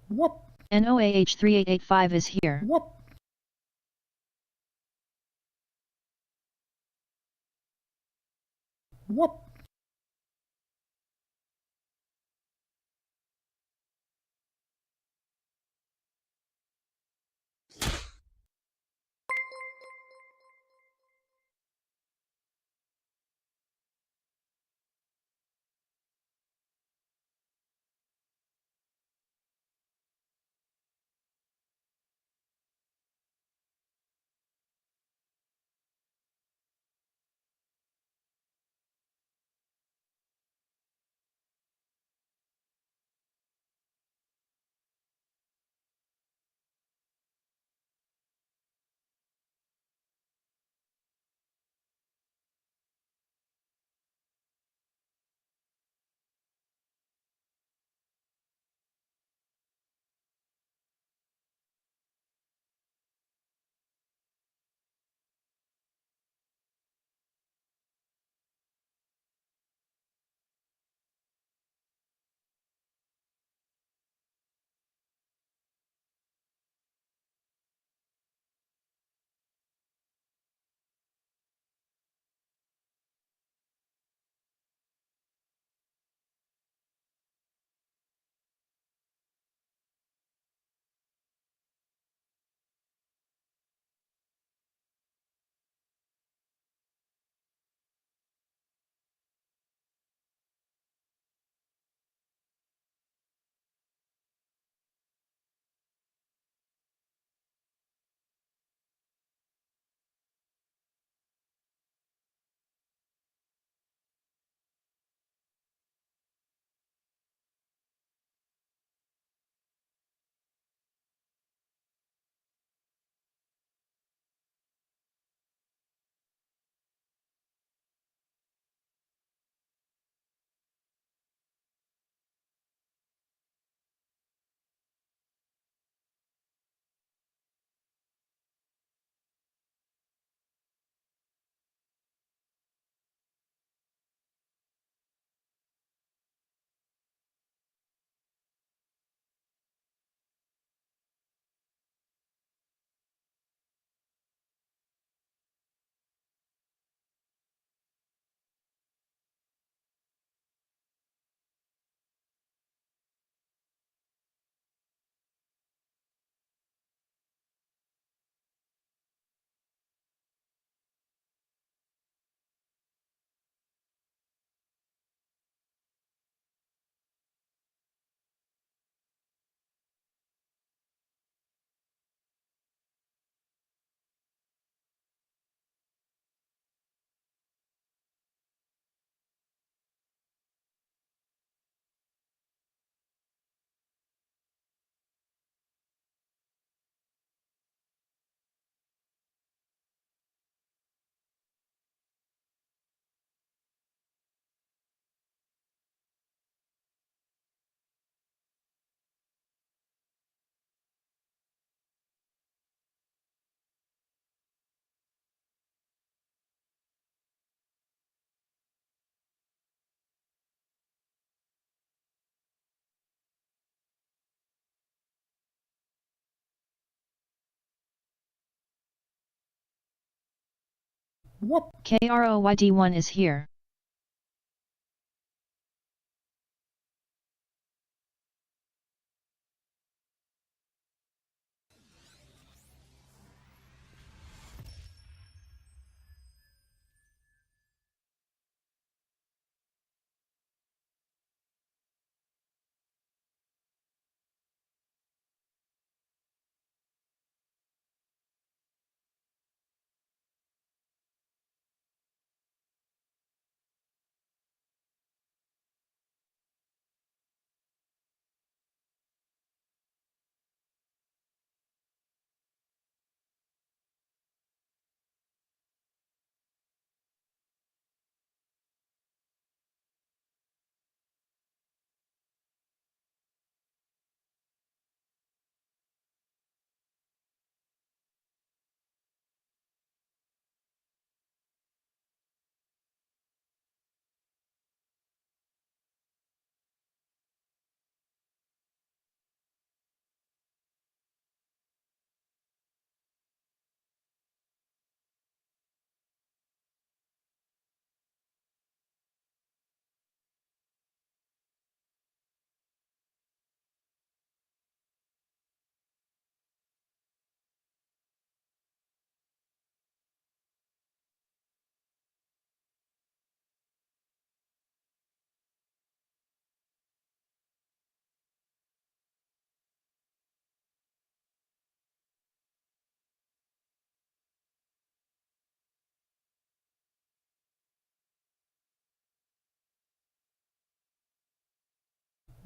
Whoop. NOAH3885 is here. Whoop. Whoop. Whoop. KROYD1 is here.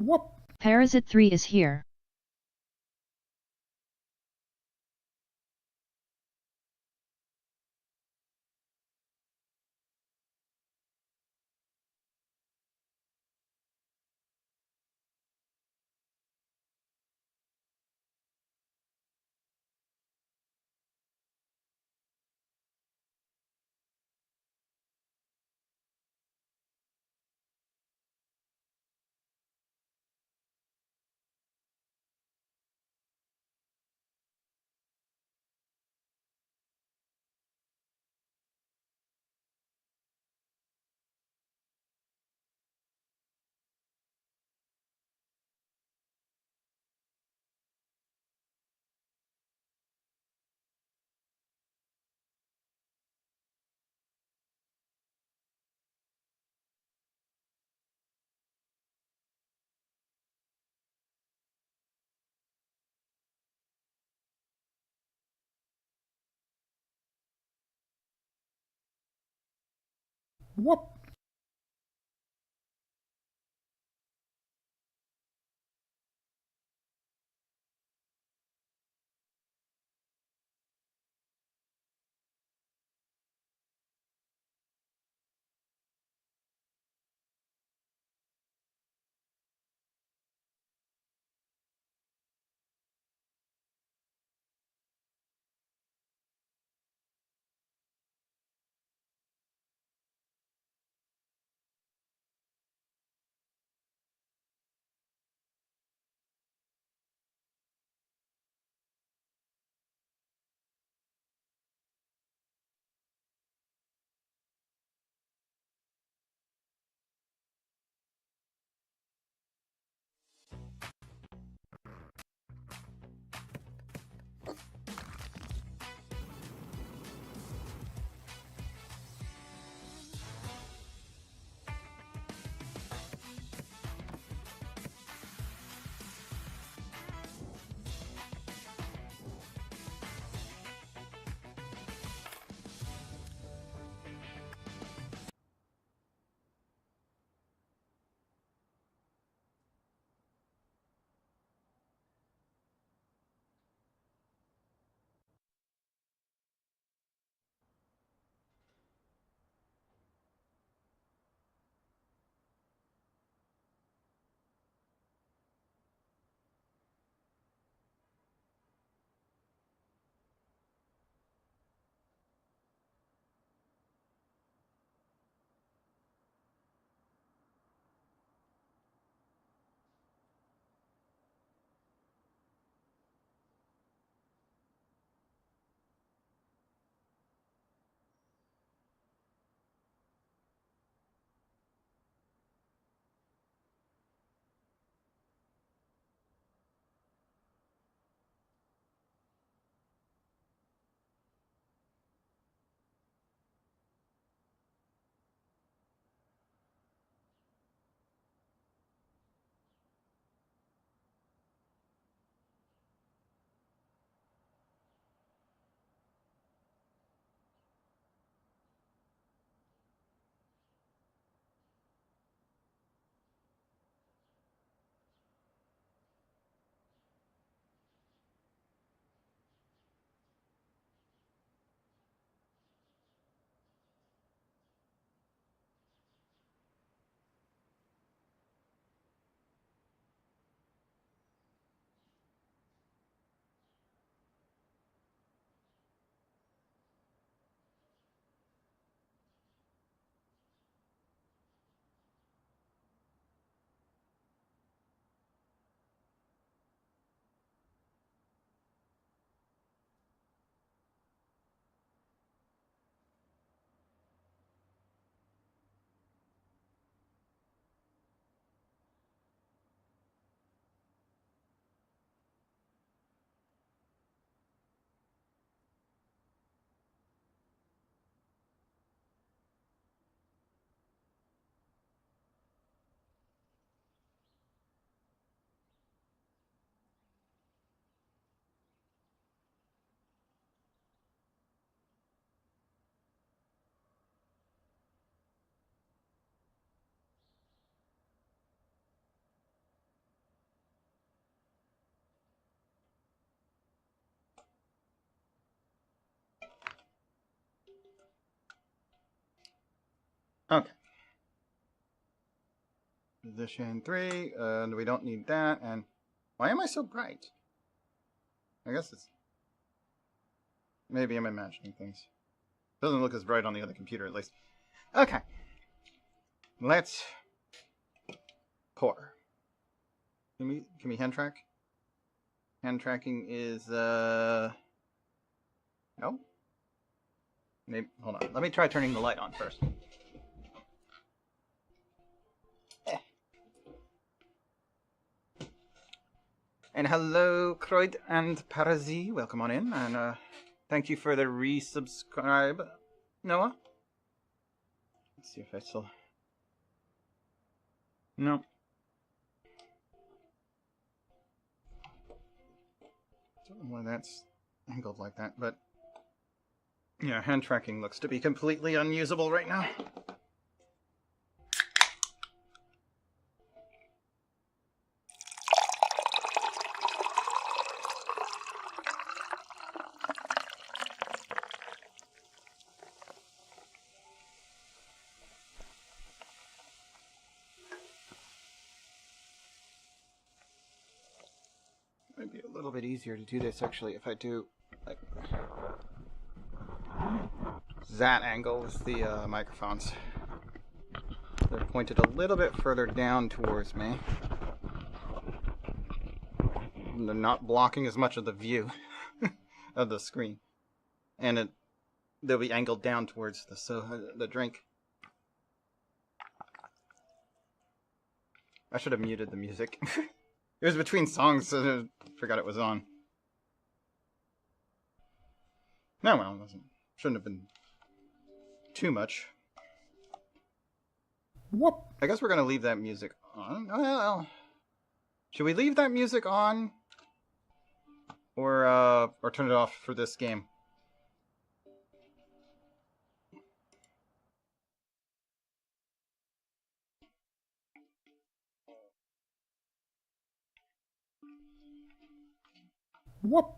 What? Parasite 3 is here. What? Position 3, and we don't need that, and why am I so bright? I guess it's... Maybe I'm imagining things. Doesn't look as bright on the other computer, at least. Okay. Let's pour. Can we hand track? Hand tracking is, no? Maybe, hold on. Let me try turning the light on first. And hello, Croyd and Parazi. Welcome on in, and thank you for the resubscribe, Noah. Let's see if I still... No. Don't know why that's angled like that, but... Yeah, hand tracking looks to be completely unusable right now. Might be a little bit easier to do this actually if I do like that angle with the microphones. They're pointed a little bit further down towards me. And they're not blocking as much of the view of the screen. And they'll be angled down towards the drink. I should have muted the music. It was between songs, so I forgot it was on. No, well, it shouldn't have been too much. Whoop. I guess we're gonna leave that music on. Well, should we leave that music on, or turn it off for this game? Whoop.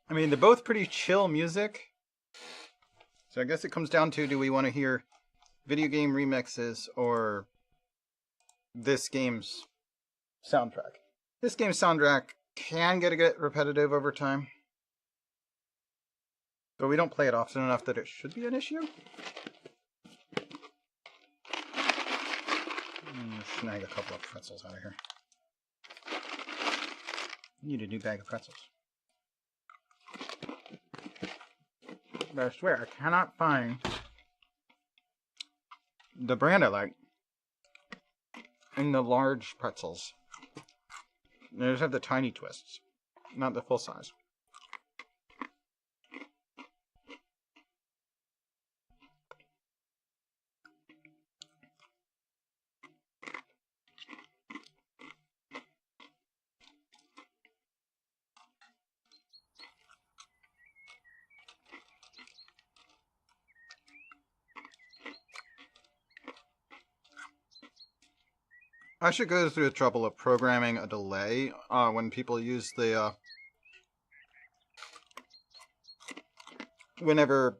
I mean, they're both pretty chill music. So I guess it comes down to, do we want to hear video game remixes or this game's soundtrack? This game's soundtrack can get a bit repetitive over time, but we don't play it often enough that it should be an issue. Snag a couple of pretzels out of here. I need a new bag of pretzels. But I swear, I cannot find the brand I like in the large pretzels. They just have the tiny twists, not the full size. I should go through the trouble of programming a delay when people use the whenever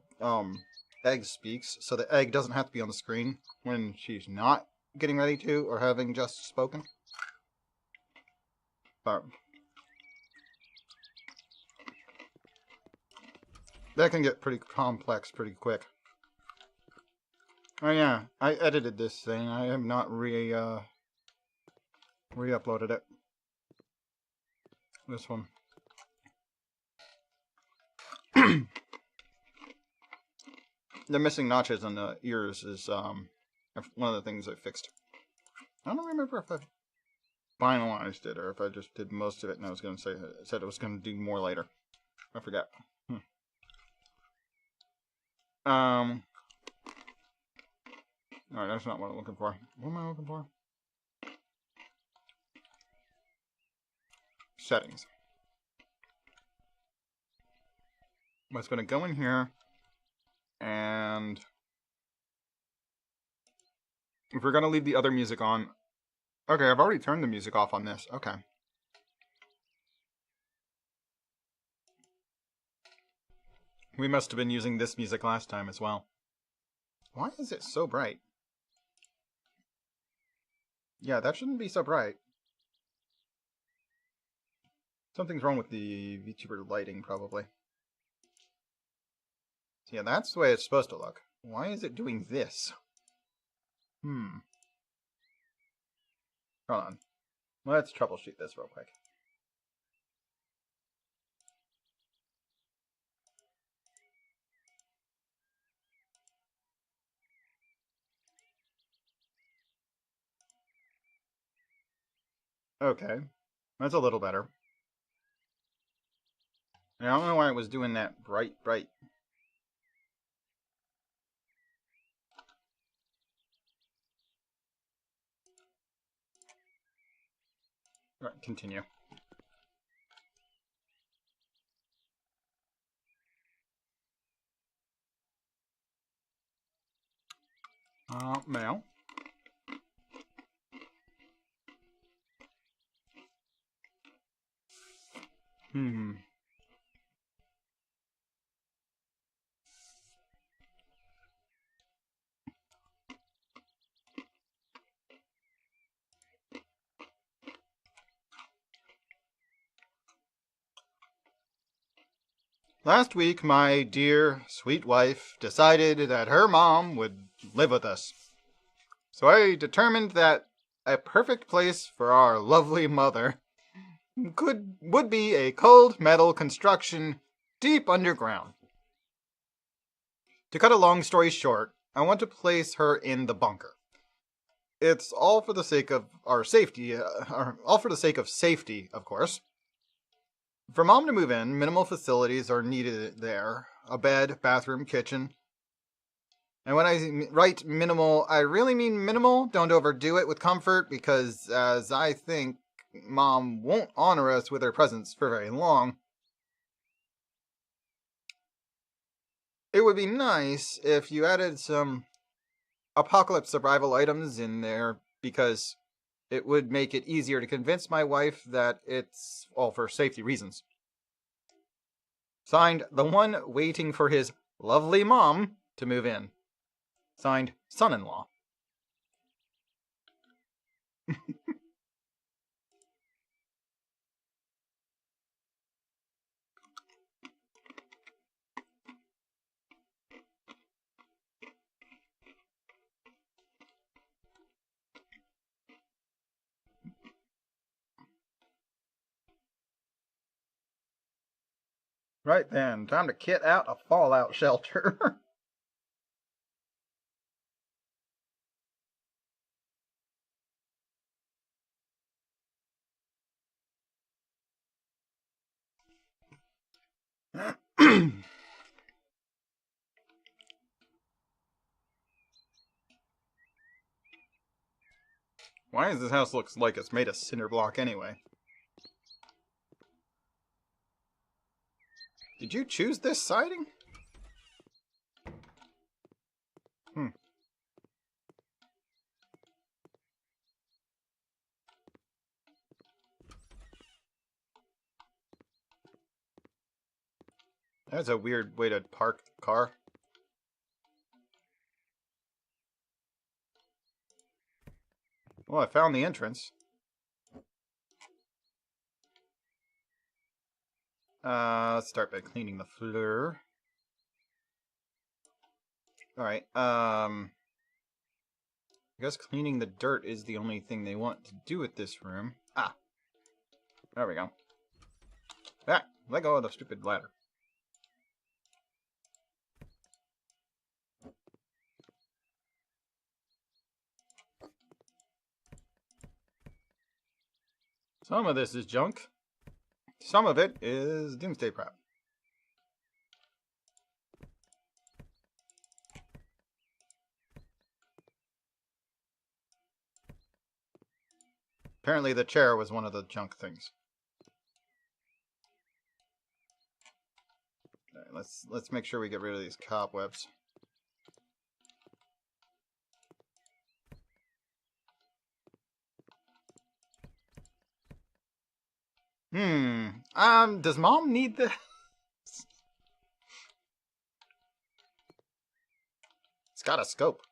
Egg speaks, so the Egg doesn't have to be on the screen when she's not getting ready to or having just spoken. But that can get pretty complex pretty quick. Oh yeah, I edited this thing. I have not re-uploaded it. This one. The missing notches on the ears is one of the things I fixed. I don't remember if I finalized it or if I just did most of it and I was going to say said I was going to do more later. I forgot. Alright, that's not what I'm looking for. What am I looking for? Settings. I was going to go in here and if we're going to leave the other music on. Okay, I've already turned the music off on this. Okay. We must have been using this music last time as well. Why is it so bright? Yeah, that shouldn't be so bright. Something's wrong with the VTuber lighting, probably. So yeah, that's the way it's supposed to look. Why is it doing this? Hold on. Let's troubleshoot this real quick. Okay. That's a little better. I don't know why it was doing that bright. All right, continue. Mail. Last week, my dear, sweet wife decided that her mom would live with us. So I determined that a perfect place for our lovely mother would be a cold metal construction deep underground. To cut a long story short, I want to place her in the bunker. It's all for the sake of our safety, all for the sake of safety, of course. For Mom to move in, minimal facilities are needed there. A bed, bathroom, kitchen. And when I write minimal, I really mean minimal. Don't overdo it with comfort, because as I think Mom won't honor us with her presence for very long. It would be nice if you added some apocalypse survival items in there, because it would make it easier to convince my wife that it's all for safety reasons. Signed, the one waiting for his lovely mom to move in. Signed, son-in-law. Right then, time to kit out a fallout shelter. Why does this house look like it's made of cinder block anyway? Did you choose this siding? That's a weird way to park the car. Well, I found the entrance. Let's start by cleaning the floor. Alright, I guess cleaning the dirt is the only thing they want to do with this room. Ah! There we go. Ah! Let go of the stupid ladder. Some of this is junk. Some of it is doomsday prep. Apparently the chair was one of the junk things. Right, let's make sure we get rid of these cobwebs. Does Mom need this? It's got a scope.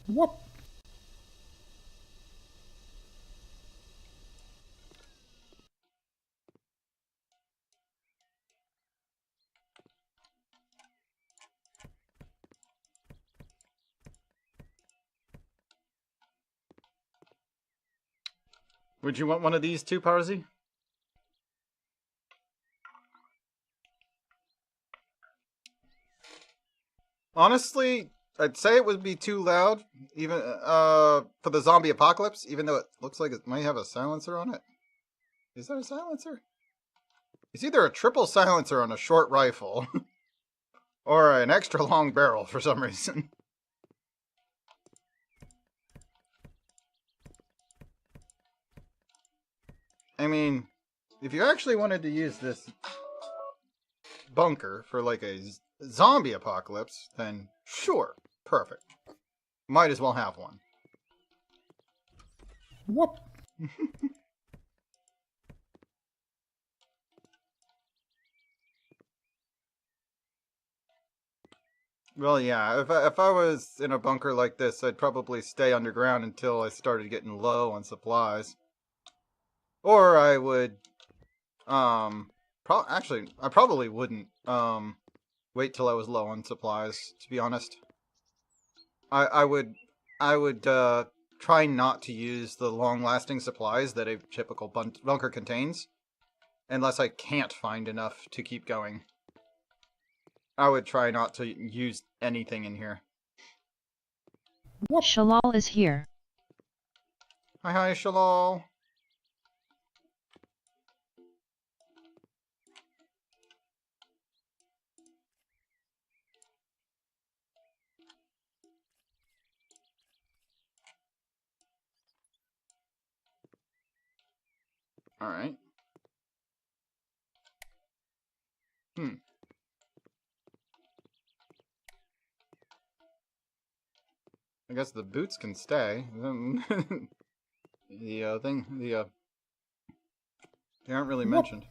Whoop. Would you want one of these too, Parsi? Honestly, I'd say it would be too loud, even for the zombie apocalypse, even though it looks like it might have a silencer on it. Is that a silencer? It's either a triple silencer on a short rifle, or an extra long barrel for some reason. I mean, if you actually wanted to use this bunker for like a zombie apocalypse, then sure, perfect. Might as well have one. Whoop. Well, yeah, if I was in a bunker like this, I'd probably stay underground until I started getting low on supplies. Or I would, actually, I probably wouldn't, wait till I was low on supplies, to be honest. I would, try not to use the long-lasting supplies that a typical bunker contains, unless I can't find enough to keep going. I would try not to use anything in here. Shalal is here. Hi, Shalal. Alright. I guess the boots can stay. They aren't really mentioned.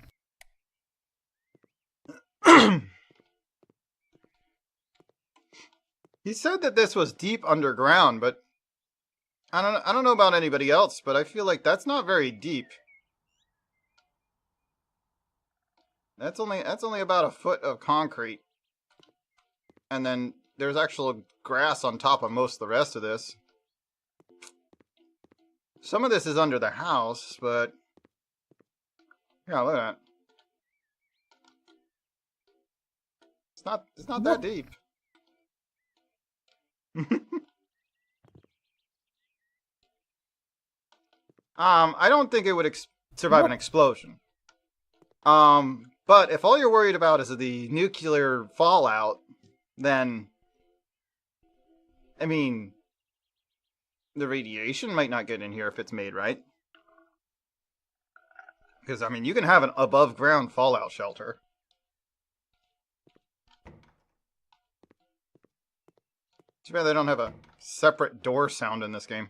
He said that this was deep underground, but I don't know about anybody else, but I feel like that's not very deep. That's only about a foot of concrete. And then there's actual grass on top of most of the rest of this. Some of this is under the house, but yeah, look at that. It's not that deep. I don't think it would survive an explosion. But if all you're worried about is the nuclear fallout, then I mean, the radiation might not get in here if it's made right. Because, I mean, you can have an above-ground fallout shelter. Too bad they don't have a separate door sound in this game.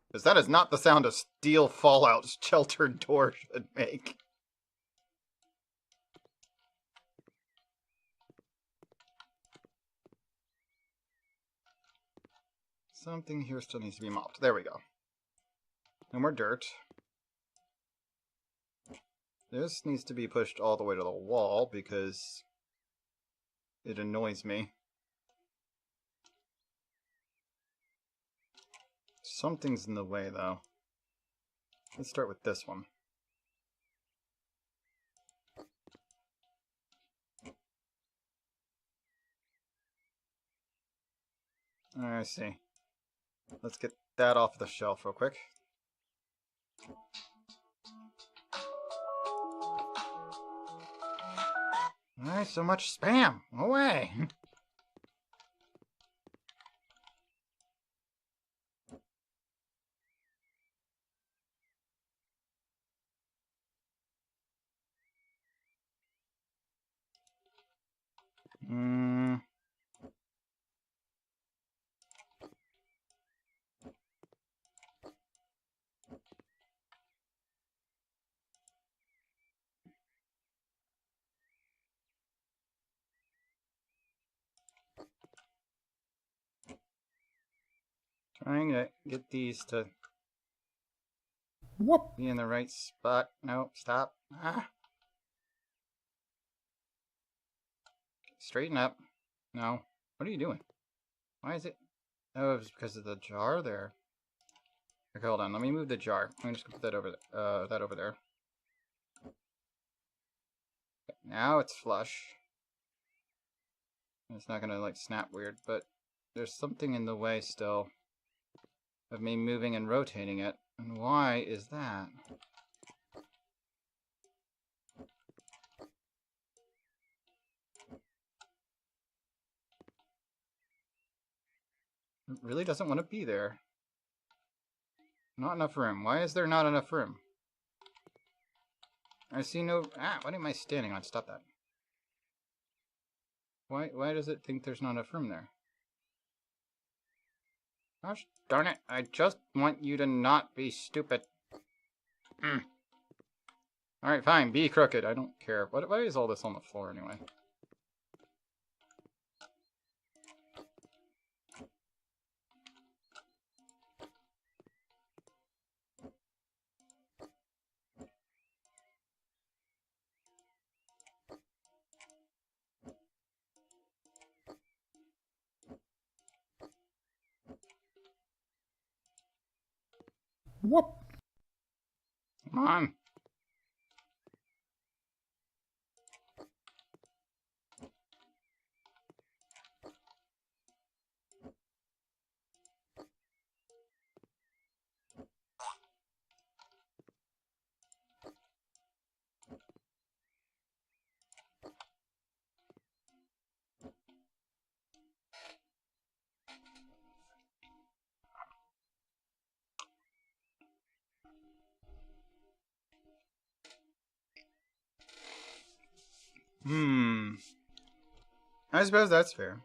Because that is not the sound a steel fallout shelter door should make. Something here still needs to be mopped. There we go. No more dirt. This needs to be pushed all the way to the wall because it annoys me. Something's in the way, though. Let's start with this one. I see. Let's get that off the shelf real quick. Alright, so much spam. Away. Trying to get these to Whoop. be in the right spot. No, stop. Ah. Straighten up. No. What are you doing? Why is it? Oh, it's because of the jar there. Okay, hold on. Let me move the jar. I'm just gonna put that over there. Okay, now it's flush. It's not gonna like snap weird, but there's something in the way still of me moving and rotating it. And why is that? It really doesn't want to be there. Not enough room. Why is there not enough room? I see no... Ah, what am I standing on? Stop that. Why does it think there's not enough room there? Gosh darn it. I just want you to not be stupid. Alright, fine. Be crooked. I don't care. Why is all this on the floor anyway? Whoop. Come on. I suppose that's fair.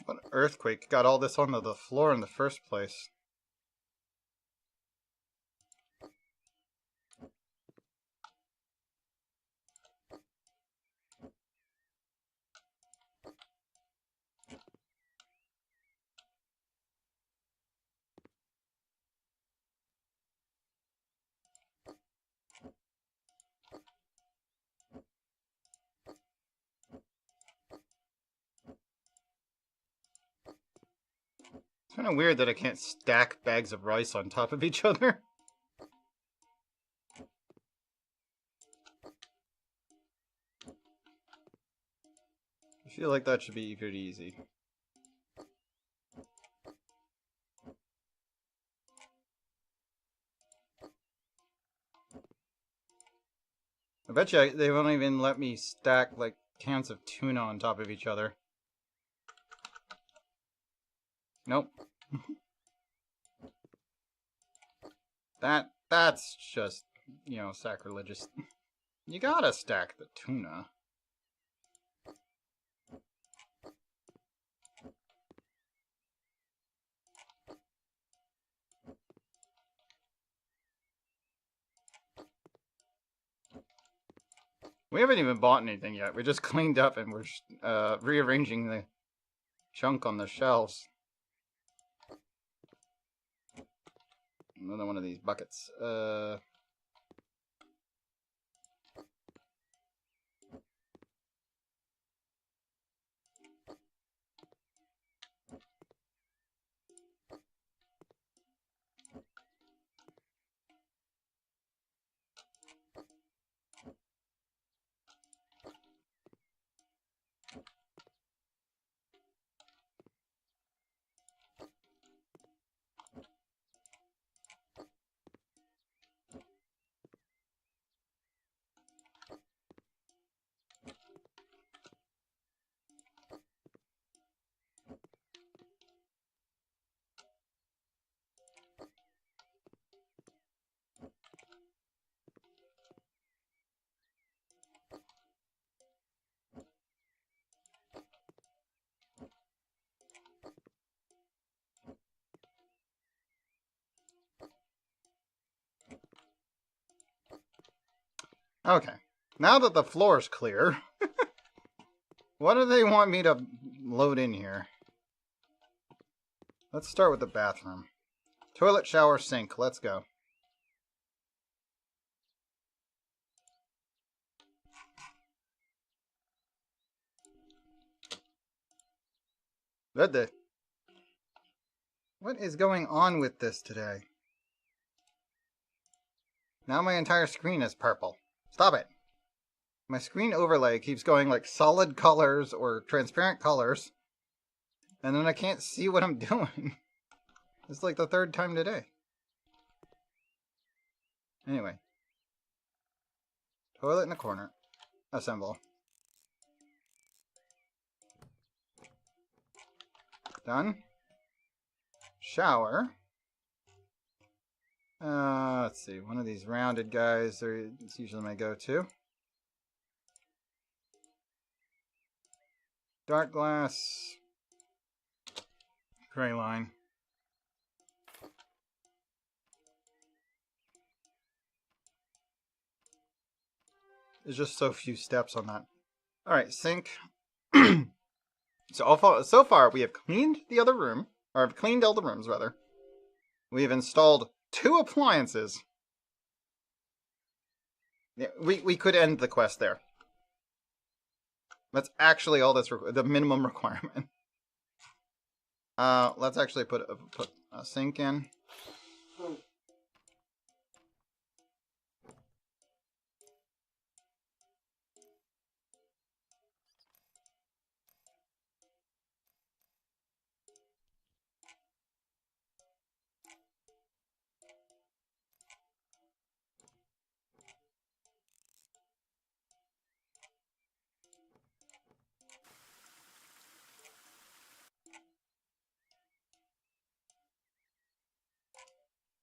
What earthquake got all this onto the floor in the first place? It's kind of weird that I can't stack bags of rice on top of each other. I feel like that should be pretty easy. I bet you they won't even let me stack like cans of tuna on top of each other. Nope. That's just, you know, sacrilegious. You gotta stack the tuna. We haven't even bought anything yet. We just cleaned up and we're rearranging the junk on the shelves. Another one of these buckets. Okay. Now that the floor's clear, what do they want me to load in here? Let's start with the bathroom. Toilet, shower, sink. Let's go. What is going on with this today? Now my entire screen is purple. Stop it. My screen overlay keeps going like solid colors or transparent colors. And then I can't see what I'm doing. It's like the third time today. Anyway. Toilet in the corner. Assemble. Done. Shower. Let's see. One of these rounded guys, it's usually my go-to. Dark glass. Gray line. There's just so few steps on that. Alright, sink. So far, we have cleaned the other room. Or have cleaned all the rooms, rather. We have installed 2 appliances. Yeah, we could end the quest there. That's actually all that's the minimum requirement. Let's actually put a sink in.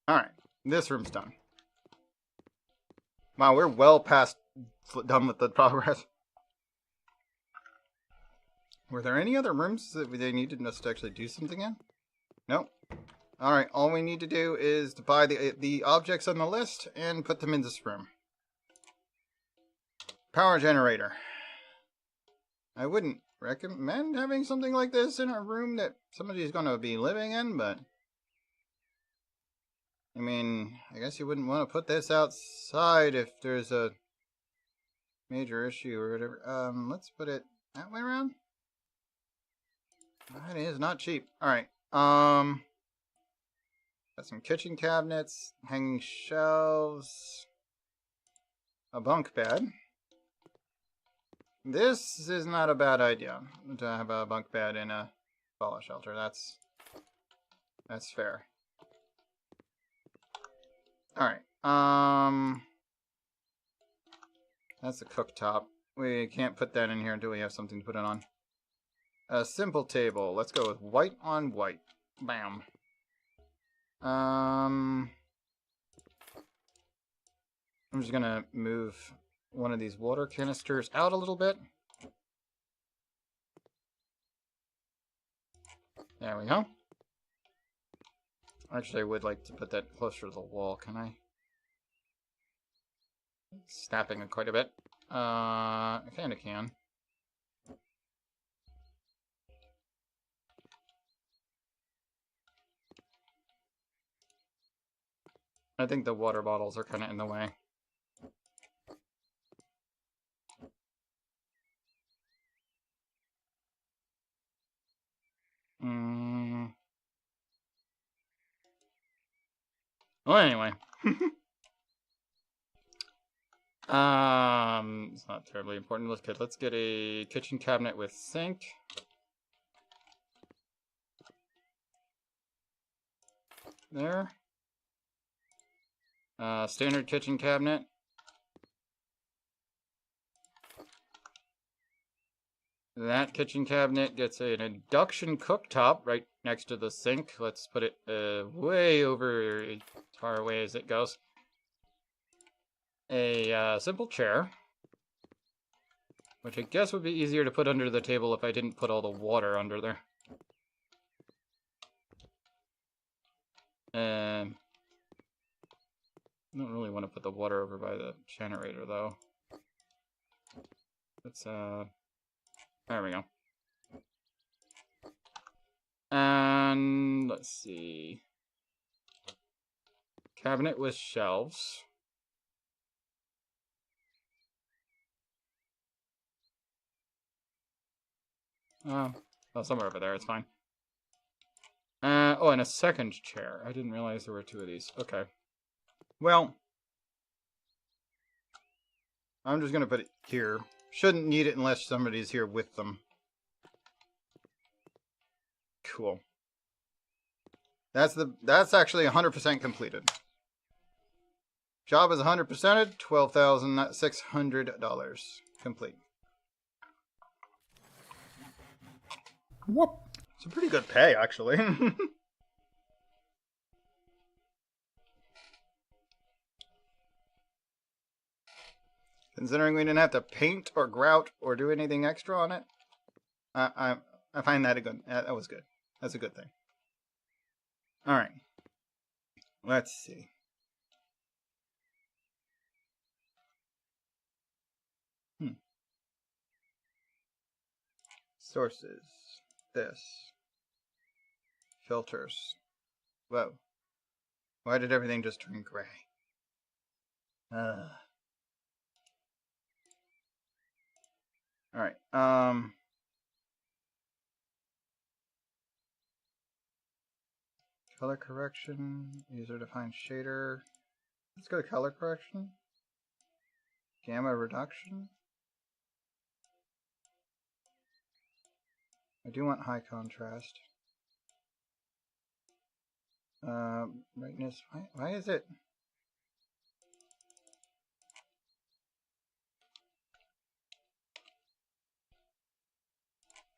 Alright, this room's done. Wow, we're well past done with the progress. Were there any other rooms that they needed us to actually do something in? Nope. Alright, all we need to do is to buy the objects on the list and put them in this room. Power generator. I wouldn't recommend having something like this in a room that somebody's going to be living in, but I mean, I guess you wouldn't want to put this outside if there's a major issue or whatever. Let's put it that way around. That is not cheap. Alright, got some kitchen cabinets, hanging shelves, a bunk bed. This is not a bad idea to have a bunk bed in a fallout shelter. That's fair. Alright, that's a cooktop. We can't put that in here until we have something to put it on. A simple table. Let's go with white on white. Bam. I'm just gonna move one of these water canisters out a little bit. There we go. Actually, I would like to put that closer to the wall. Can I? Snapping it quite a bit. I kinda can. I think the water bottles are kinda in the way. Well, anyway. It's not terribly important. Let's get a kitchen cabinet with sink. There. Standard kitchen cabinet. That kitchen cabinet gets an induction cooktop right next to the sink. Let's put it way over as far away as it goes. A simple chair, which I guess would be easier to put under the table if I didn't put all the water under there. I don't really want to put the water over by the generator, though. Let's there we go. And let's see. Cabinet with shelves. Oh, somewhere over there, it's fine. Oh, and a second chair. I didn't realize there were two of these. Okay. Well, I'm just gonna put it here. Shouldn't need it unless somebody's here with them. Cool. That's actually 100% completed. Job is 100%ed, $12,600 complete. What? It's a pretty good pay, actually. Considering we didn't have to paint or grout or do anything extra on it, I find that that was good. That's a good thing. All right. Let's see. Sources. This. Filters. Whoa. Why did everything just turn gray? Alright. Color correction. User defined shader. Let's go to color correction. Gamma reduction. I do want high contrast. Brightness. Why is it?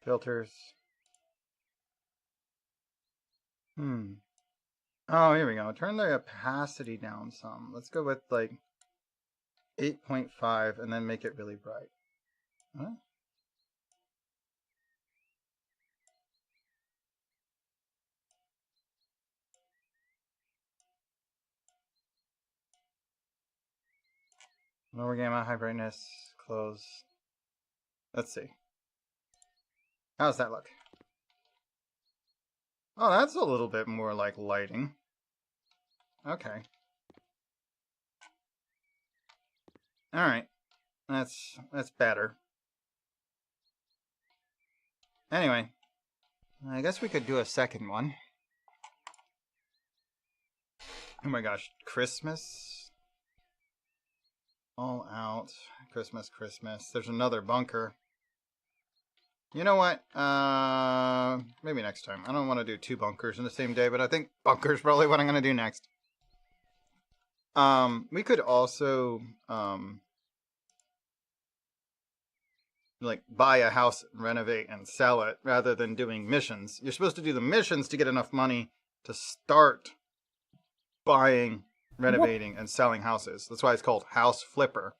Filters. Oh, here we go. Turn the opacity down some. Let's go with like 8.5 and then make it really bright. Huh? Lower gamma, high brightness, close. Let's see. How's that look? Oh, that's a little bit more like lighting. Okay. Alright. That's better. Anyway. I guess we could do a second one. Oh my gosh. Christmas. All out. Christmas, Christmas. There's another bunker. You know what? Maybe next time. I don't want to do 2 bunkers in the same day, but I think bunker's probably what I'm going to do next. We could also, like, buy a house, renovate, and sell it, rather than doing missions. You're supposed to do the missions to get enough money to start buying, renovating, and selling houses. That's why it's called House Flipper.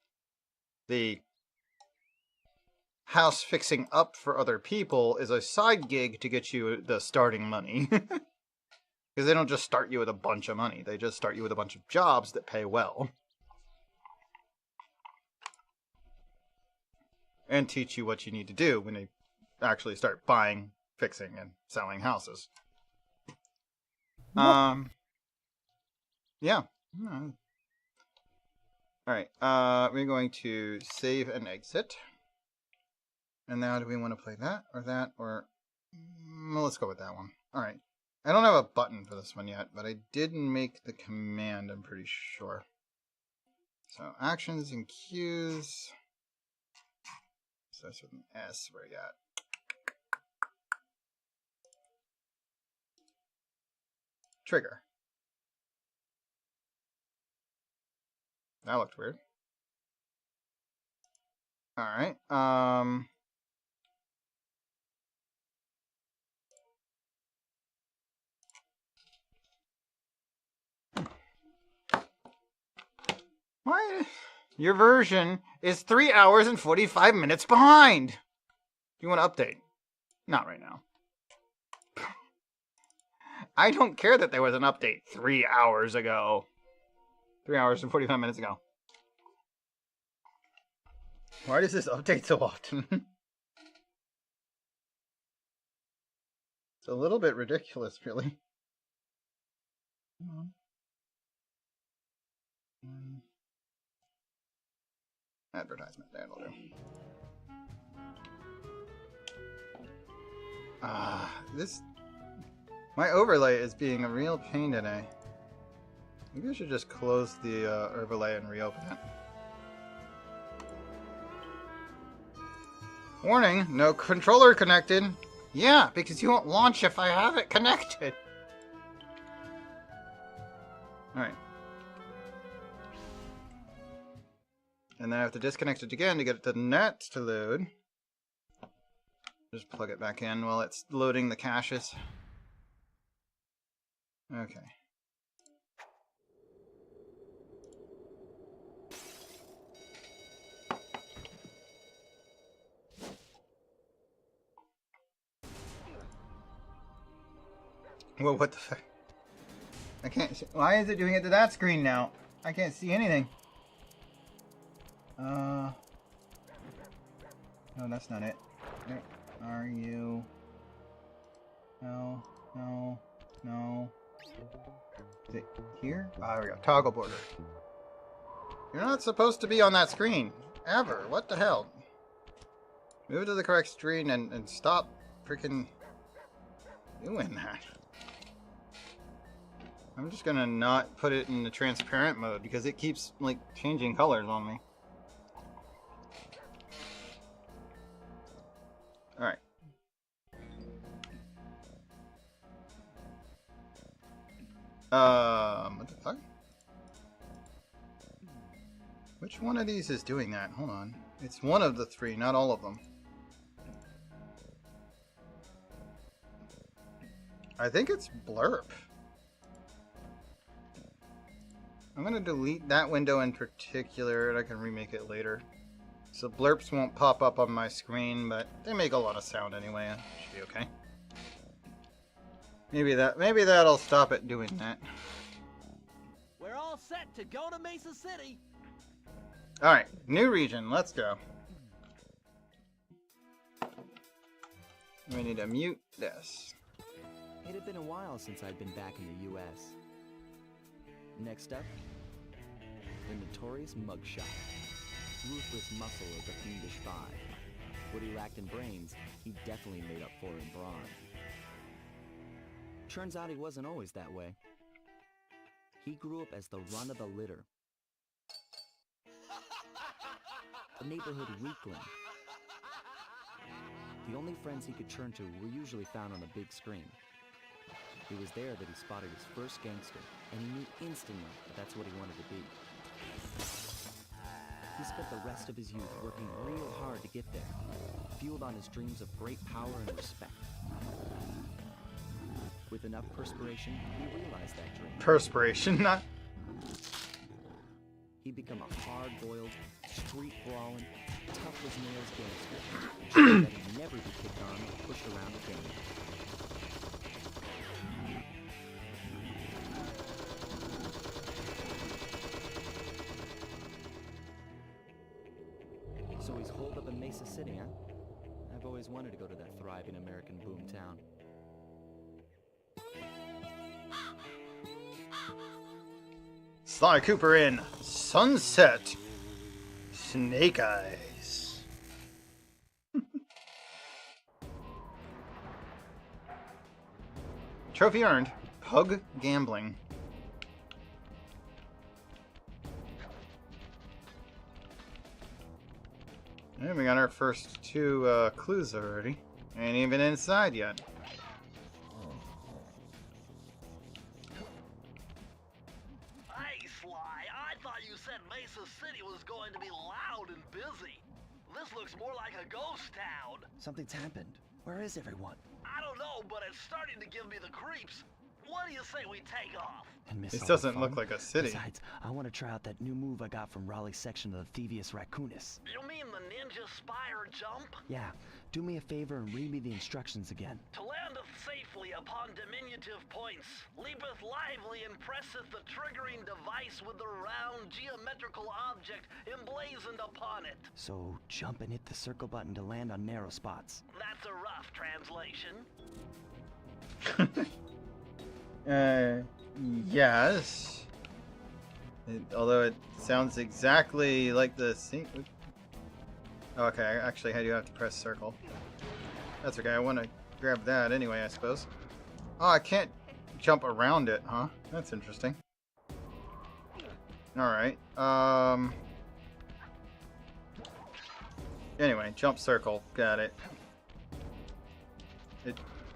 The house fixing up for other people is a side gig to get you the starting money. Because they don't just start you with a bunch of money. They just start you with a bunch of jobs that pay well. And teach you what you need to do when they actually start buying, fixing, and selling houses. Yeah. Alright, we're going to save and exit. And now do we want to play that, or... Well, let's go with that one. Alright. I don't have a button for this one yet, but I did make the command, I'm pretty sure. So, actions and cues. Starts with an S, where I got. Trigger. That looked weird. Alright, Why? Your version is 3 hours and 45 minutes behind. Do you want to update? Not right now. I don't care that there was an update 3 hours ago. 3 hours and 45 minutes ago. Why does this update so often? It's a little bit ridiculous, really. Come on. Advertisement. That'll do. My overlay is being a real pain today. Maybe I should just close the overlay and reopen it. Warning, no controller connected. Yeah, because you won't launch if I have it connected. Alright. And then I have to disconnect it again to get the net to load. Just plug it back in while it's loading the caches. Okay. Whoa, what the fuck? I can't see. Why is it doing it to that screen now? I can't see anything. No, that's not it. Where are you? No, no, no. Is it here? Ah, there we go. Toggle border. You're not supposed to be on that screen. Ever. What the hell? Move to the correct screen and stop freaking doing that. I'm just gonna not put it in the transparent mode because it keeps, like, changing colors on me. Alright. What the fuck? Which one of these is doing that? Hold on. It's one of the three, not all of them. I think it's Blurp. I'm going to delete that window in particular, and I can remake it later. So blurps won't pop up on my screen, but they make a lot of sound anyway. It should be okay. Maybe that'll stop it doing that. We're all set to go to Mesa City. Alright, new region. Let's go. We need to mute this. It had been a while since I'd been back in the U.S. Next up, the notorious mugshot. Ruthless muscle of the fiendish five. What he lacked in brains, he definitely made up for in brawn. Turns out he wasn't always that way. He grew up as the run of the litter. A neighborhood weakling. The only friends he could turn to were usually found on the big screen. It was there that he spotted his first gangster, and he knew instantly that that's what he wanted to be. He spent the rest of his youth working real hard to get there, fueled on his dreams of great power and respect. With enough perspiration, he realized that dream. Perspiration, not... He'd become a hard-boiled, street-brawling, tough-as-nails gangster, that he'd never be kicked on or pushed around again. So he's holed up in Mesa City, huh? I've always wanted to go to that thriving American boomtown. Sly Cooper in Sunset. Snake Eyes. Trophy earned. Pug gambling. And we got our first two clues already. Ain't even inside yet. Hey, Sly, I thought you said Mesa City was going to be loud and busy. This looks more like a ghost town. Something's happened. Where is everyone? I don't know, but it's starting to give me the creeps. What do you say we take off? And miss This all the doesn't look fun? like a city. Besides, I want to try out that new move I got from Raleigh's section of the Thievius Raccoonus. You mean the ninja spire jump? Yeah, do me a favor and read me the instructions again. To landeth safely upon diminutive points, leapeth lively and presseth the triggering device with the round geometrical object emblazoned upon it. So jump and hit the circle button to land on narrow spots. That's a rough translation. Yes. Although it sounds exactly like the scene. Oh, okay, actually, I do have to press circle. That's okay, I want to grab that anyway, I suppose. Oh, I can't jump around it, huh? That's interesting. Alright, anyway, jump circle, got it.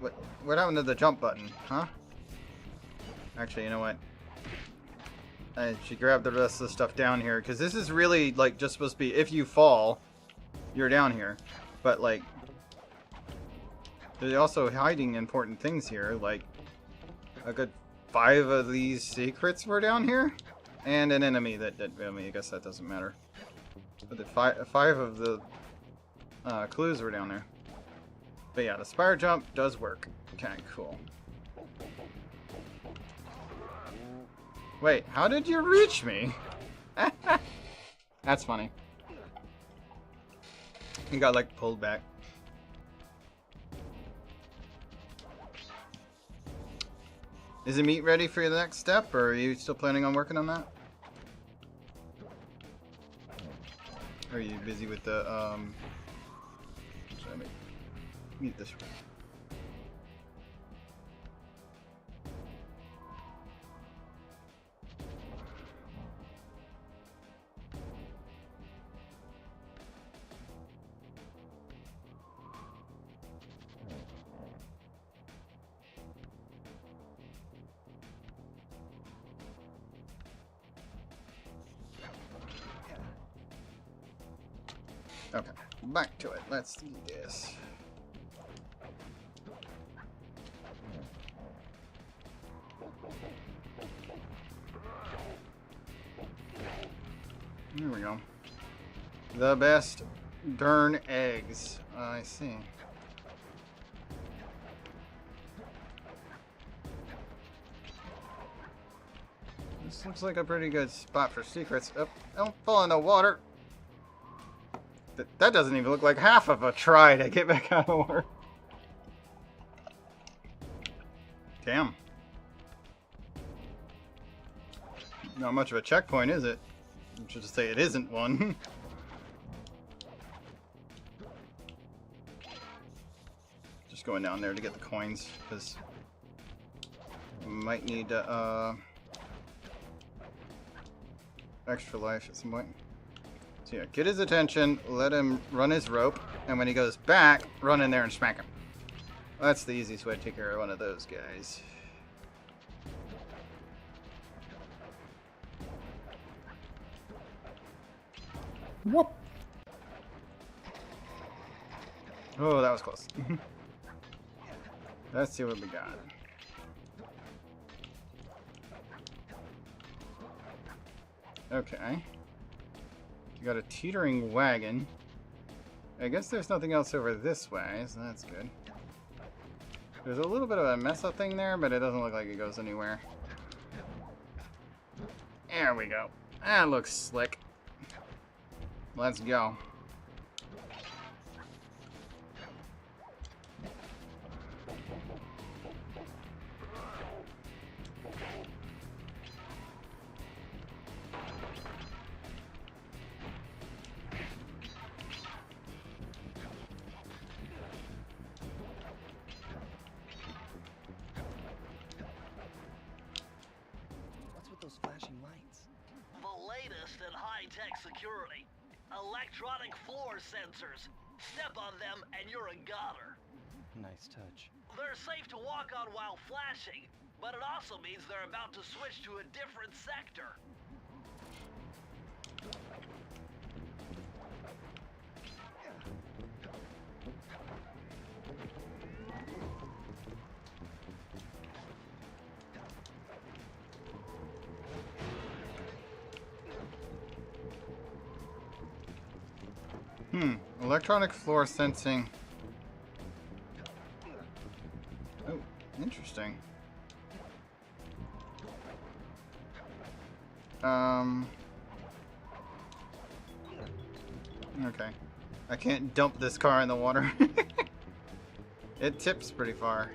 What happened to the jump button, huh? Actually, you know what? I should grab the rest of the stuff down here, because this is really, like, just supposed to be, if you fall, you're down here. But, like, they're also hiding important things here, like, a good 5 of these secrets were down here, and an enemy that, I mean, I guess that doesn't matter. But the 5 of the clues were down there. But yeah, the spire jump does work. Okay, cool. Wait, how did you reach me? That's funny. He got, like, pulled back. Is the meat ready for the next step, or are you still planning on working on that? Or are you busy with the, sorry, meet this one. Okay, back to it. Let's do this. Here we go. The best darn eggs. I see. This looks like a pretty good spot for secrets. Oh, don't fall in the water. That doesn't even look like half of a try to get back out of the water. Damn. Not much of a checkpoint, is it? I should just say it isn't one. Just going down there to get the coins, because we might need extra life at some point. So yeah, get his attention, let him run his rope, and when he goes back, run in there and smack him. That's the easiest way to take care of one of those guys. Whoop. Oh, that was close. Let's see what we got. Okay. You got a teetering wagon. I guess there's nothing else over this way, so that's good. There's a little bit of a mess up thing there, but it doesn't look like it goes anywhere. There we go. That looks slick. Let's go. What's with those flashing lights? The latest in high-tech security. Electronic floor sensors. Step on them and you're a goner. Nice touch. They're safe to walk on while flashing, but it also means they're about to switch to a different sector. Electronic floor sensing. Oh, interesting. Okay. I can't dump this car in the water. It tips pretty far.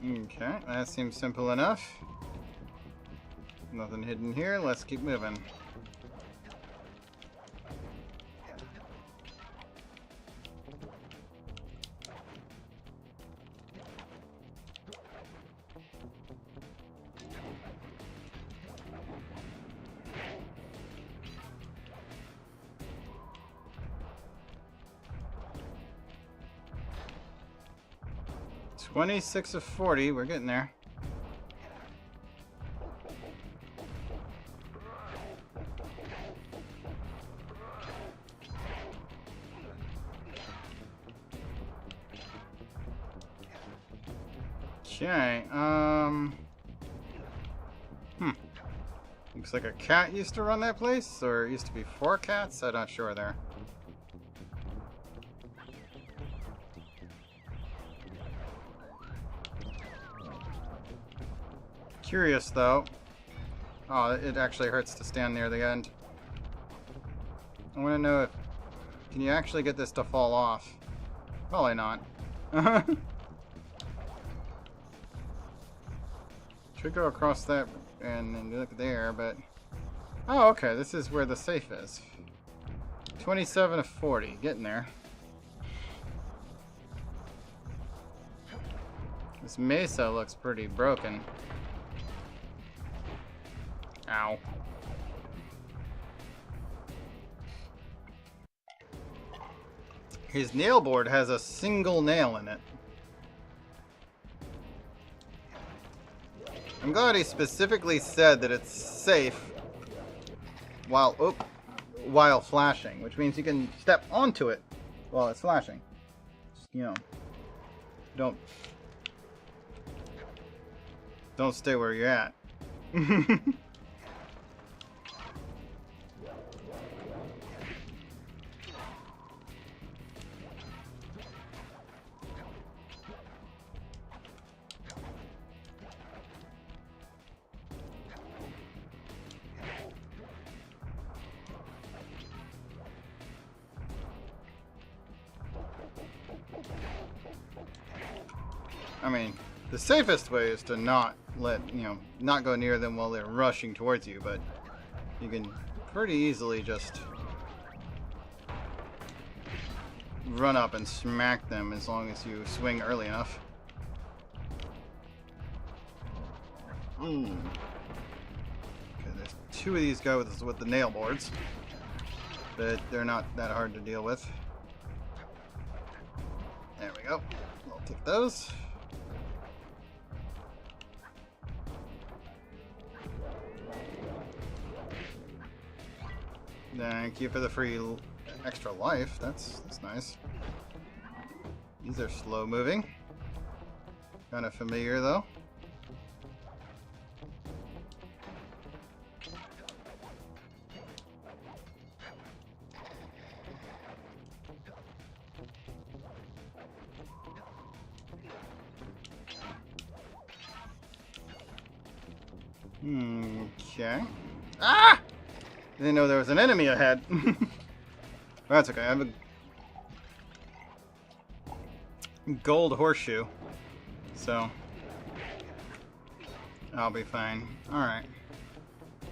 Okay, that seems simple enough. Nothing hidden here. Let's keep moving. $26 of 40, we're getting there. Okay, looks like a cat used to run that place, or it used to be 4 cats? I'm not sure there. Curious though. Oh, it actually hurts to stand near the end. I want to know if... Can you actually get this to fall off? Probably not. Should go across that and look there, but... Oh, okay, this is where the safe is. 27 of 40, getting there. This mesa looks pretty broken. Ow. His nail board has a single nail in it. I'm glad he specifically said that it's safe while flashing, which means you can step onto it while it's flashing. Just, you know, don't stay where you're at. I mean, the safest way is to not not go near them while they're rushing towards you, but you can pretty easily just run up and smack them as long as you swing early enough. Okay, there's 2 of these guys with the nail boards, but they're not that hard to deal with. There we go. I'll take those. Thank you for the free extra life. That's nice. These are slow moving. Kind of familiar though. Okay. Ah! I didn't know there was an enemy ahead. Well, that's okay. I have a gold horseshoe, so I'll be fine. Alright.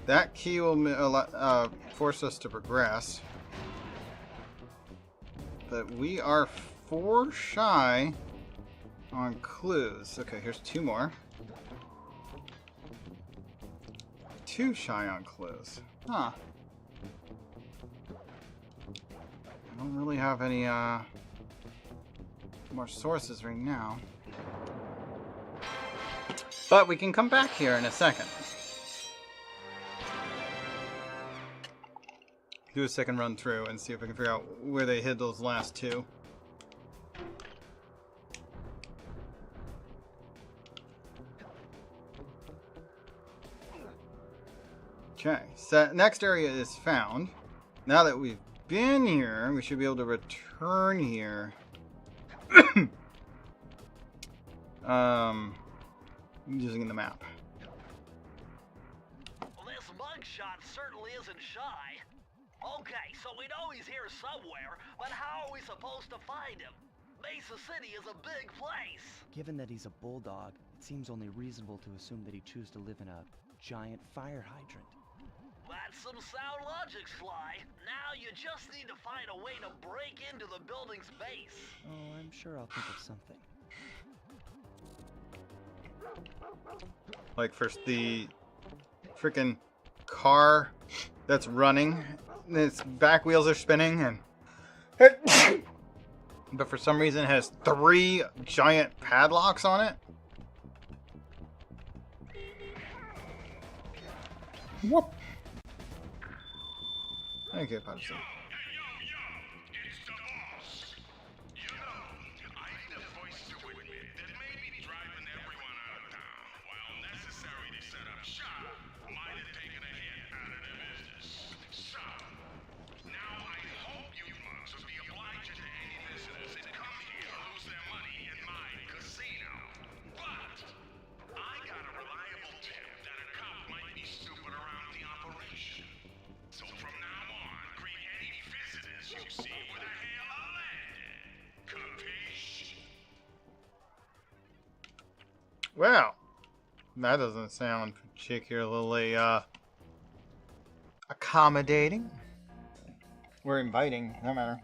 That key will force us to progress. But we are 4 shy on clues. Okay, here's 2 more. 2 shy on clues. Huh. I don't really have any more sources right now. But we can come back here in a second. Do a second run through and see if we can figure out where they hid those last 2. Okay, so next area is found. Now that we've been here, we should be able to return here. Using the map. Well, this mugshot certainly isn't shy. Okay, so we know he's here somewhere, but how are we supposed to find him? Mesa City is a big place. Given that he's a bulldog, it seems only reasonable to assume that he'd choose to live in a giant fire hydrant. That's some sound logic, Sly. Now you just need to find a way to break into the building's base. Oh, I'm sure I'll think of something. Like first the freaking car that's running, and its back wheels are spinning, and but for some reason it has 3 giant padlocks on it. What? Okay, Patterson. Well, that doesn't sound particularly accommodating. We're inviting, no matter.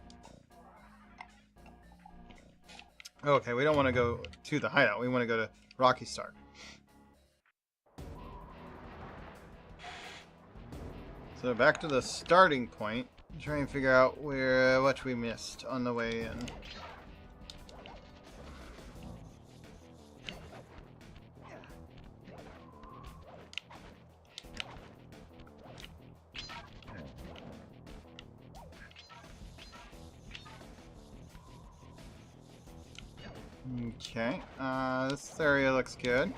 Okay, we don't want to go to the hideout. We want to go to Rocky Start. So back to the starting point. Try and figure out what we missed on the way in. Okay, this area looks good.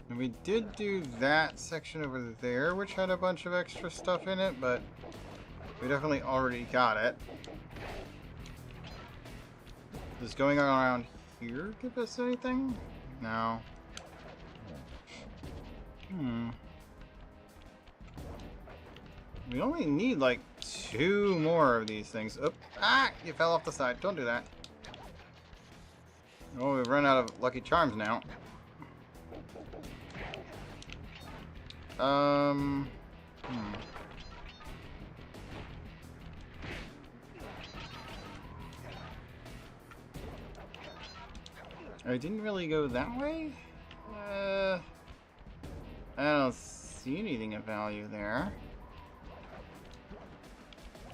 And we did do that section over there, which had a bunch of extra stuff in it, but we definitely already got it. Does going around here give us anything? No. We only need like 2 more of these things. Oop. Ah! You fell off the side. Don't do that. Oh, we've run out of Lucky Charms now. I didn't really go that way? I don't see anything of value there.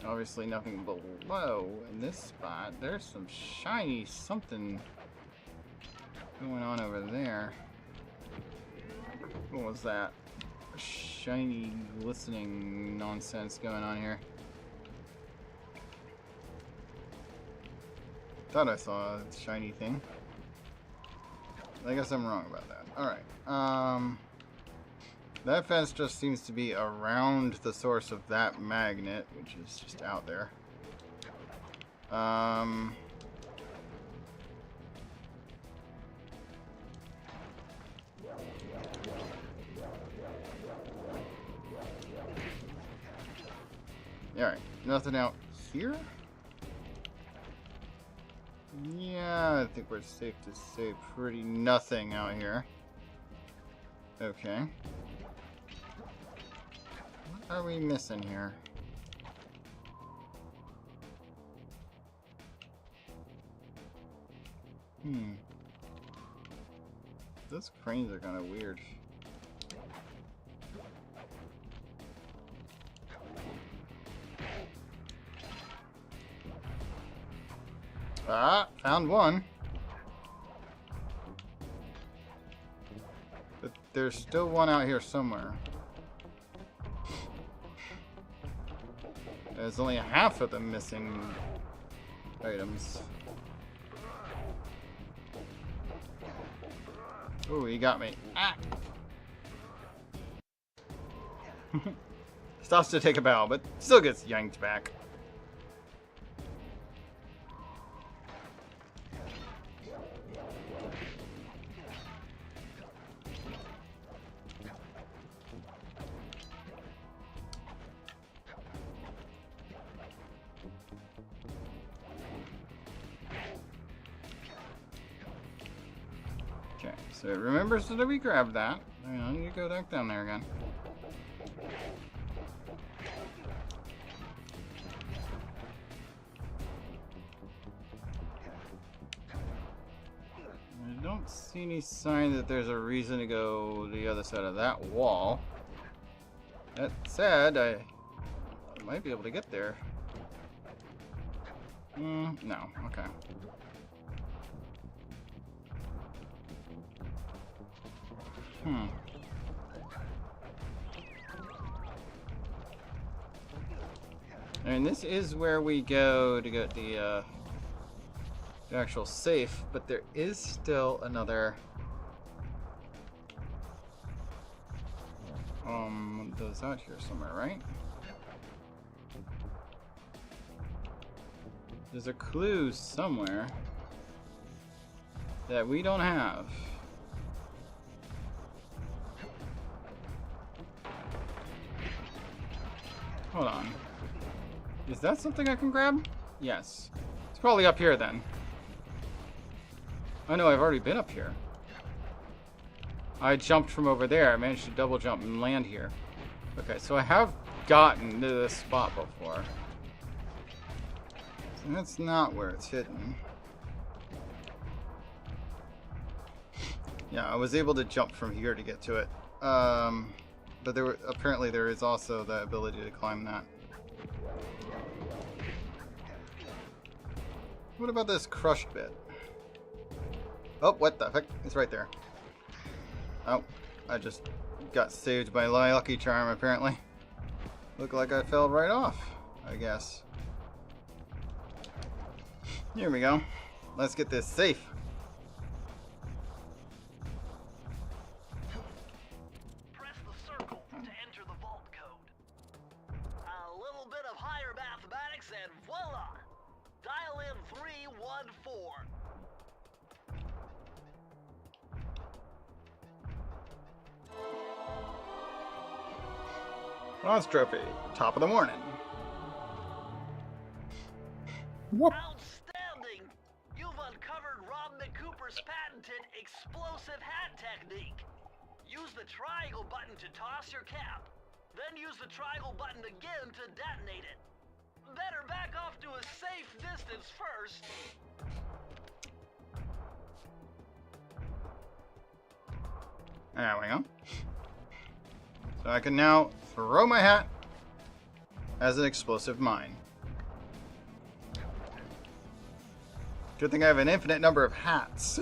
Obviously nothing below in this spot. There's some shiny something going on over there. What was that? Shiny, glistening nonsense going on here. Thought I saw a shiny thing. I guess I'm wrong about that. Alright. That fence just seems to be around the source of that magnet, which is just out there. Alright, nothing out here? Yeah, I think we're safe to say pretty nothing out here. Okay. What are we missing here? Those cranes are kind of weird. Ah, found one. But there's still one out here somewhere. There's only half of the missing items. Ooh, he got me. Ah! Stops to take a bow, but still gets yanked back. Okay, so it remembers that we grabbed that. I need to go back down there again. I don't see any sign that there's a reason to go the other side of that wall. That said, I might be able to get there. No, okay. And this is where we go to get the actual safe, but there is still another those out here somewhere, right? There's a clue somewhere that we don't have. Hold on. Is that something I can grab? Yes. It's probably up here then. I know I've already been up here. I jumped from over there. I managed to double jump and land here. Okay, so I have gotten to this spot before. So that's not where it's hidden. Yeah, I was able to jump from here to get to it. But apparently there is also the ability to climb that. What about this crushed bit? Oh, what the heck? It's right there. Oh, I just got saved by my lucky charm, apparently. Looked like I fell right off, I guess. Here we go. Let's get this safe. Press the circle to enter the vault code. A little bit of higher mathematics and voila! Dial in 314. Bronze trophy. Top of the morning. What? Outstanding! You've uncovered Rob McCooper's patented explosive hat technique. Use the triangle button to toss your cap. Then use the triangle button again to detonate it. Better back off to a safe distance first. There we go. So I can now throw my hat as an explosive mine. Good thing I have an infinite number of hats.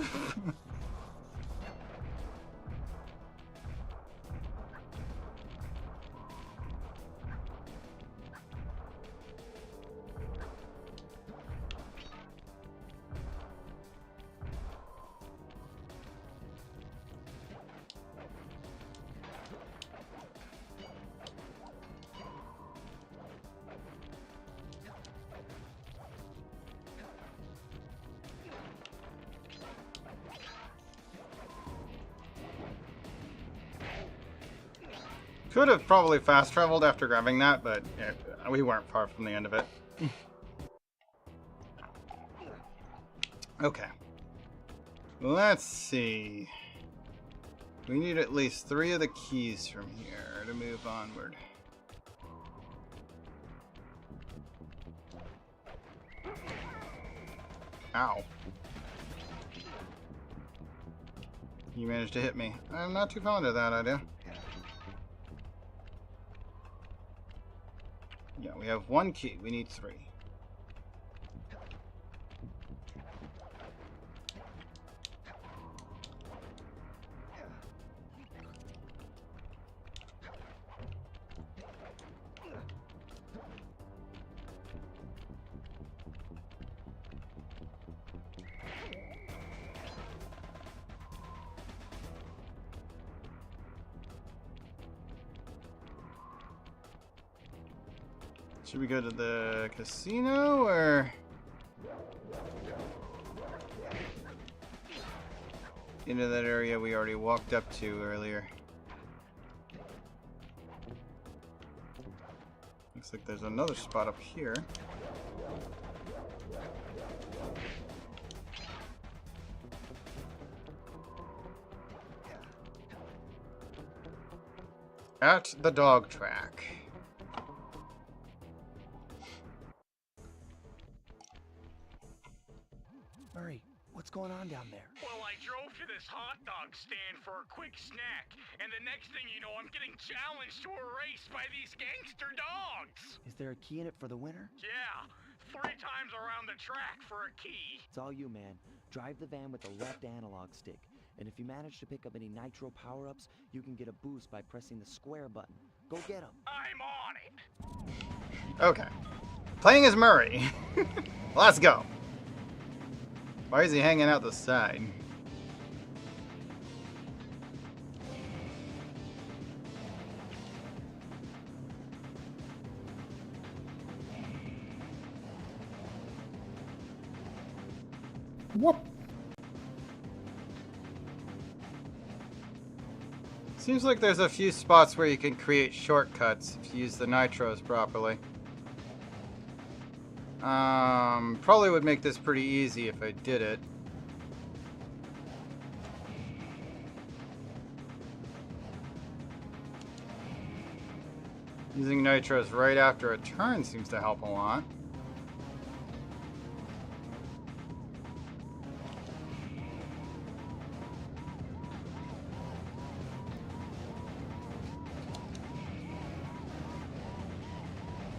Could have probably fast traveled after grabbing that, but we weren't far from the end of it. Okay. Let's see. We need at least 3 of the keys from here to move onward. Ow. You managed to hit me. I'm not too fond of that idea. Yeah, we have 1 key. We need 3. Should we go to the casino or into that area we already walked up to earlier? Looks like there's another spot up here. At the dog track. Murray, what's going on down there? Well, I drove to this hot dog stand for a quick snack, and the next thing you know, I'm getting challenged to a race by these gangster dogs. Is there a key in it for the winner? Yeah, 3 times around the track for a key. It's all you, man. Drive the van with the left analog stick. And if you manage to pick up any nitro power-ups, you can get a boost by pressing the square button. Go get them. I'm on it. Okay. Playing as Murray. Let's go. Why is he hanging out the side? What? Seems like there's a few spots where you can create shortcuts if you use the nitros properly. Probably would make this pretty easy if I did it. Using nitros right after a turn seems to help a lot.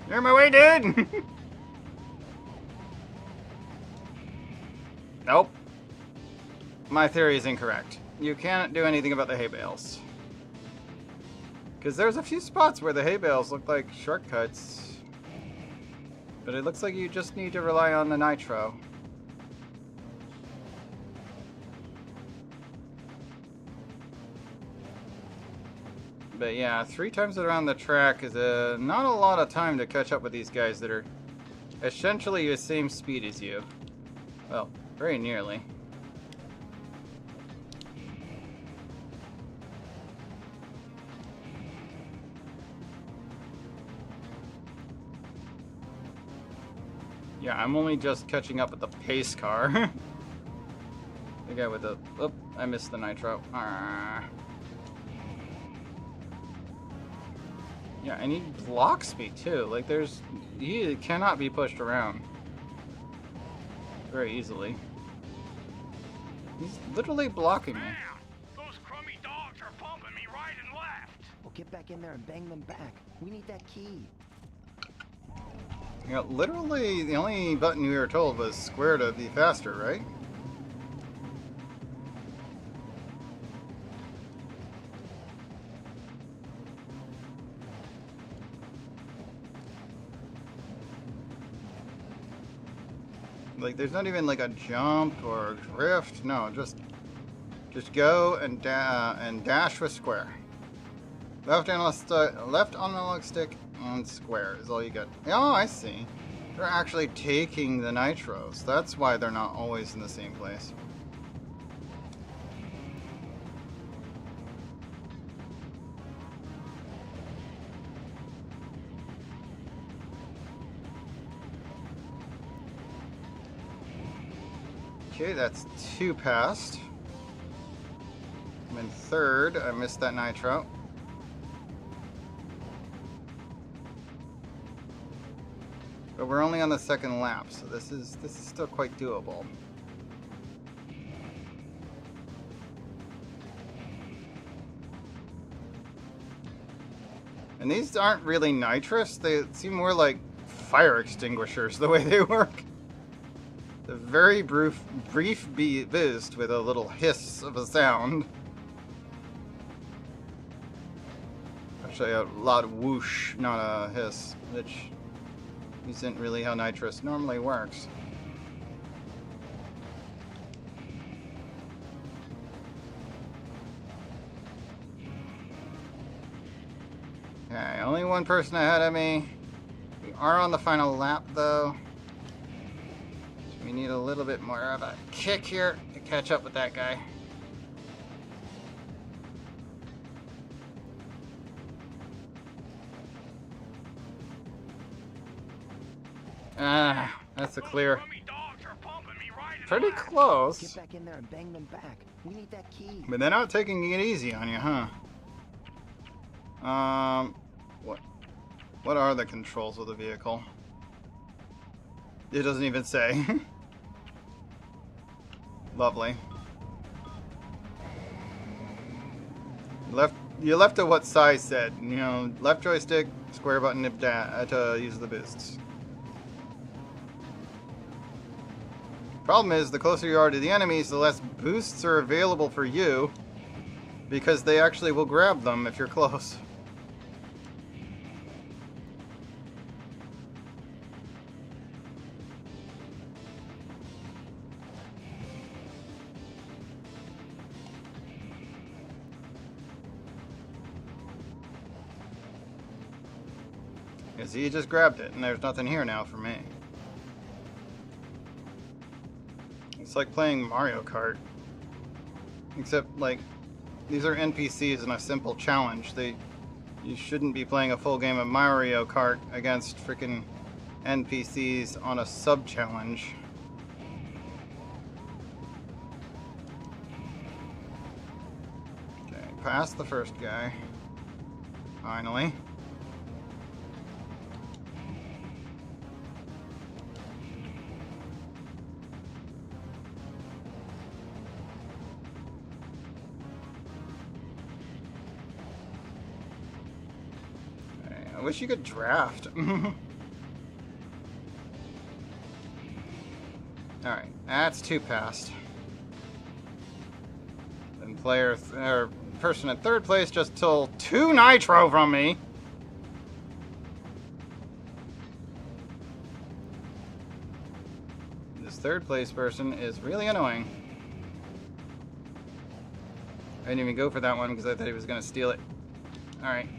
You're my way, dude! Nope. My theory is incorrect. You can't do anything about the hay bales. Because there's a few spots where the hay bales look like shortcuts. But it looks like you just need to rely on the nitro. But yeah, 3 times around the track is not a lot of time to catch up with these guys that are essentially the same speed as you. Well, very nearly. Yeah, I'm only just catching up with the pace car. The guy with the... Oop, I missed the nitro. Arrgh. Yeah, and he blocks me too. Like he cannot be pushed around very easily. He's literally blocking me. Man, those crummy dogs are bumping me right and left. Well, get back in there and bang them back. We need that key. Yeah, literally the only button we were told was square to be faster, right? Like, there's not even like a jump or drift. No, just go and dash with square. Left analog stick and square is all you get. Oh, I see. They're actually taking the nitros. That's why they're not always in the same place. Okay, that's 2 past. I'm in 3rd. I missed that nitro. But we're only on the 2nd lap, so this is still quite doable. And these aren't really nitrous. They seem more like fire extinguishers the way they work. A very brief boost with a little hiss of a sound. Actually, a loud whoosh, not a hiss, which isn't really how nitrous normally works. Okay, only one person ahead of me. We are on the final lap, though. So we need a little bit more of a kick here to catch up with that guy. Ah, that's a clear. Rummy dogs are pumping me right in the Pretty mouth. close. Get back in there and bang them back. We need that key. But they're not taking it easy on you, huh? What are the controls of the vehicle? It doesn't even say. Lovely. You left it what size said. You know, left joystick, square button to use the boosts. Problem is, the closer you are to the enemies, the less boosts are available for you, because they actually will grab them if you're close. Because he just grabbed it, and there's nothing here now for me. It's like playing Mario Kart. Except, like, these are NPCs in a simple challenge. You shouldn't be playing a full game of Mario Kart against freaking NPCs on a sub-challenge. Okay, past the first guy. Finally. I wish you could draft. Alright, that's two past. Then person in third place just stole 2 nitro from me. This third place person is really annoying. I didn't even go for that one because I thought he was going to steal it. Alright.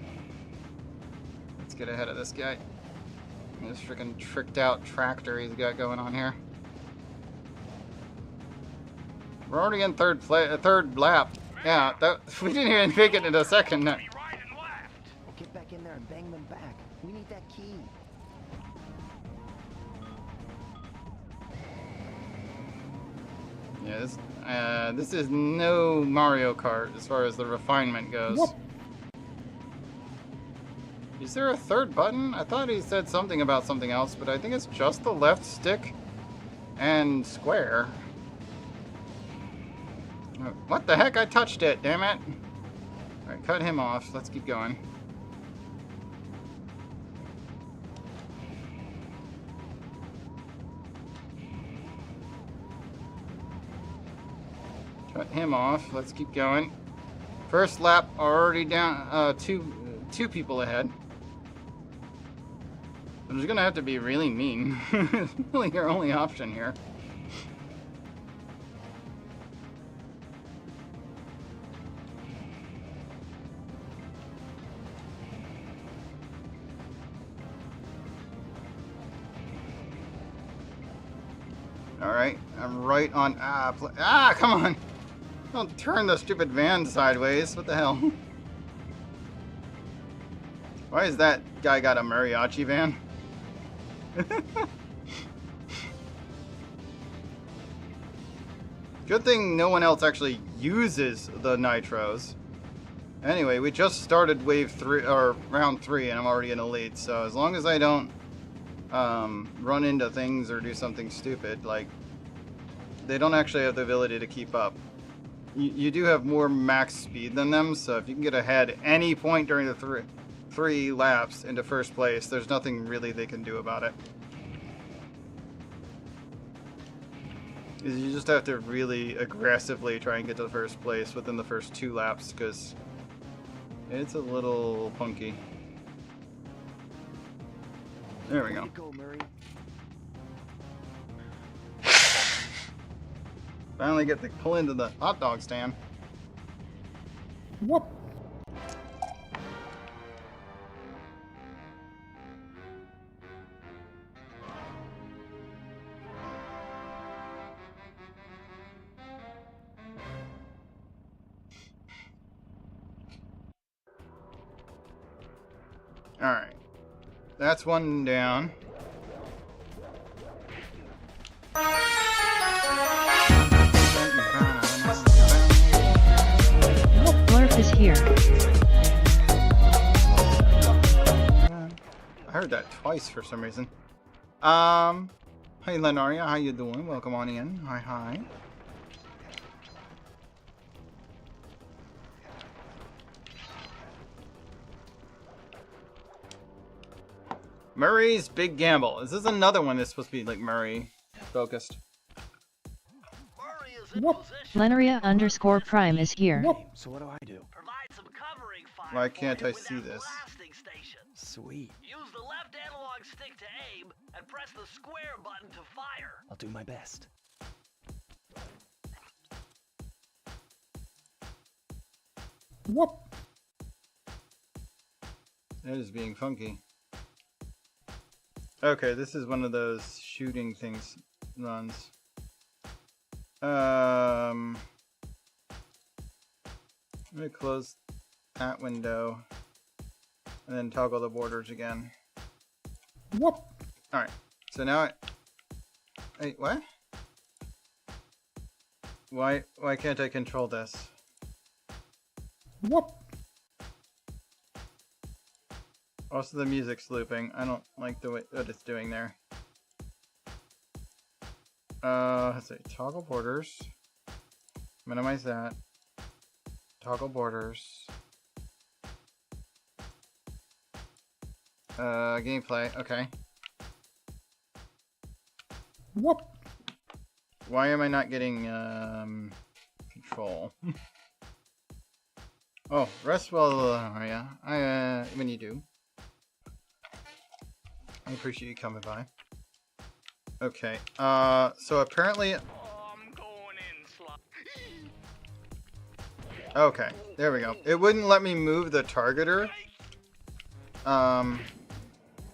Let's get ahead of this guy. This freaking tricked out tractor he's got going on here. We're already in third lap. Yeah, we didn't even make it into second. Me right and left. Get back in there and bang them back. We need that key. Yeah, this is no Mario Kart as far as the refinement goes. What? Is there a third button? I thought he said something about something else, but I think it's just the left stick and square. What the heck? I touched it, damn it. Alright, cut him off. Let's keep going. Cut him off. Let's keep going. First lap already down, two people ahead. I'm just gonna have to be really mean. It's really your only option here. Alright, I'm right on... come on! Don't turn the stupid van sideways. What the hell? Why is that guy got a mariachi van? Good thing no one else actually uses the nitros. Anyway, we just started wave 3 or round 3 and I'm already in a lead, so as long as I don't run into things or do something stupid, like they don't actually have the ability to keep up. You do have more max speed than them, so if you can get ahead any point during the three laps into first place, there's nothing really they can do about it. You just have to really aggressively try and get to the first place within the first 2 laps, because it's a little punky. There we go. Finally get to pull into the hot dog stand. Whoop. Alright. That's one down. Blurf is here. I heard that twice for some reason. Hi Lenaria, how you doing? Welcome on in. Hi, hi. Murray's Big Gamble. Is this another one that's supposed to be like Murray focused? Murray is in What? position. Lenaria_Prime is here. What? So what do I do? Provide some covering fire. Why for can't you I with see that this? blasting station. Sweet. Use the left analog stick to aim and press the square button to fire. I'll do my best. What? That is being funky. Okay, this is one of those shooting things runs. Let me close that window and then toggle the borders again. What? Alright, so now wait, what? Why can't I control this? What? Also, the music's looping. I don't like the way what it's doing there. Let's see. Toggle borders. Minimize that. Toggle borders. Gameplay. Okay. What? Why am I not getting control? Oh, rest well, yeah. When you do. I appreciate you coming by. Okay, so apparently... Oh, I'm going in slot. Okay, there we go. It wouldn't let me move the targeter,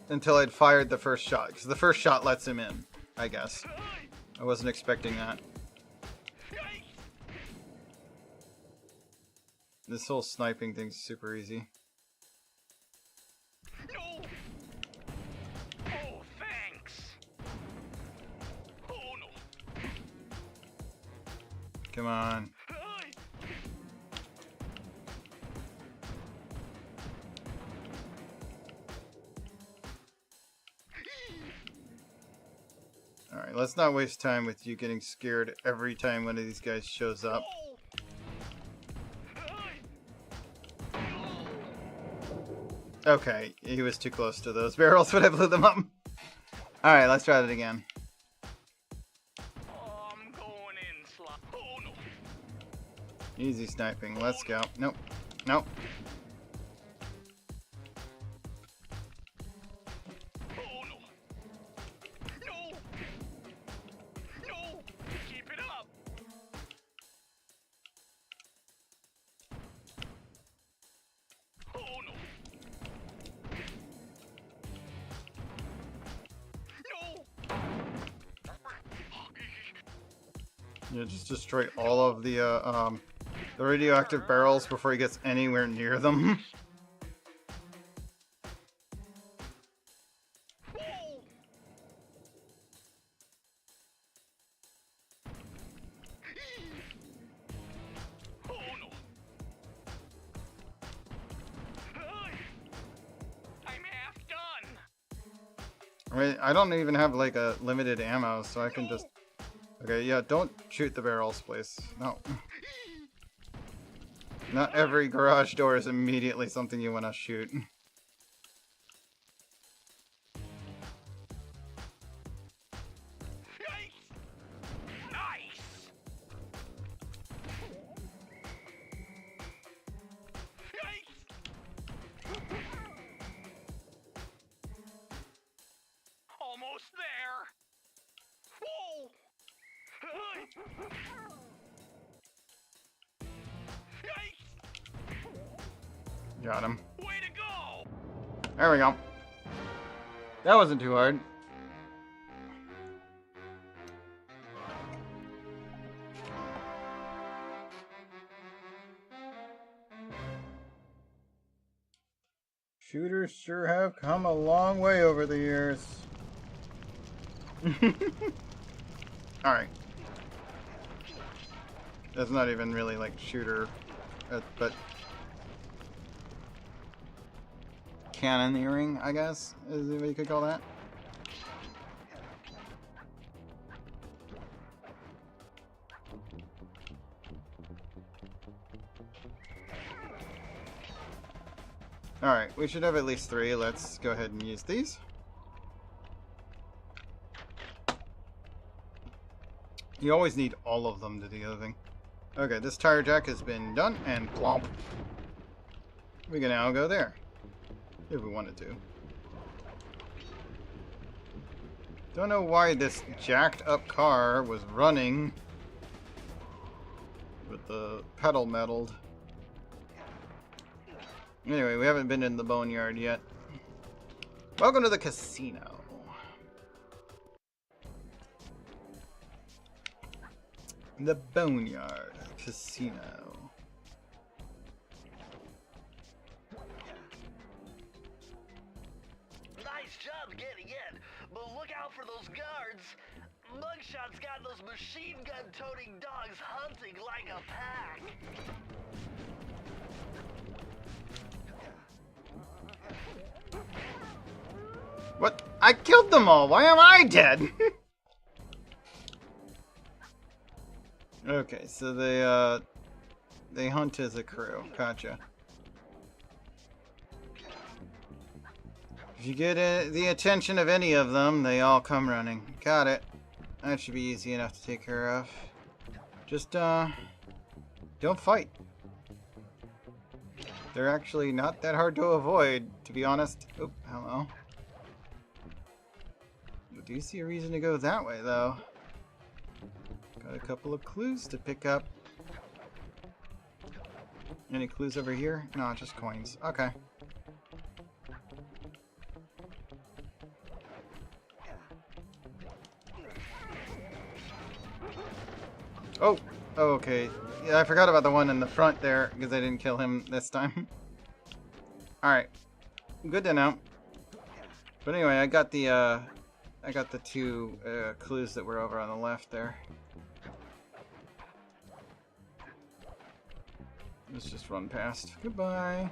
until I'd fired the first shot, because the first shot lets him in, I guess. I wasn't expecting that. This whole sniping thing's super easy. No. Oh, thanks. Oh no. Come on. Alright, let's not waste time with you getting scared every time one of these guys shows up. Okay, he was too close to those barrels when I blew them up. Alright, let's try that again. Oh, I'm going in slot. Oh no. Easy sniping, let's go. Nope. Nope. Oh no. No. No. Keep it up. Oh no. No. Yeah, just destroy all of the radioactive barrels before he gets anywhere near them. Oh no. I'm half done. I mean, I don't even have like a limited ammo, so I can just... Okay, yeah, don't shoot the barrels, please. No. Not every garage door is immediately something you want to shoot. Nice. Almost there. Whoa. Got him. Way to go. There we go. That wasn't too hard. Shooters sure have come a long way over the years. Alright. That's not even really like shooter, but cannoneering, I guess, is what you could call that. Alright, we should have at least 3. Let's go ahead and use these. You always need all of them to do the other thing. Okay, this tire jack has been done, and plomp. We can now go there. If we wanted to. Don't know why this jacked up car was running with the pedal metaled. Anyway, we haven't been in the boneyard yet. Welcome to the casino. The boneyard casino. Nice job getting in, but look out for those guards. Mugshot's got those machine gun toting dogs hunting like a pack. What? I killed them all. Why am I dead? Okay, so they hunt as a crew. Gotcha. If you get the attention of any of them, they all come running. Got it. That should be easy enough to take care of. Just don't fight. They're actually not that hard to avoid, to be honest. Oh, hello. Do you see a reason to go that way, though? Got a couple of clues to pick up. Any clues over here? No, just coins. Okay. Oh! Oh, okay. Yeah, I forgot about the one in the front there, because I didn't kill him this time. Alright. Good to know. But anyway, I got the 2 clues that were over on the left there. Let's just run past. Goodbye.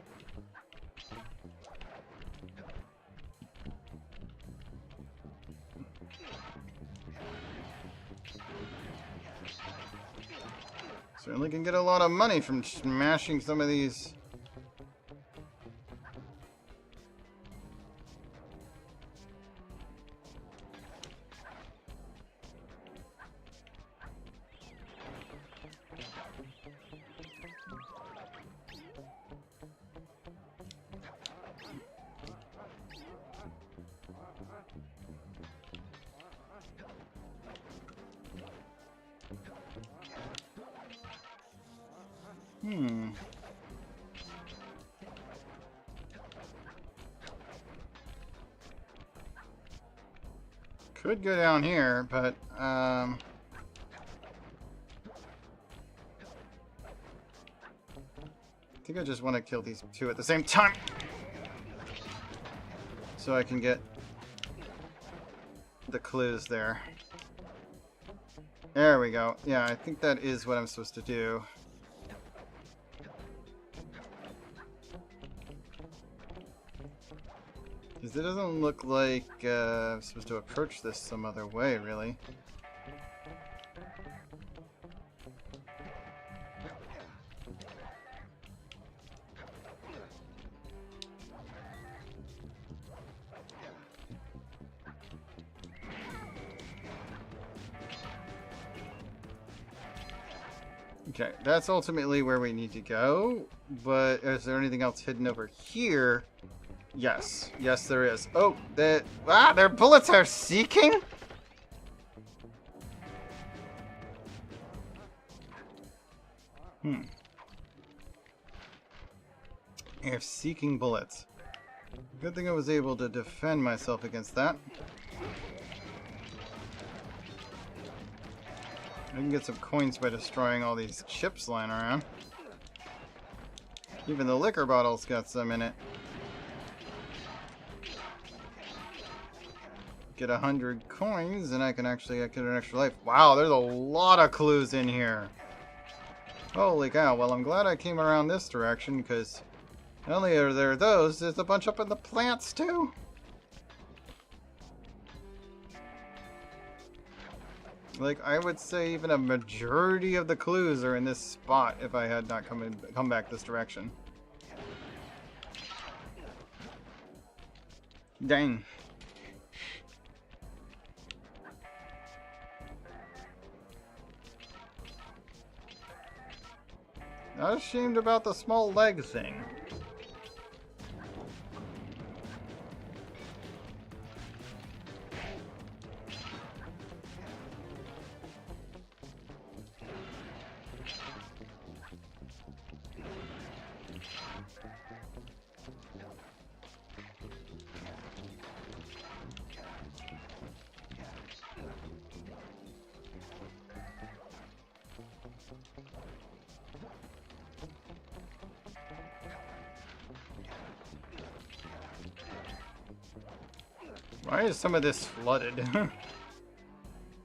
Certainly can get a lot of money from smashing some of these. Could go down here, but I think I just want to kill these 2 at the same time, so I can get the clues there. There we go. Yeah, I think that is what I'm supposed to do. Because it doesn't look like I'm supposed to approach this some other way, really. Okay, that's ultimately where we need to go, but is there anything else hidden over here? Yes. Yes, there is. Oh, their bullets are seeking? They're seeking bullets. Good thing I was able to defend myself against that. I can get some coins by destroying all these chips lying around. Even the liquor bottle's got some in it. get 100 coins, and I can actually get an extra life. Wow, there's a lot of clues in here. Holy cow. Well, I'm glad I came around this direction, because not only are there those, there's a bunch up in the plants, too. Like, I would say even a majority of the clues are in this spot if I had not come back this direction. Dang. Not ashamed about the small leg thing. Why is some of this flooded?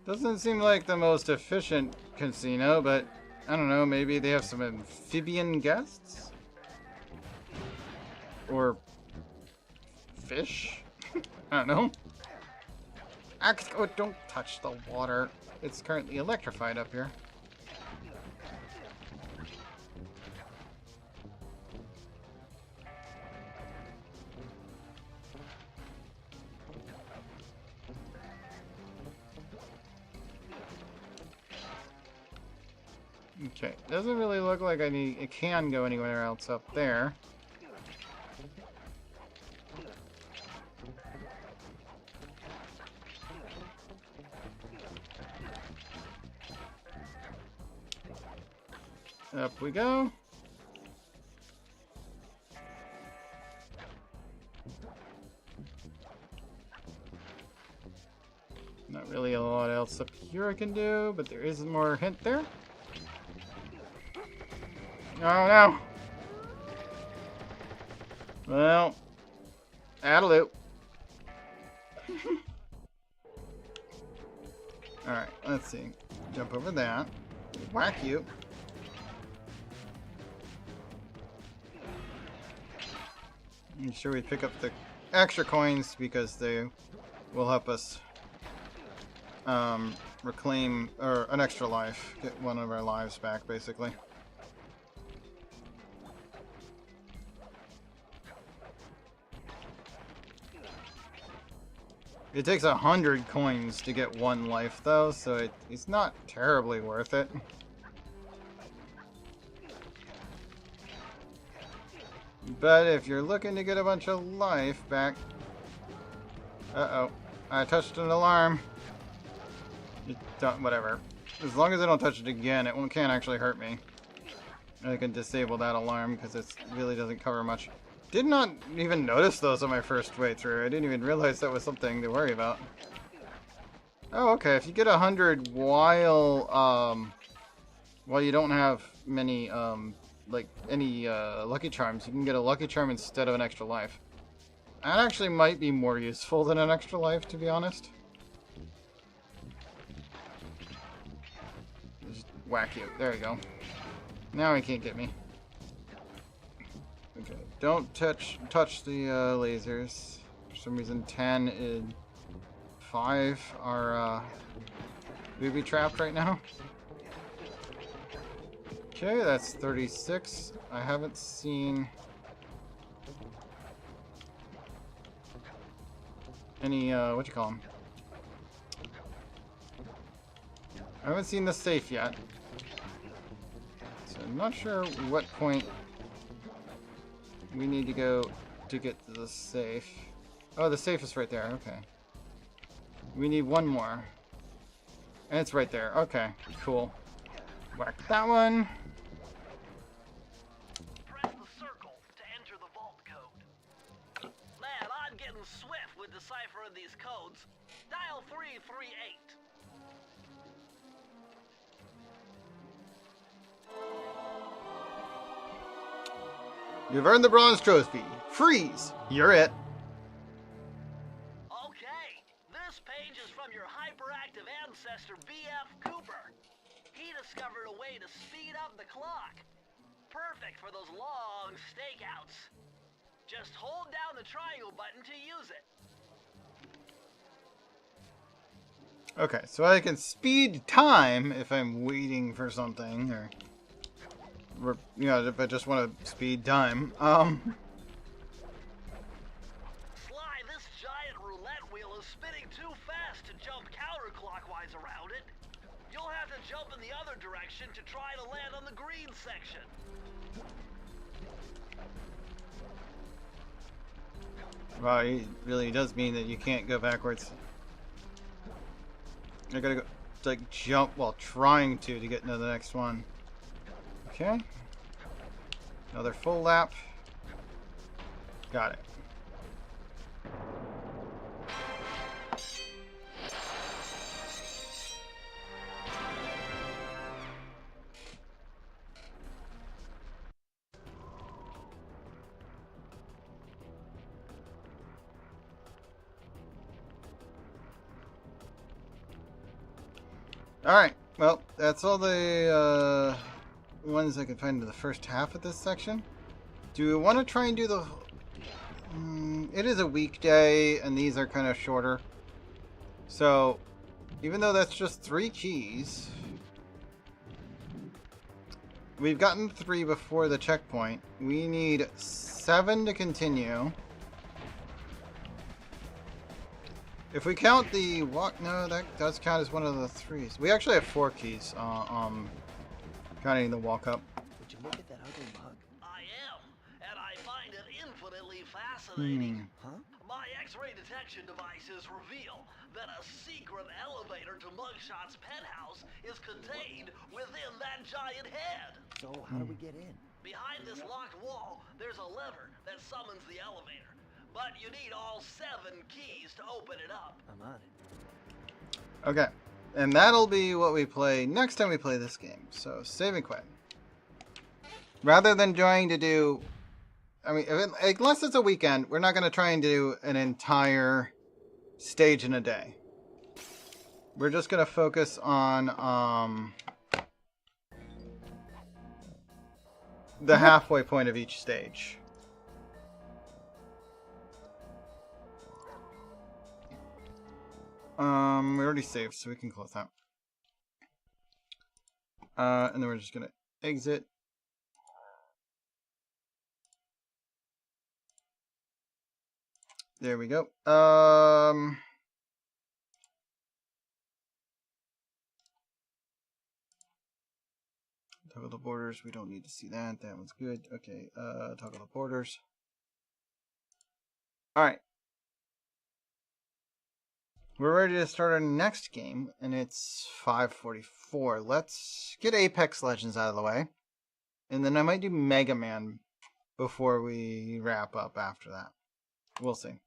Doesn't seem like the most efficient casino, but I don't know, maybe they have some amphibian guests? Or fish? I don't know. Oh, don't touch the water. It's currently electrified up here. Okay, doesn't really look like it can go anywhere else up there. Up we go. Not really a lot else up here I can do, but there is more hint there. Oh no. Well, Adaloo. Alright, let's see. Jump over that. Whack you. Make sure we pick up the extra coins because they will help us reclaim an extra life. Get one of our lives back, basically. It takes 100 coins to get 1 life, though, so it's not terribly worth it. But if you're looking to get a bunch of life back... Uh-oh. I touched an alarm. Whatever. As long as I don't touch it again, it can't actually hurt me. I can disable that alarm because it really doesn't cover much. Did not even notice those on my first way through. I didn't even realize that was something to worry about. Oh, okay. If you get 100 while you don't have many Lucky Charms, you can get a Lucky Charm instead of an extra life. That actually might be more useful than an extra life, to be honest. Just whack you. There you go. Now he can't get me. Okay, don't touch the lasers. For some reason 10 and 5 are booby trapped right now. Okay, that's 36. I haven't seen any what you call them? I haven't seen the safe yet. So I'm not sure what point we need to go to get to the safe. Oh, the safe is right there. Okay. We need one more. And it's right there. Okay, cool. Whack that one. Press the circle to enter the vault code. Man, I'm getting swift with deciphering these codes. Dial 338. You've earned the bronze trophy. Freeze! You're it. Okay, this change is from your hyperactive ancestor, B.F. Cooper. He discovered a way to speed up the clock. Perfect for those long stakeouts. Just hold down the triangle button to use it. Okay, so I can speed time if I'm waiting for something, or you know, if I just want to speed time. Sly, this giant roulette wheel is spinning too fast to jump counterclockwise around it. You'll have to jump in the other direction to try to land on the green section. Wow, it really does mean that you can't go backwards. I gotta go, like, jump while trying to get into the next one. Okay. Another full lap. Got it. Alright, well, that's all the ones I can find in the first half of this section. Do we want to try and do the... it is a weekday, and these are kind of shorter. So, even though that's just 3 keys... We've gotten 3 before the checkpoint. We need 7 to continue. If we count the walk, no, that does count as one of the 3s. We actually have 4 keys, counting the walk up. Would you look at that ugly mug? I am, and I find it infinitely fascinating. Huh? My X-ray detection devices reveal that a secret elevator to Mugshot's penthouse is contained within that giant head. So, how do we get in? Behind this locked wall, there's a lever that summons the elevator. But you need all 7 keys to open it up. I'm on it. Okay, and that'll be what we play next time we play this game. So, save and quit. Rather than trying to do... I mean, unless it's a weekend, we're not going to try and do an entire stage in a day. We're just going to focus on the halfway point of each stage. We already saved, so we can close that. And then we're just going to exit. There we go. Toggle the borders. We don't need to see that. That one's good. Okay. Toggle the borders. All right. We're ready to start our next game, and it's 5:44. Let's get Apex Legends out of the way, and then I might do Mega Man before we wrap up after that. We'll see.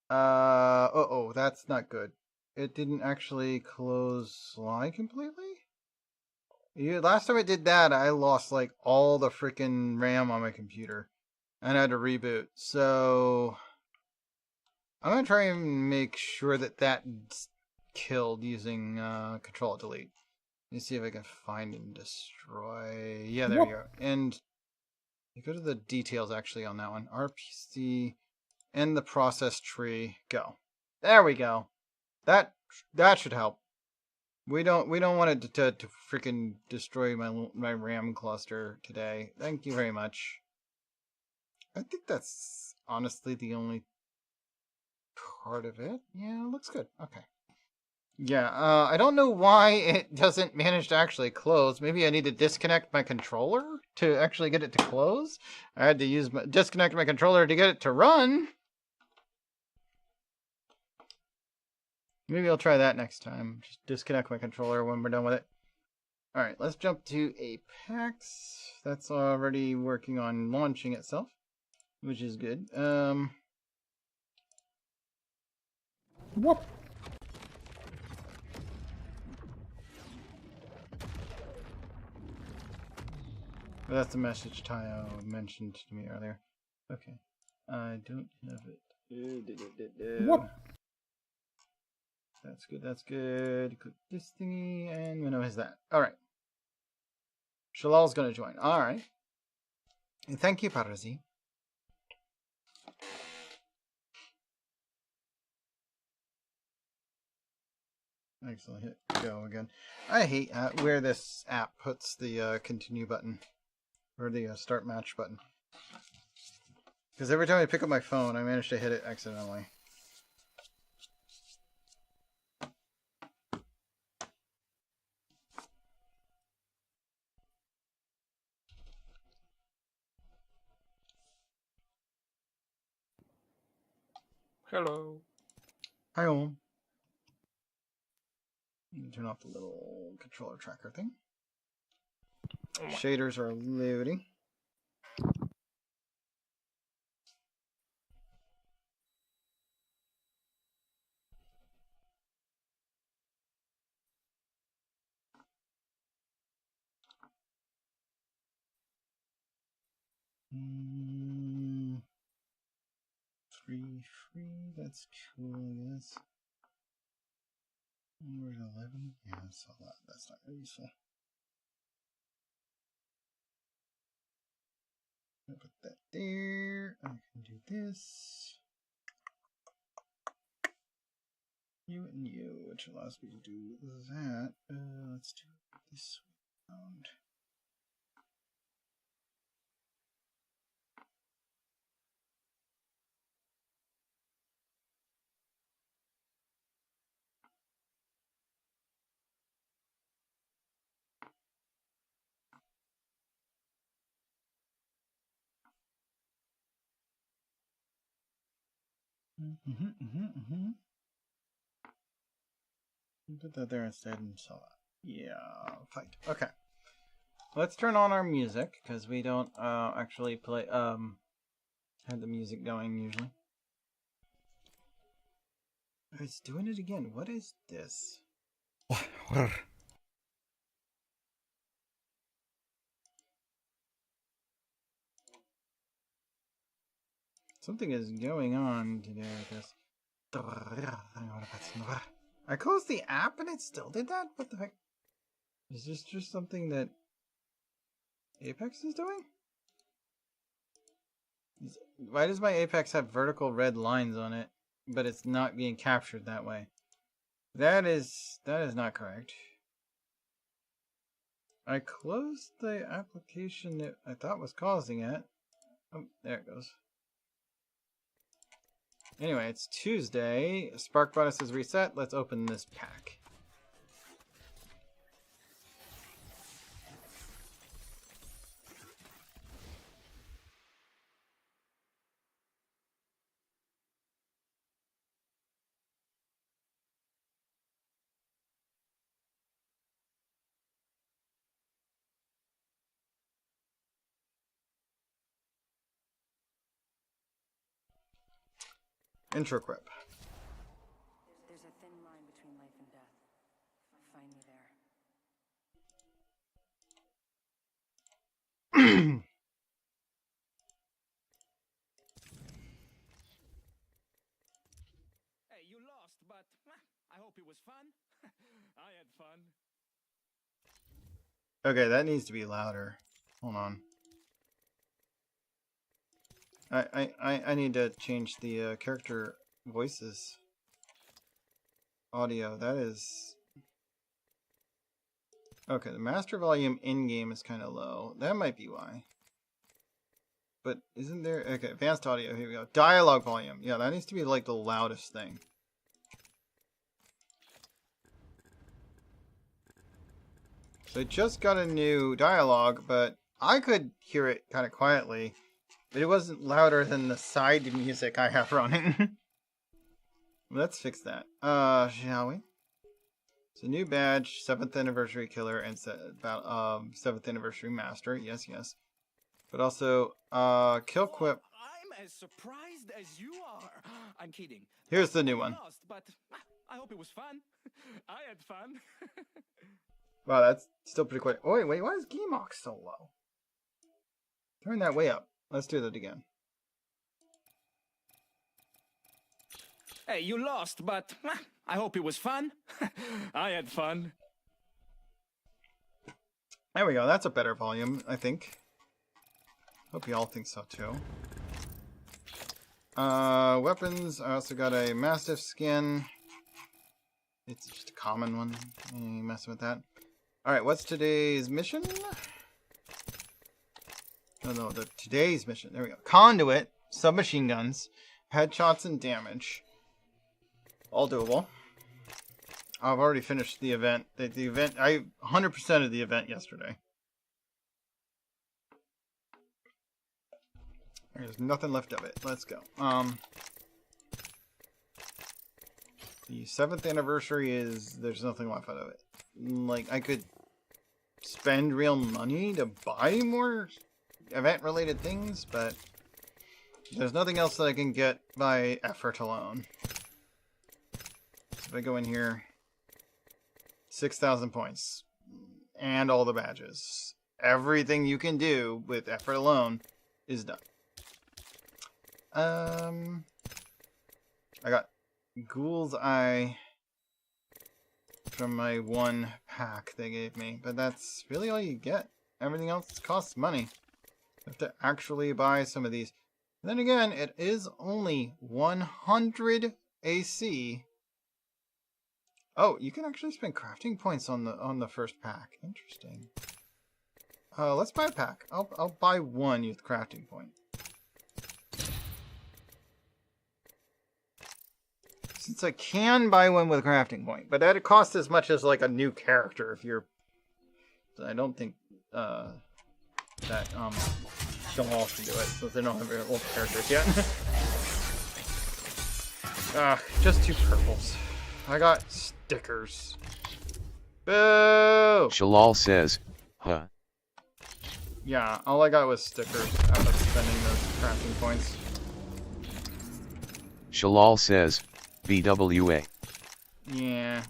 Uh-oh, that's not good. It didn't actually close Sly completely? Last time it did that, I lost, like, all the freaking RAM on my computer, and I had to reboot. So... I'm going to try and make sure that that's killed using Control-Delete. Let me see if I can find and destroy. Yeah, there you go. And you go to the details actually on that one. RPC and the process tree. Go. There we go. That should help. We don't want it to freaking destroy my RAM cluster today. Thank you very much. I think that's honestly the only part of it. Yeah, looks good. Okay. Yeah, I don't know why it doesn't manage to actually close. Maybe I need to disconnect my controller to actually get it to close. I had to disconnect my controller to get it to run. Maybe I'll try that next time. Just disconnect my controller when we're done with it. Alright, let's jump to Apex. That's already working on launching itself, which is good. Whoop. That's the message Tayo mentioned to me earlier. Okay. I don't have it What? That's good, that's good. Click this thingy and minimize that. Alright. Shalal's gonna join. Alright. Thank you, Parazi. Excellent. Hit go again. I hate where this app puts the continue button. Or the start match button. Because every time I pick up my phone, I manage to hit it accidentally. Hello. Hi, Owen. Turn off the little controller tracker thing. Shaders are loading. Free, that's cool, I guess. We're at 11. Yeah, I saw that. That's not really useful. I'll put that there. I can do this. You and you, which allows me to do that. Let's do it this way around. Put that there instead and so yeah, fight. Okay. Let's turn on our music because we don't actually play have the music going usually. It's doing it again. What is this? Something is going on today with this. I closed the app and it still did that? What the heck? Is this just something that Apex is doing? Why does my Apex have vertical red lines on it, but it's not being captured that way? That is not correct. I closed the application that I thought was causing it. Oh, there it goes. Anyway, it's Tuesday. Spark bonus is reset. Let's open this pack. Intro quip. There's a thin line between life and death. Find me there. Hey, you lost, but I hope it was fun. I had fun. Okay, that needs to be louder. Hold on. I need to change the character voices audio. That is okay. The master volume in game is kind of low. That might be why. But isn't there okay? Advanced audio. Here we go. Dialogue volume. Yeah, that needs to be like the loudest thing. So I just got a new dialogue, but I could hear it kind of quietly. But it wasn't louder than the side music I have running. Let's fix that. Shall we? It's a new badge, 7th anniversary killer, and 7th anniversary master. Yes, yes. But also, kill quip. I'm as surprised as you are. I'm kidding. Here's the new one. Lost, but I hope it was fun. I had fun. Wow, that's still pretty quick. Oh, wait, why is Gemox so low? Turn that way up. Let's do that again. Hey, you lost, but I hope it was fun. I had fun. There we go. That's a better volume, I think. Hope you all think so too. Weapons. I also got a Mastiff skin. It's just a common one. Ain't messing with that. Alright, what's today's mission? No, today's mission. There we go. Conduit, submachine guns, headshots, and damage. All doable. I've already finished the event. The event, I 100% of the event yesterday. There's nothing left of it. Let's go. The 7th anniversary is, there's nothing left out of it. Like, I could spend real money to buy more event-related things, but there's nothing else that I can get by effort alone. So if I go in here, 6,000 points, and all the badges. Everything you can do with effort alone is done. I got Ghoul's Eye from my one pack they gave me, but that's really all you get. Everything else costs money. You have to actually buy some of these. And then again, it is only 100 AC. Oh, you can actually spend crafting points on the first pack. Interesting. Let's buy a pack. I'll buy one youth crafting point. Since I can buy one with a crafting point, but that'd cost as much as like a new character if you're. I don't think that Chillin should do it since they don't have very old characters yet. Just 2 purples. I got stickers. Boo! Chillin says, huh? Yeah, all I got was stickers after spending those crafting points. Chillin says, BWA. Yeah.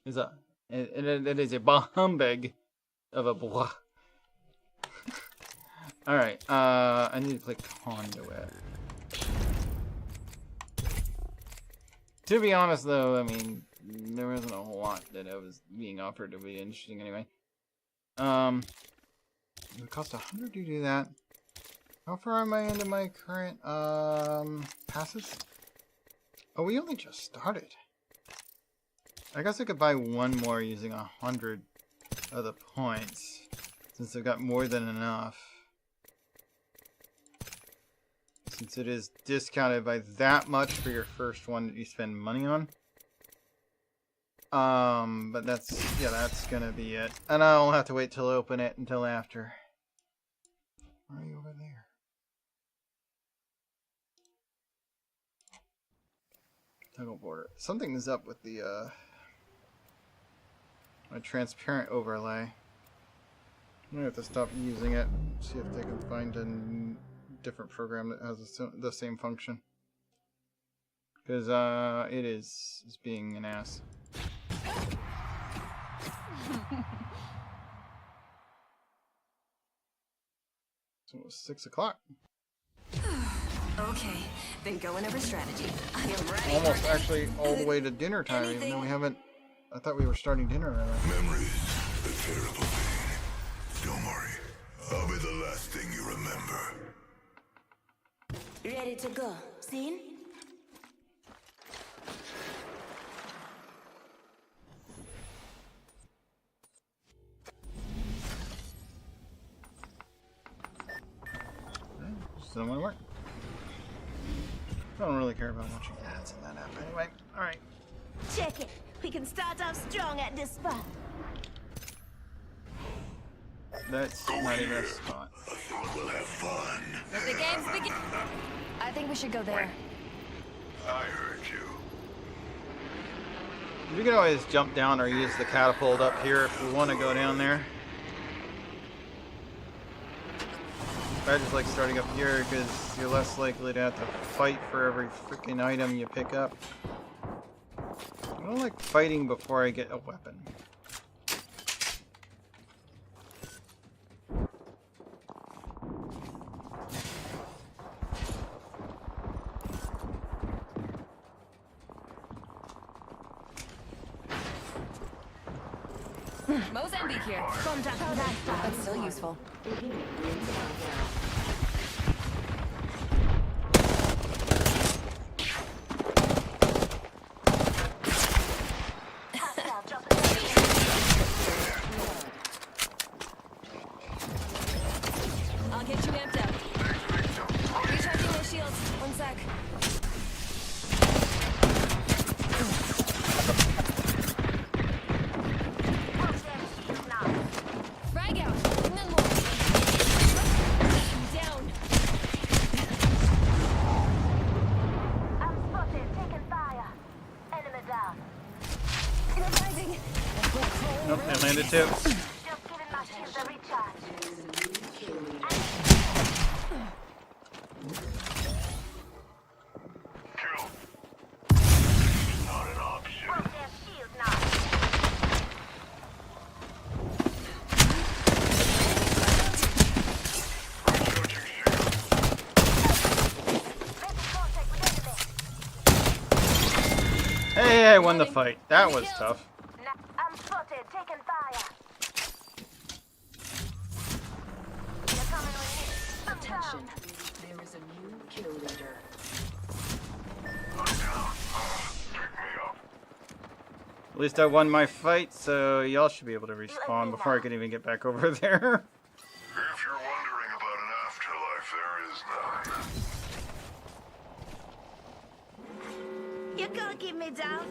It is a humbug of a blah. Alright, I need to play Conduit. To be honest though, I mean, there wasn't a whole lot that I was being offered to be interesting anyway. It would cost 100 to do that. How far am I into my current, passes? Oh, we only just started. I guess I could buy one more using 100 of the points, since I've got more than enough. Since it is discounted by that much for your first one that you spend money on. But that's gonna be it. And I'll have to wait till I open it until after. Where are you over there? Toggle border. Something is up with the my transparent overlay. I'm gonna have to stop using it. See if they can find a different program that has the same function. Because it is being an ass. So it was 6 o'clock. Okay, been going over strategy. I am ready. Almost actually all the way to dinner time, even though we haven't. I thought we were starting dinner earlier. Memories, a terrible thing. Don't worry, I'll be the last thing you remember. Ready to go. Scene? Still don't want to work. I don't really care about watching ads in that app anyway. Alright. Check it. We can start off strong at this spot. That's not even a spot. I thought we'll have fun. The game's begin. I think we should go there. I heard you. You can always jump down or use the catapult up here if you want to go down there. I just like starting up here because you're less likely to have to fight for every freaking item you pick up. I don't like fighting before I get a weapon. Mozambique here. Contact but still useful. I'll get you amped up. Recharging my shields. One sec. Frag out. And then more. Down. I'm spotted, taking fire. Enemy down. Reviving. Nope, they landed too. Just giving my shields a recharge. Kill. Not an option. Broke their shield now. Recharging shield. Making contact with enemy. Hey, I won the fight. That was tough. I'm spotted, taking fire. You're coming with me. I'm down. There is a new kill leader. I'm down. Pick me up. At least I won my fight, so y'all should be able to respawn before I can even get back over there. If you're wondering about an afterlife, there is none. You're gonna keep me down?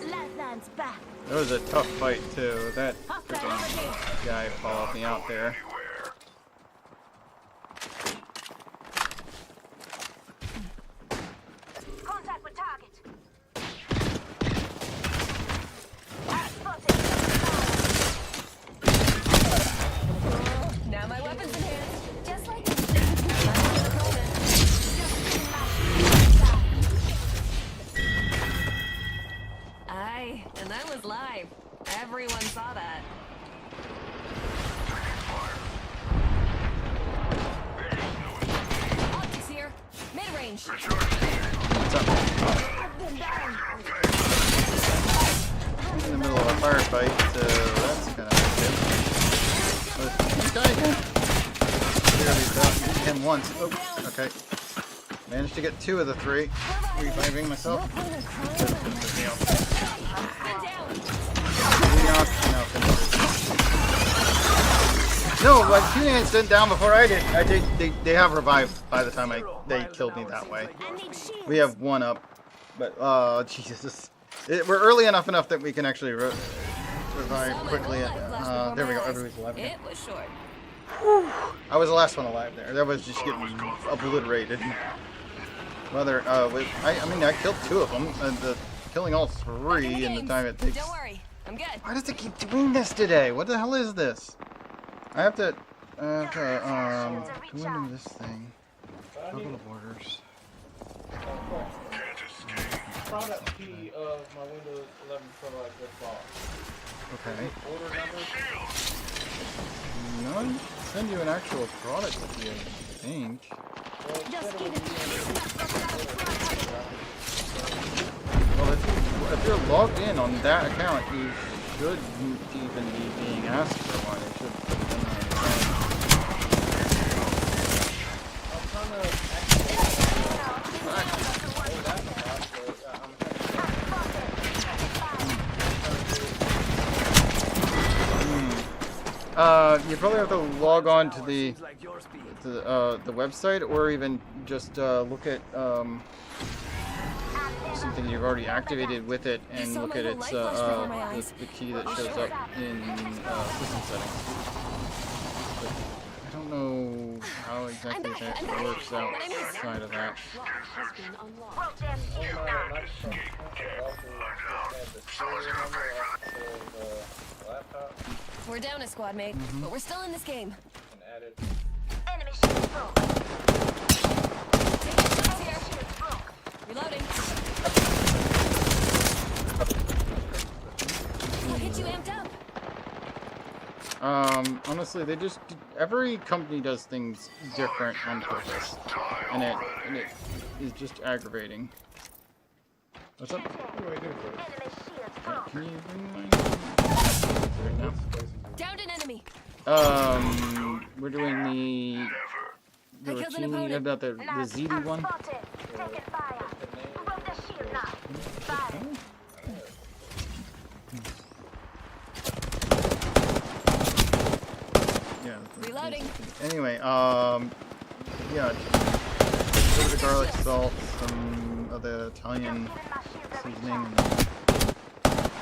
Lifelines back. That was a tough fight too. That freaking guy followed me out there. Anywhere. Contact with target. I'm spotted. Now my weapon's in hand. Just like Aye, and that was live. Everyone saw that. Optics here. Mid-range. What's up? In the middle of a firefight, so that's kind of active. This guy clearly fought him once. Oh, okay. Managed to get 2 of the 3. Reviving myself. No, like 2 hands didn't down before I did. They have revived by the time they killed me that way. We have 1 up, but Jesus, we're early enough that we can actually revive quickly. There we go. Everybody's alive again. It was short. I was the last one alive there. That was just getting obliterated. Whether I mean I killed 2 of them, and killing all 3 in the time it takes. Don't worry, I'm good. Why does it keep doing this today? What the hell is this? I have to go into this thing. Toggle the borders. Can't escape. Product key of my Windows 11 Pro I just bought. Okay. Order number. None send you an actual product key, I think. Well, if you're logged in on that account, you should even be being asked for one. It should be done on its you probably have to log on to the website, or even just look at something you've already activated with it, and look at its the key that shows up in system settings. But I don't know how exactly that works outside of that. Broke their shield now. We're down a squad mate, but we're still in this game. Enemy shield broke. Taking shots here. Shield broke. Reloading. I'll get you amped up. Honestly, every company does things different on purpose, and it is just aggravating. What's up? What do I do for it? Enemy shields broken. Can you bring mine? What's places? Downed an enemy. We're doing the I killed an routine opponent. about the ZD one. Spotted. Taking fire. Broke the shield now. Fire. Yeah. Reloading. Anyway, yeah. A little bit of garlic salt, some of the Italian seasoning, and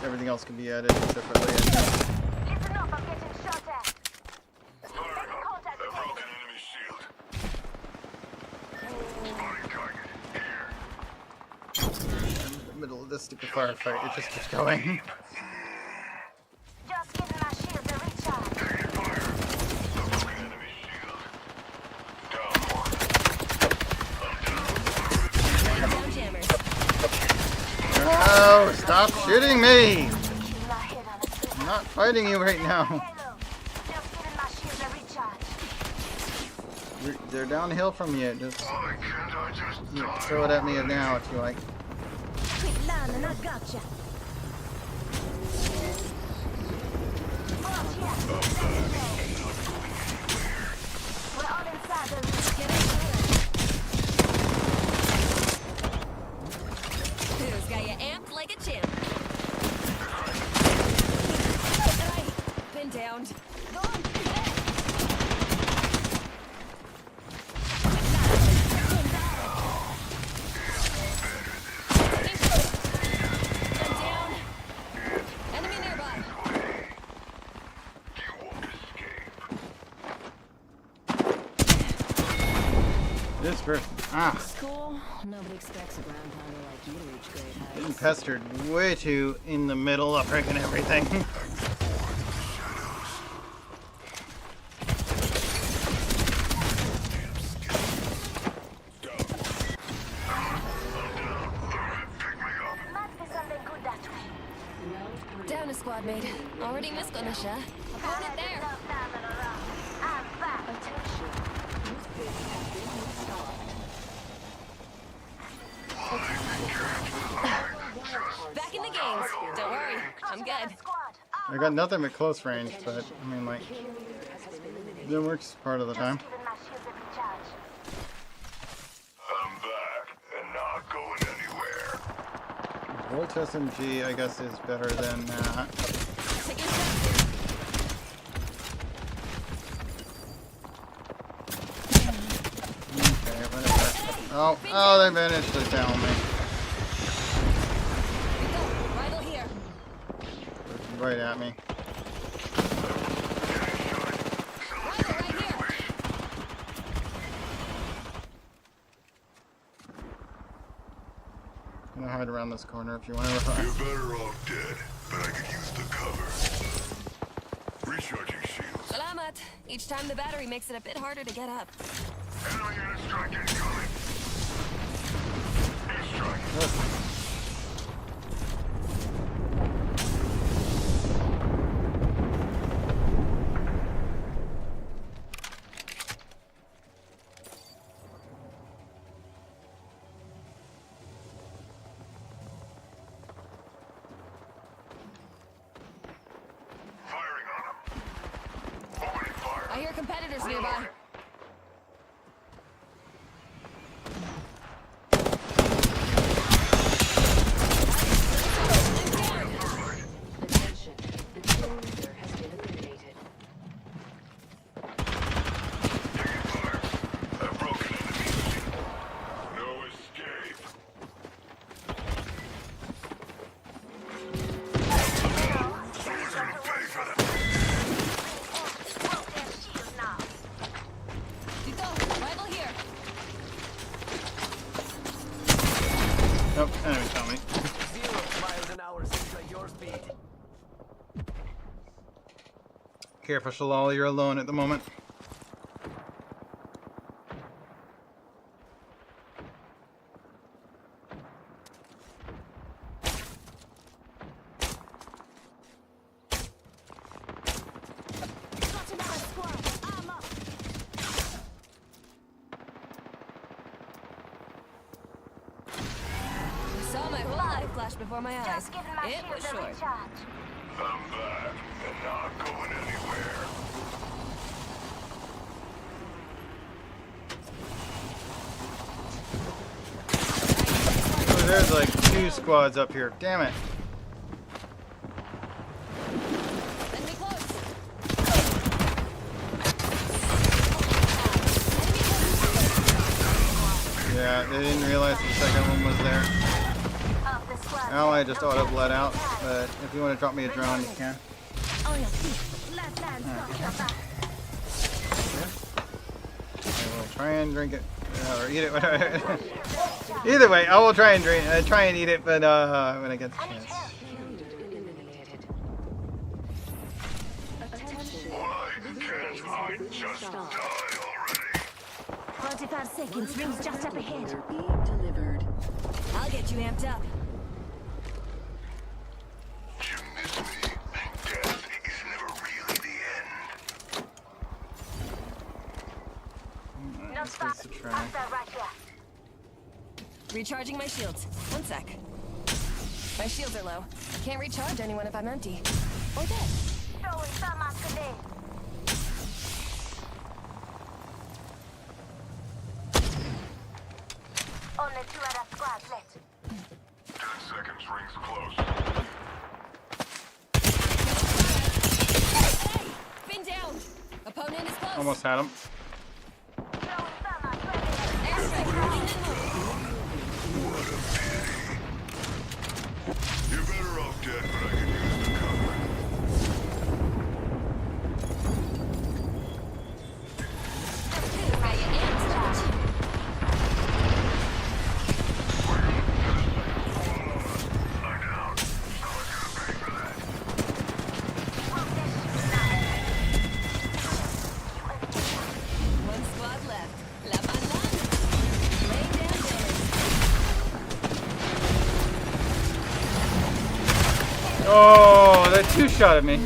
everything else can be added except for the Listen up, I'm getting shot at. Firing up. A broken enemy shield. Spotting target. Here. in the middle of this stupid firefight. It just keeps going. Just giving my shield a recharge. Taking fire. A broken enemy shield. Down one. Down jammers. No! Stop shooting me! Keep my head on a swivel. I'm not fighting you right now. Hello. Just giving my shield a recharge. They're downhill from you. Just Why can't I just die? throw it at me now if you like. Quick line and I gotcha. Watch here. We're all inside the room. Get in there. Who's got you amped like a champ? Right. Been downed. Go on. I'm down. Enemy nearby. You won't escape. This person. Ah. Cool. Nobody expects a ground pounder like you to reach great heights. Getting pestered way too in the middle of breaking everything. Must be something good that way. Down a squad mate. Already missed on the shot. Opponent there. I'm back. Back in the games. Don't worry. I'm good. Squad. I got nothing but close range, but I mean, like, it works part of the time. Just giving my shield a recharge. I'm back and not going anywhere. Volt SMG, I guess, is better than that. Taking shots. Okay, whatever. Oh, they managed to down me. Rival here. Right at me. Rival right here. I'm gonna hide around this corner if you want to. You're better off dead, but I could use the cover. Recharging shields. Salamat. Each time the battery makes it a bit harder to get up. Enemy airstrike incoming. Airstrike. Firing on him. Opening fire. I hear competitors nearby. Attention. The kill leader has been eliminated. Taking fire. A broken enemy. No escape. Someone's gonna pay for that. Broke their shield now. Dito, rival here. Nope, enemy found me. 0 miles an hour seems like your speed. Careful, Shalal, you're alone at the moment. Got another squad. I'm up. Saw my whole life flashed before my eyes. Just giving my It was shields a short. recharge. I'm back and not going anywhere. Oh, there's like 2 squads up here. Damn it. Enemy close. Yeah, they didn't realize the second one was there. Half the squad. Ally just auto bled out, but if you want to drop me a drone, you can. On your feet. Left hand, got your back. I will try and drink it. Or eat it. Either way, I will try and eat it, but when I get the chance. Why can't I just die already? 45 seconds. Rings just up ahead. I'll get you amped up. You miss me, and death is never really the end. No stop. to try. Hostile right here. Recharging my shields. 1 sec. My shields are low. Can't recharge anyone if I'm empty. Or dead. Throwing thermite grenade. Only 2 other squads left. 10 seconds, rings close. Hey! Been down! Opponent is close. Almost had him. Throwing thermite grenade. Airstrike. You're better off dead, but I can use the cover. Got your amped up. I'm down. Someone's gonna pay for that. One squad left. La banane. Lay down there. Oh, that 2-shot at me.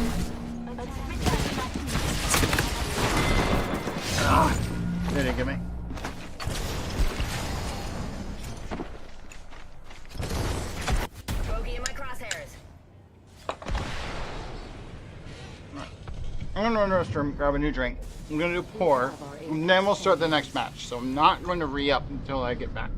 Ah, they didn't get me. Bogey in my crosshairs. I'm gonna run to the restroom, grab a new drink. I'm gonna do pour, and then we'll start the next match. So I'm not going to re-up until I get back.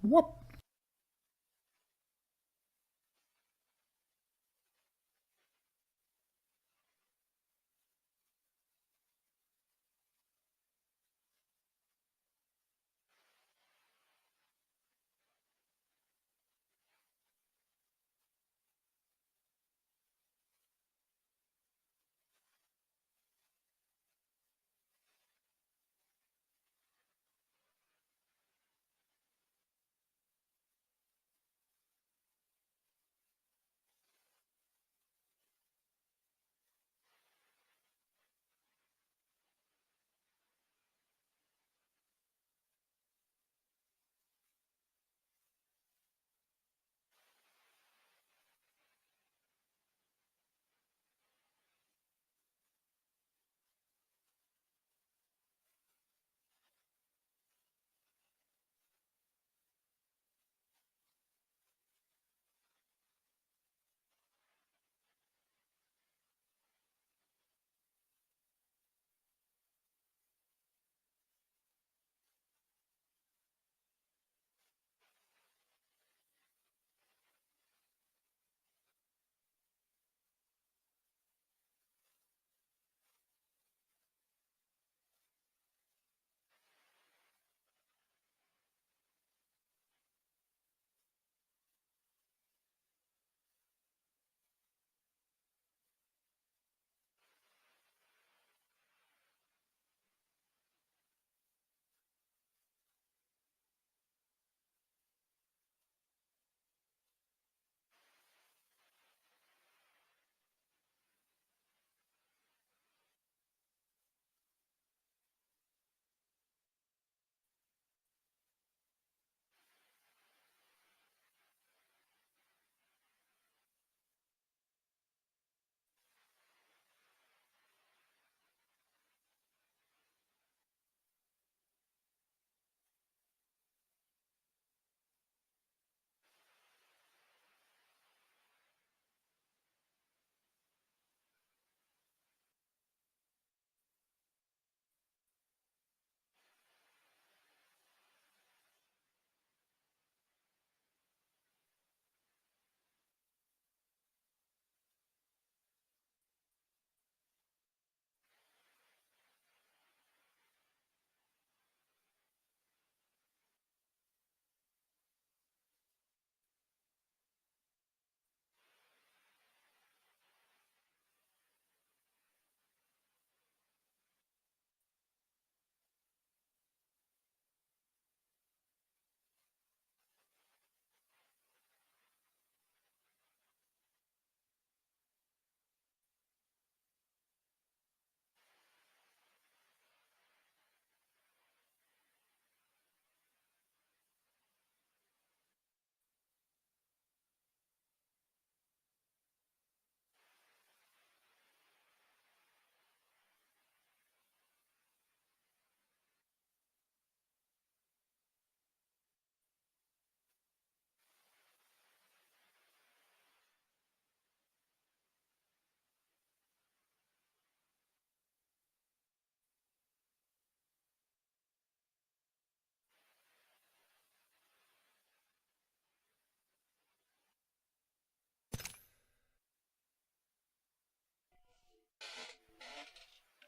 Whoop.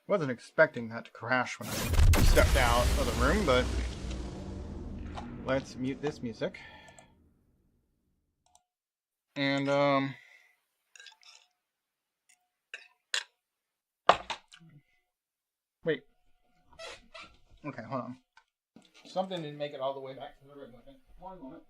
Wasn't expecting that to crash when I stepped out of the room, but let's mute this music. And, wait. Okay, hold on. Something didn't make it all the way back to the room. Okay, one moment.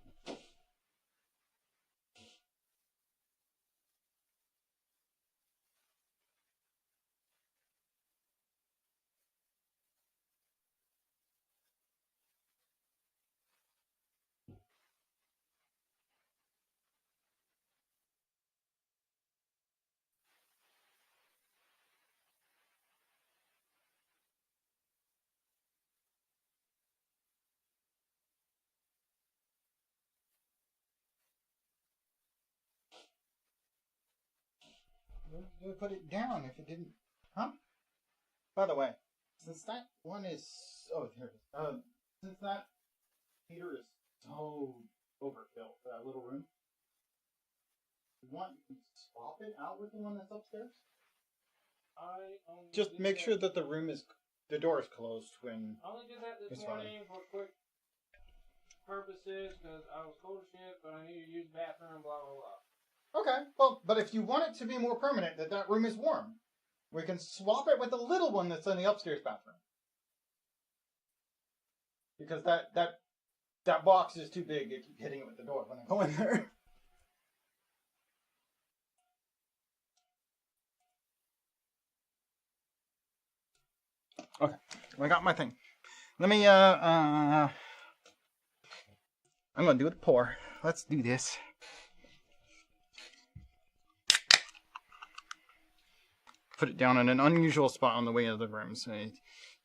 You would put it down if it didn't. Huh? By the way, since that one is. Oh, here it is. Since that heater is so overkill for that little room, you can swap it out with the one that's upstairs? Just make sure that the door is closed when. I only did that this morning for quick purposes because I was cold as shit, but I needed to use the bathroom, blah, blah, blah. Okay, well, but if you want it to be more permanent, that room is warm, we can swap it with the little one that's in the upstairs bathroom. Because that box is too big to keep hitting it with the door when I go in there. Okay, I got my thing. Let me, I'm gonna do it pour. Let's do this. Put it down in an unusual spot on the way of the room, so it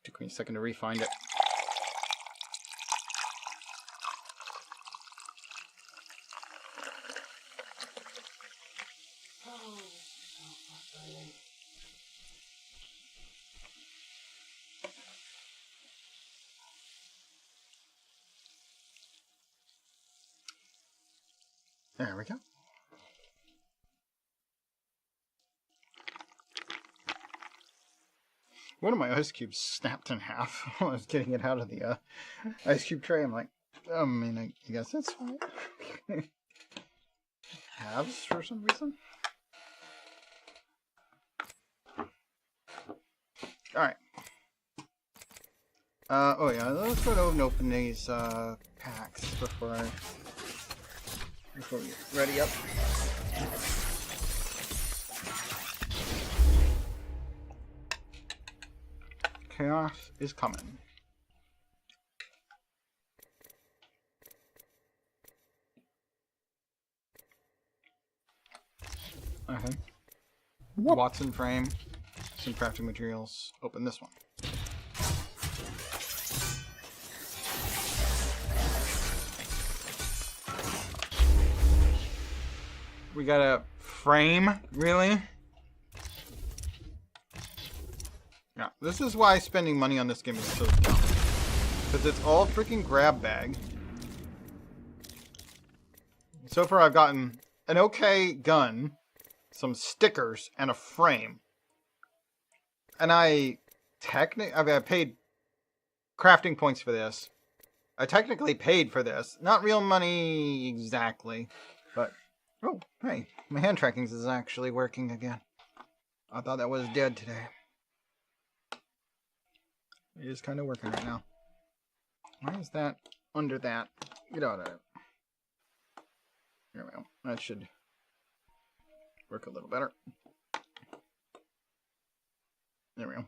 took me a second to re-find it. There we go. One of my ice cubes snapped in half when I was getting it out of the ice cube tray. I'm like, I mean, I guess it's fine. Halves for some reason. Alright. Oh yeah, let's go ahead and open these packs before we get ready up. Chaos is coming. Okay. Watson frame, some crafting materials. Open this one. We got a frame, really? Yeah, this is why spending money on this game is so dumb. Because it's all freaking grab bag. So far I've gotten an okay gun, some stickers, and a frame. And I paid crafting points for this. I technically paid for this. Not real money exactly. But, oh, hey, my hand trackings is actually working again. I thought that was dead today. It is kind of working right now. Why is that under that? Get out of it. There we go. That should work a little better. There we go.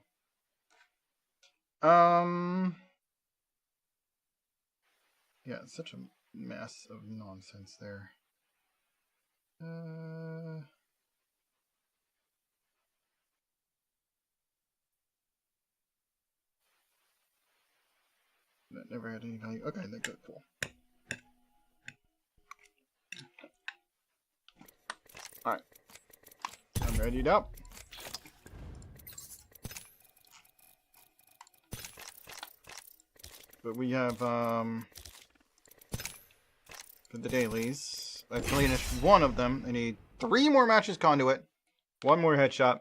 Yeah, it's such a mess of nonsense there. That never had any value. Okay, they're good. Cool. Alright. I'm readied up. But we have, for the dailies, I finished one of them. I need 3 more matches conduit, 1 more headshot,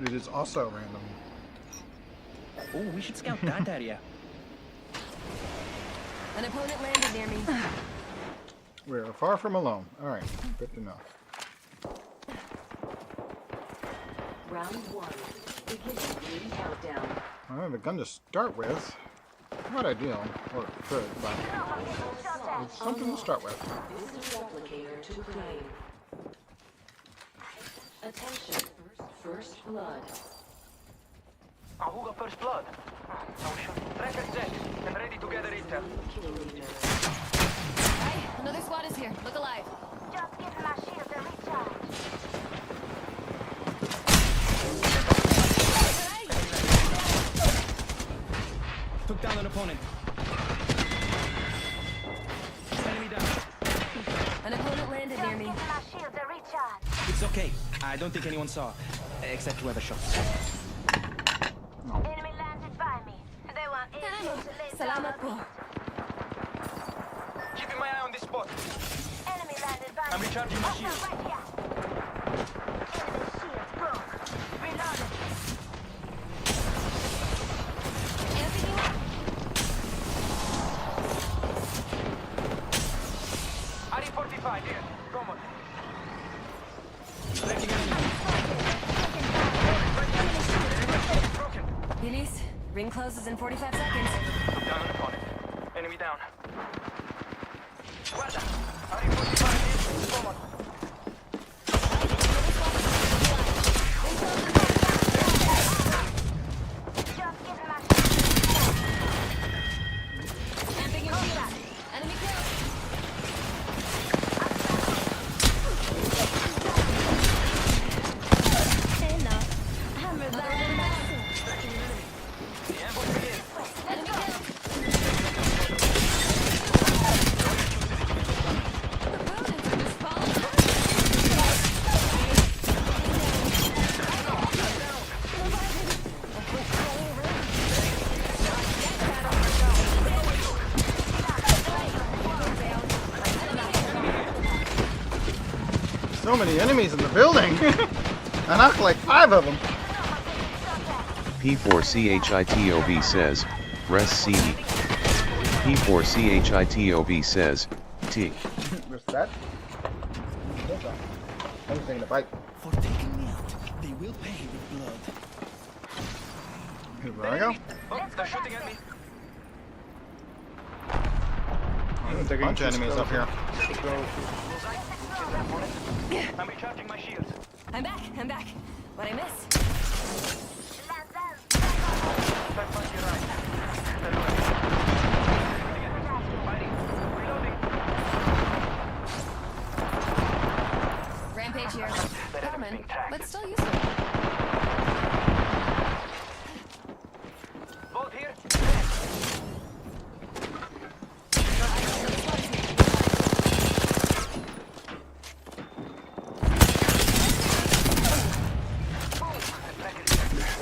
It is also random. Oh, we should scout that area. An opponent landed near me. We're far from alone. Alright, good to know. Round 1. Begin ring countdown. I have a gun to start with. Not ideal, or it could, but it's something to start with. This is replicator to claim. Attention. First blood. Who got first blood? Tracker set and ready to gather intel. Hey, another squad is here. Look alive. Just give my shield a recharge. Took down an opponent. Enemy down. An opponent landed near me. Give my shield a recharge. It's okay. I don't think anyone saw. Except whoever shot. Enemy landed by me. They want air to lay down. Salamat po. Keeping my eye on this spot. Enemy landed by I'm me. recharging my Hostile shield. right here. Enemy shield broke. Reloaded. Amping you up. RE45 here. Come on. Elise, ring closes in 45 seconds. Took down an opponent. Enemy down. Guarda. RE45 here. Come on. Just give my Amping your shield. Enemy killed. enough. I'm reviving myself. The ambush begins. Enemy killed. Opponents are just falling. So many enemies in the building! I knocked like 5 of them. P4CHITOB says, Res C. P4CHITOB says, T. What's that? I was taking a bite. For taking me out, they will pay with blood. There I go. Oh, they're shooting at me. I'm gonna take a bunch of enemies up here. I'm recharging my shields. I'm back. I'm back. What I missed? Back on your right. Fighting. Reloading. Rampage here. Common, but still useful. Bolt here.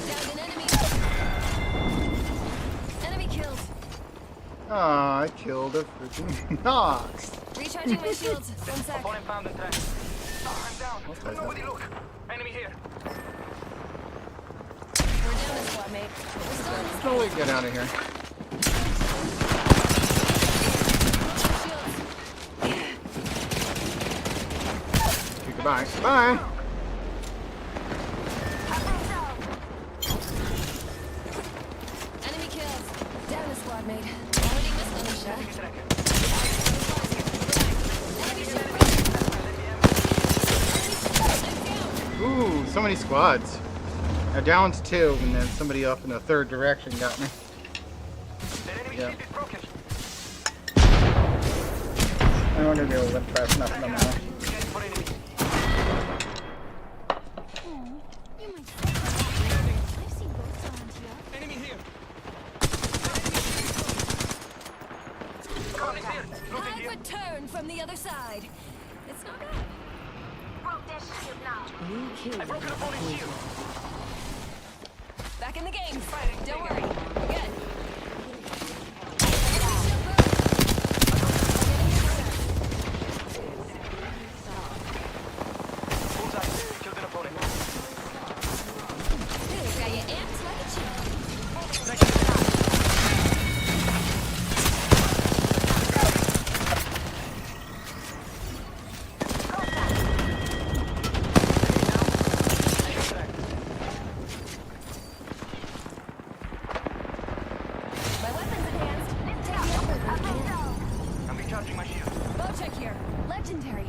Downed an enemy. Enemy killed. I Kill the freaking Nox. Recharging my shields. 1 sec. Opponent found and tracked. I'm down. Nobody look. Enemy here. We're down a squad, mate. We're still in this Slowly get out of here. Okay, goodbye. Bye. enemy kills. Down a squad, mate. Already missed on the shot. Ooh, so many squads. Now down to 2, and then somebody up in the third direction got me. Yeah. I'm not gonna be able to press nothing on that. Enemy here. I've returned from the other side. It's not bad. Broke their shield now. New kill. I broke an opponent's shield. Back in the game. Don't worry. We're good. Bullseye. Killed an opponent. This got you amped like a chick. My weapon's enhanced. Take me over, Vulse. I'm recharging my shield. Bow check here. Legendary.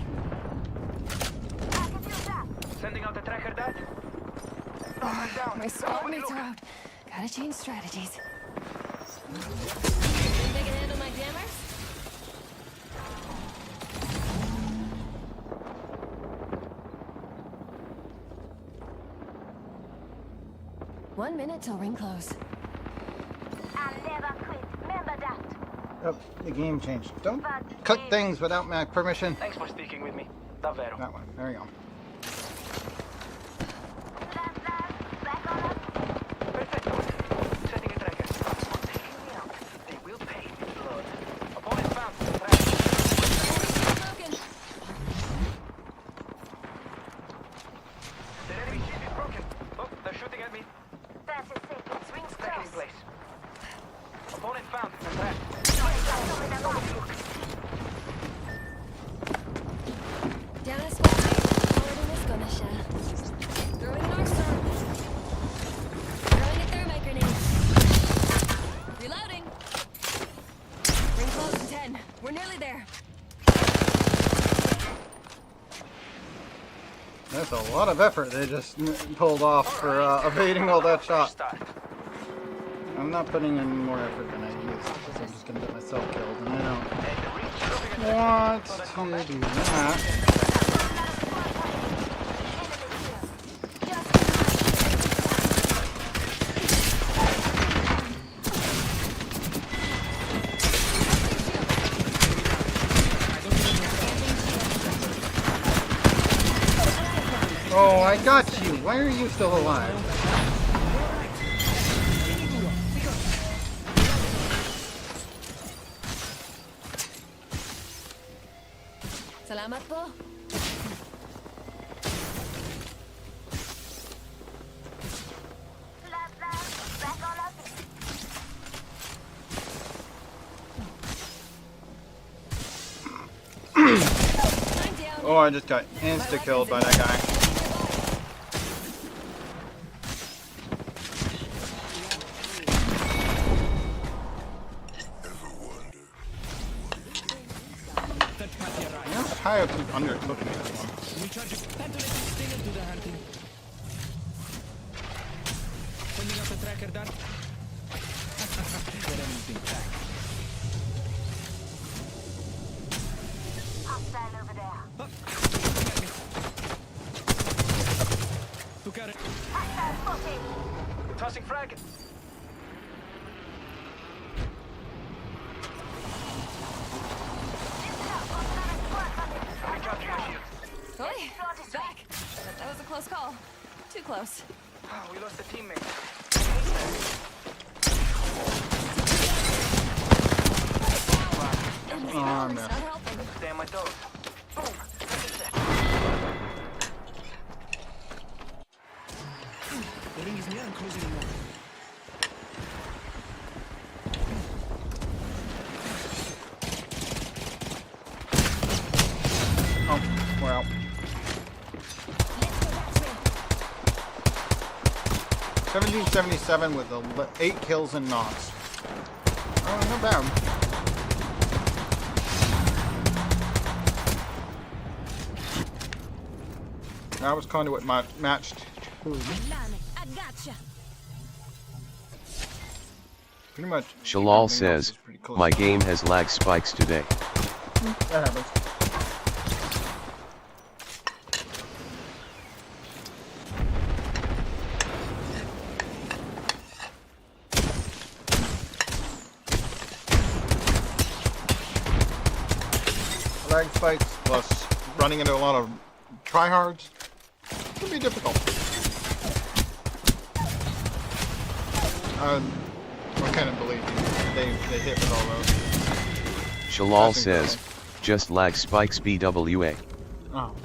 Sending out the tracker dart. I'm down. My squad mates are out. Gotta change strategies. Think they can handle my jammers? One minute till ring close. I'll never quit. Remember that. Oh, the game changed. Don't cut things without my permission. Thanks for speaking with me. Davvero. That one. There you go. Perfecto. Setting a tracker. Taking me out. They will pay in blood. Opponent found. Tracker. Broken. Their enemy shield is broken. Look, they're shooting at me. 30 seconds. Rings Second close. place. Opponent found and tracked. Down a squad mate. Forward in this gonna shell. Throwing an arc storm. Throwing a thermite grenade. Reloading. Ring close in 10. We're nearly there. That's a lot of effort they just pulled off for evading all that shot. I'm not putting in more effort than I used because I'm just gonna get myself killed, and I don't want to do that. Oh, I got you. Why are you still alive? Salamat po. Back on up. Oh, I just got insta-killed by that guy. High up undercooked me this one. Sending out the tracker dart. Their enemy's been tracked. Hostile over there. Took out it. Hostile spotted. Tossing frag. Recharging my shield. Oi, back. That was a close call. Too close. Oh, we lost a teammate. on this. Stay on my toes. Boom. That's it. The ring is near and closing in more. Oh, we're out. 1777 with 8 kills and knocks. Oh, not bad. That was kind of what matched. Pretty much. Shalal says, my game has lag spikes today. That happens. Lag spikes plus running into a lot of tryhards can be difficult. I kind of believe you. They hit with all those. Shalal says, just lag spikes BWA. Oh.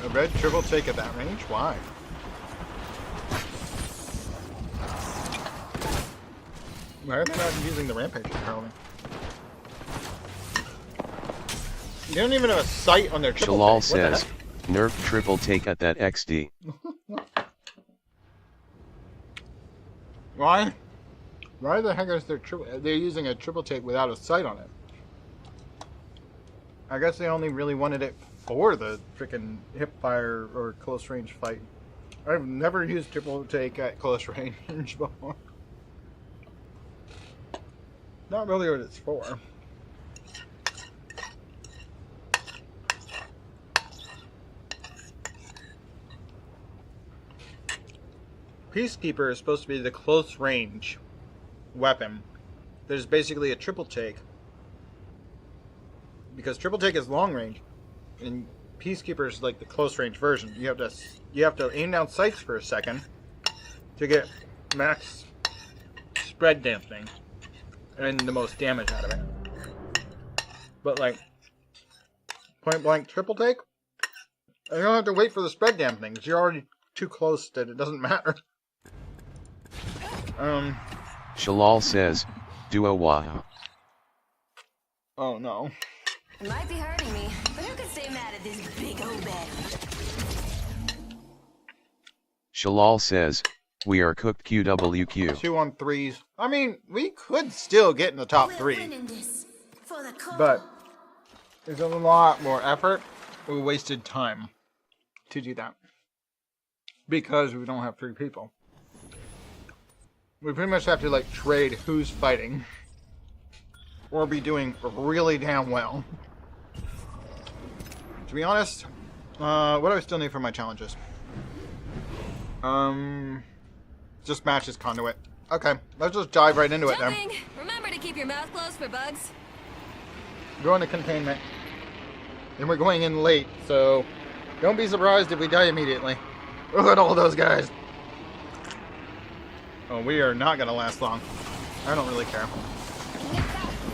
A red triple take at that range? Why? Why are they not using the rampage apparently? You don't even have a sight on their triple Shalal take. What says, nerf triple take at that XD. Why? Why the heck is their triple? They're using a triple take without a sight on it. I guess they only really wanted it for the freaking hip fire or close range fight. I've never used triple take at close range before. Not really what it's for. Peacekeeper is supposed to be the close range weapon. There's basically a triple take. Because triple take is long range, and Peacekeeper is like the close range version. You have to aim down sights for a second to get max spread dampening and the most damage out of it. But like point blank triple take, you don't have to wait for the spread dampening because you're already too close that it doesn't matter. Shalal says, duo wow. Oh no. It might be hurting me, but who can stay mad at this big old baddie? Shalal says, we are cooked QWQ. 2 on 3s. I mean, we could still get in the top 3. But there's a lot more effort. We wasted time to do that. Because we don't have 3 people. We pretty much have to like trade who's fighting. Or be doing really damn well. To be honest, what do I still need for my challenges? Just matches conduit. Okay, let's just dive right into it then. Remember to keep your mouth closed for bugs. Go into containment. And we're going in late, so don't be surprised if we die immediately. Look at all those guys. Oh, we are not gonna last long. I don't really care.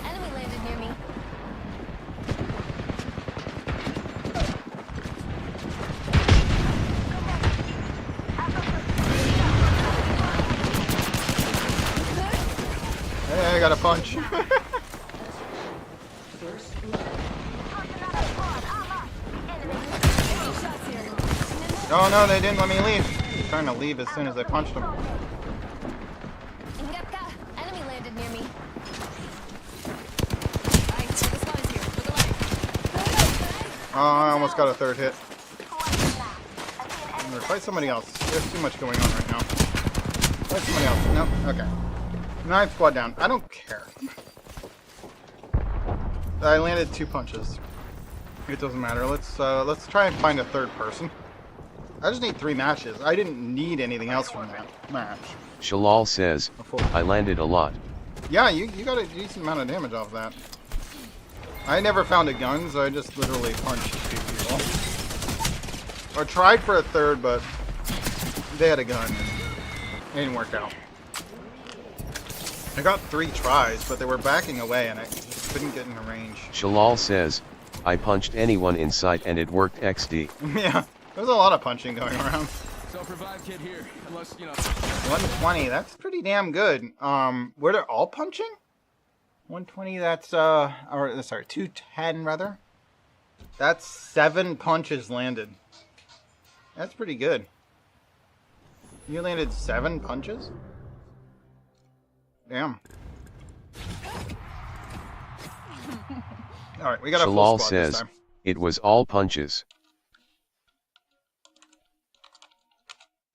Enemy landed near me. Hey, I got a punch. Oh no, they didn't let me leave. I was trying to leave as soon as I punched them. Enemy landed near me. Oh, I almost got a 3rd hit. I'm gonna fight somebody else. There's too much going on right now. Fight somebody else. Nope. Okay. 9 squad down. I don't care. I landed 2 punches. It doesn't matter. Let's try and find a 3rd person. I just need 3 matches. I didn't need anything else from that match. Shalal says, I landed a lot. Yeah, you got a decent amount of damage off that. I never found a gun, so I just literally punched 2 people. Or tried for a third, but they had a gun and it didn't work out. I got 3 tries, but they were backing away and I just couldn't get in the range. Shalal says, I punched anyone in sight and it worked XD. Yeah, there's a lot of punching going around. Self-revive kit here, unless, you know. 120, that's pretty damn good. Were they all punching? 120, that's, or, sorry, 210 rather. That's 7 punches landed. That's pretty good. You landed 7 punches? Damn. Alright, we got a full Shalal squad says, this time. it was all punches.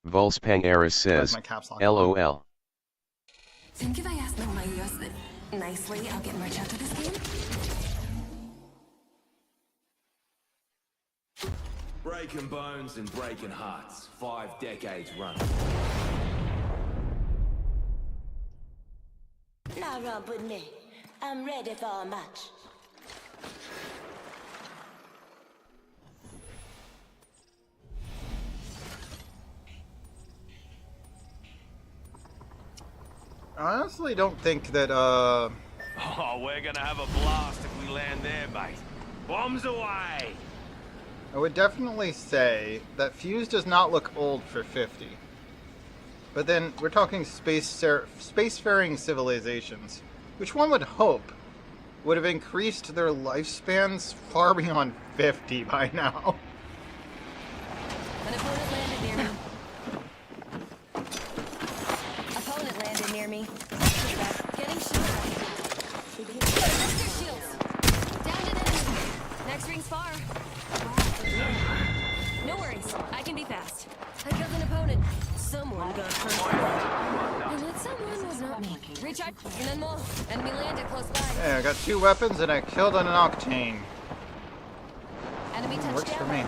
Vulse Pangaris says, LOL. Think if I ask my mayos that nicely, I'll get merch out of this game? Breaking bones and breaking hearts. 5 decades running. Now romp with me. I'm ready for a match. I honestly don't think that, Oh, we're gonna have a blast if we land there, mate. Bombs away! I would definitely say that Fuse does not look old for 50. But then we're talking spacefaring civilizations, which one would hope would have increased their lifespans far beyond 50 by now. An opponent landed near me. Opponent landed near me. Getting shot. Their shields. Down to them. Next ring's far. No worries. I can be fast. I killed an opponent. Someone got hurt. And that someone was not me. Recharge. And then more. Enemy landed close by. Hey, I got 2 weapons and I killed an octane. Enemy touchdown. Works for me.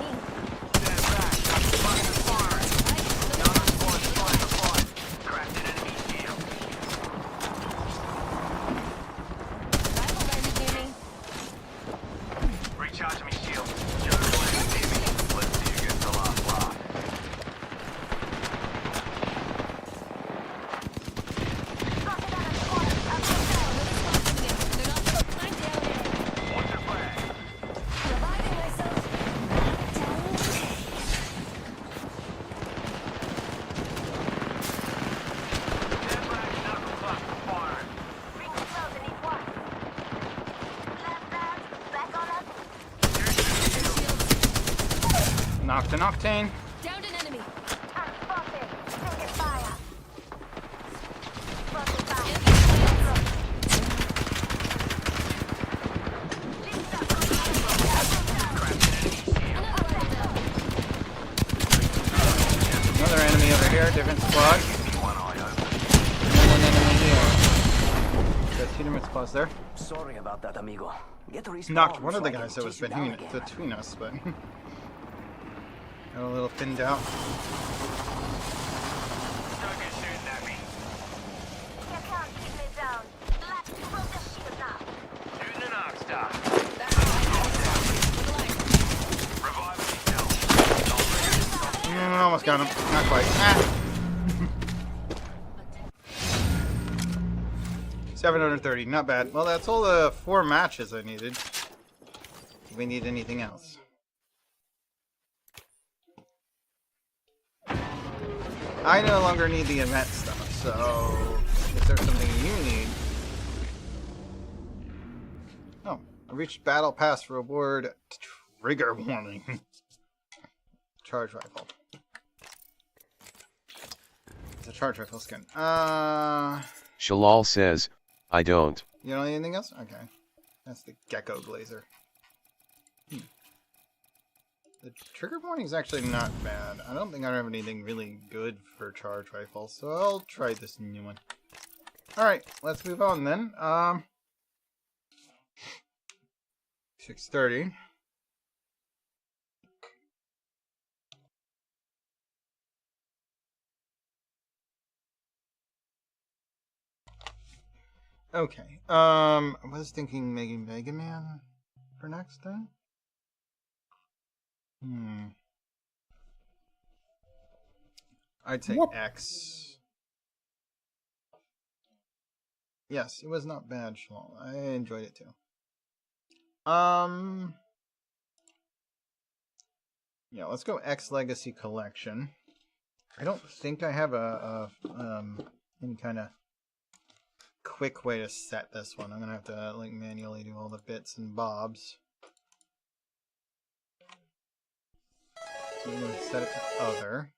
Recharge me shield. Let's see who gets the last laugh. What's your plan? Reviving myself. Knocked an octane. Downed an enemy. Another enemy over here, different squad. And an enemy here. Got 2 different squads there. Sorry about that, amigo. Get Knocked one of the guys that was between us, but got a little thinned out. Don't get shooting at me. You can't keep me down. Let's put the shield now. Shooting an arc star. Reviving yourself. Almost got him. Not quite. Ah. 730, not bad. Well, that's all the 4 matches I needed. Do we need anything else? I no longer need the event stuff, so if there's something you need... Oh, I reached Battle Pass reward trigger warning. Charge rifle. It's a charge rifle skin. Shalal says, I don't. You don't need anything else? Okay. That's the Gecko Blazer. The trigger warning is actually not bad. I don't think I have anything really good for charge rifle, so I'll try this new one. Alright, let's move on then. 6:30. Okay. I was thinking maybe Mega Man. for next then? I'd say X. Yes, it was not bad, Shalom. I enjoyed it too. Yeah, let's go X Legacy Collection. I don't think I have any kind of quick way to set this one. I'm gonna have to like manually do all the bits and bobs. So I'm gonna set it to other.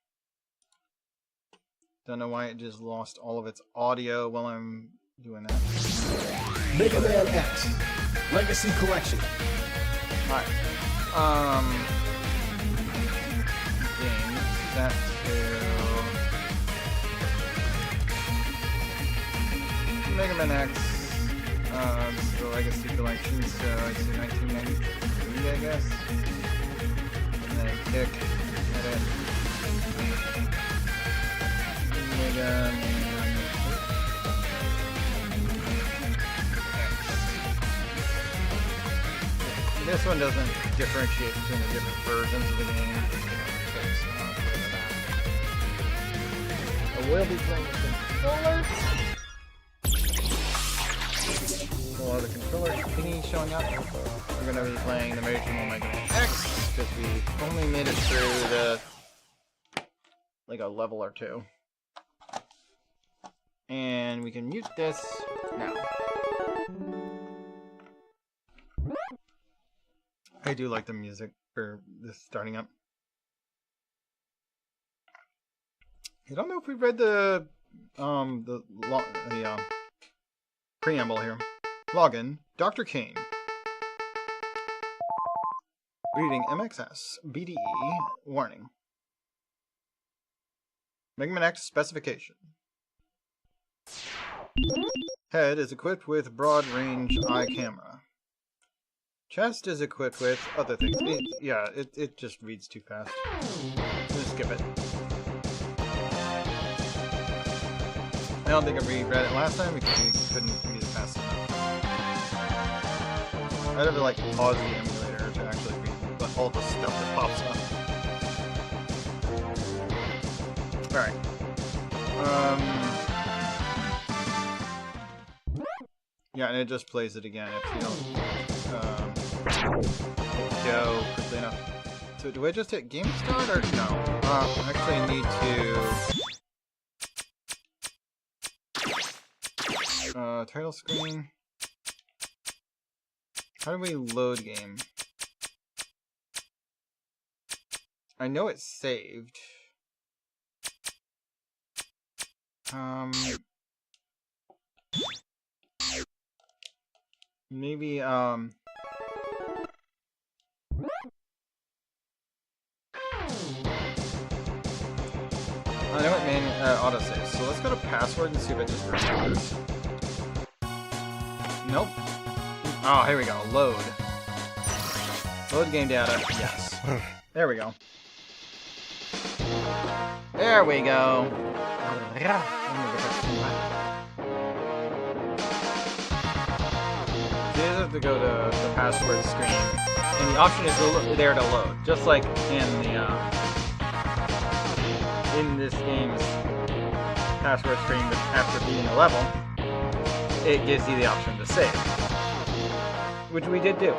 Don't know why it just lost all of its audio while I'm doing that. Mega Man X Legacy Collection. Alright. Games. That to Mega Man X. This is the Legacy Collection, so I see 1993, I guess. And then kick, edit. Mega Man X. This one doesn't differentiate between the different versions of the game. I will be playing with controllers. Well, the controller thingy showing up. We're going to be playing the original Mega Man X because we only made it through the like a level or two. And we can mute this now. I do like the music for this starting up. I don't know if we read the preamble here. Login, Dr. Kane. Reading MXS, BDE, warning. Mega Man X specification. Head is equipped with broad-range eye camera. Chest is equipped with other things. It just reads too fast. Just skip it. I don't think I reread it last time because we couldn't read it fast enough. I'd have to like pause the emulator to actually read all the stuff that pops up. Alright. Yeah, and it just plays it again if you don't go quickly enough. So do I just hit game start or no? I actually need to title screen. How do we load game? I know it's saved. Maybe I know what autosave. So let's go to password and see if it just remembers. Nope. Oh, here we go. Load. Load game data. Yes. There we go. There we go. You just have to go to the password screen, and the option is there to load, just like in the in this game's password screen. After beating a level, it gives you the option to save, which we did do.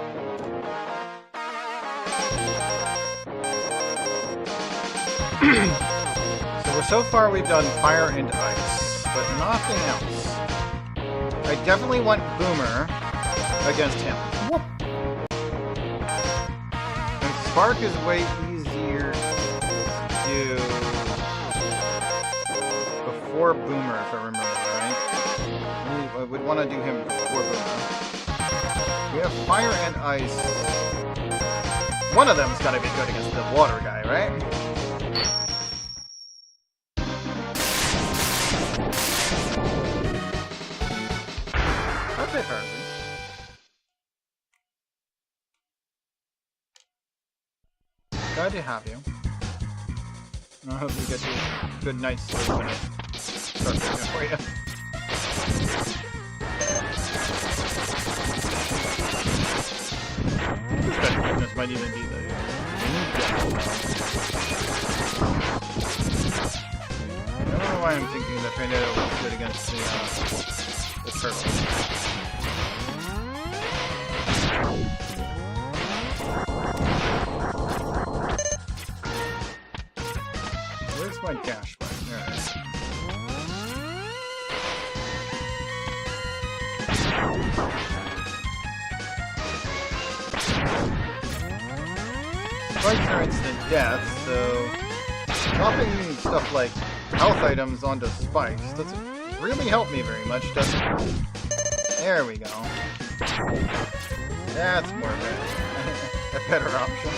So far we've done fire and ice, but nothing else. I definitely want Boomer against him. Whoop. And Spark is way easier to do before Boomer, if I remember right. I would want to do him before Boomer. We have fire and ice. One of them's got to be good against the water guy, right? Glad to have you. I hope you get a good night's sleep when it starts working for you. might even be the... I don't know why I'm thinking the tornado was good against the turtle. Where's my dash button? There it is. Spikes are instant death, so dropping stuff like health items onto spikes doesn't really help me very much, does it? There we go. That's more of a better option.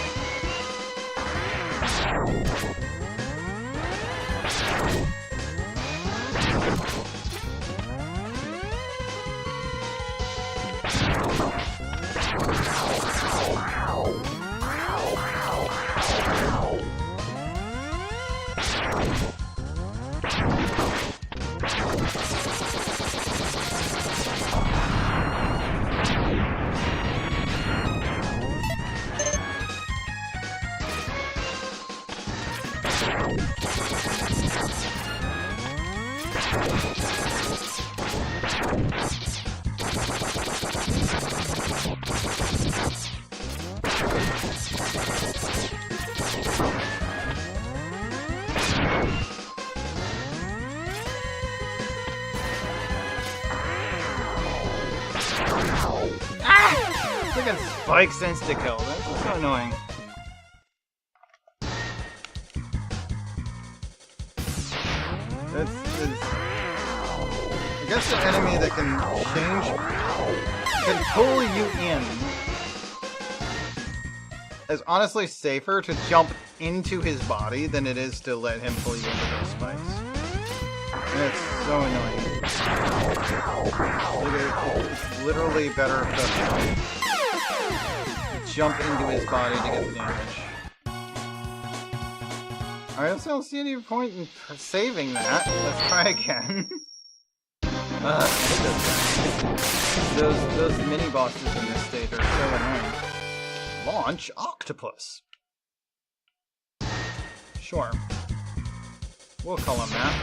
Spikes insta-kill. That's so annoying. I guess the enemy that can pull you in is honestly safer to jump into his body than it is to let him pull you into those spikes. And it's so annoying. It's literally better to jump into his body to get the damage. I also don't see any point in saving that. Let's try again. Those mini bosses in this state are so annoying. Launch octopus. Sure. We'll call him that.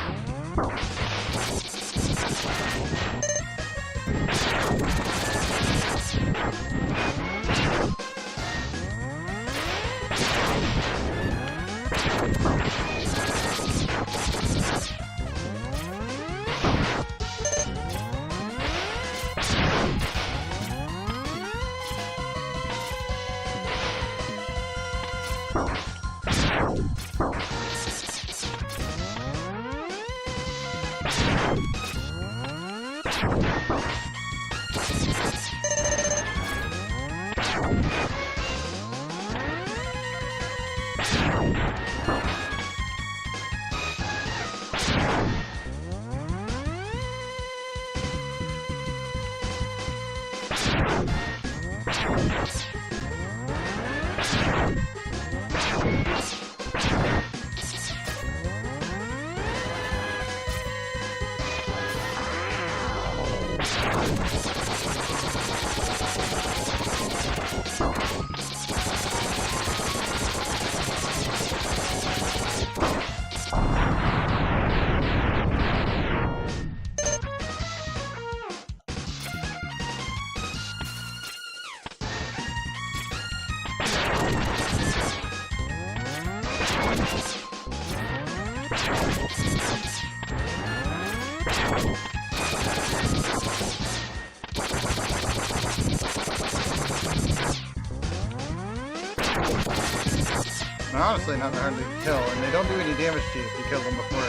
Honestly, not hard to kill, and they don't do any damage to you if you kill them before.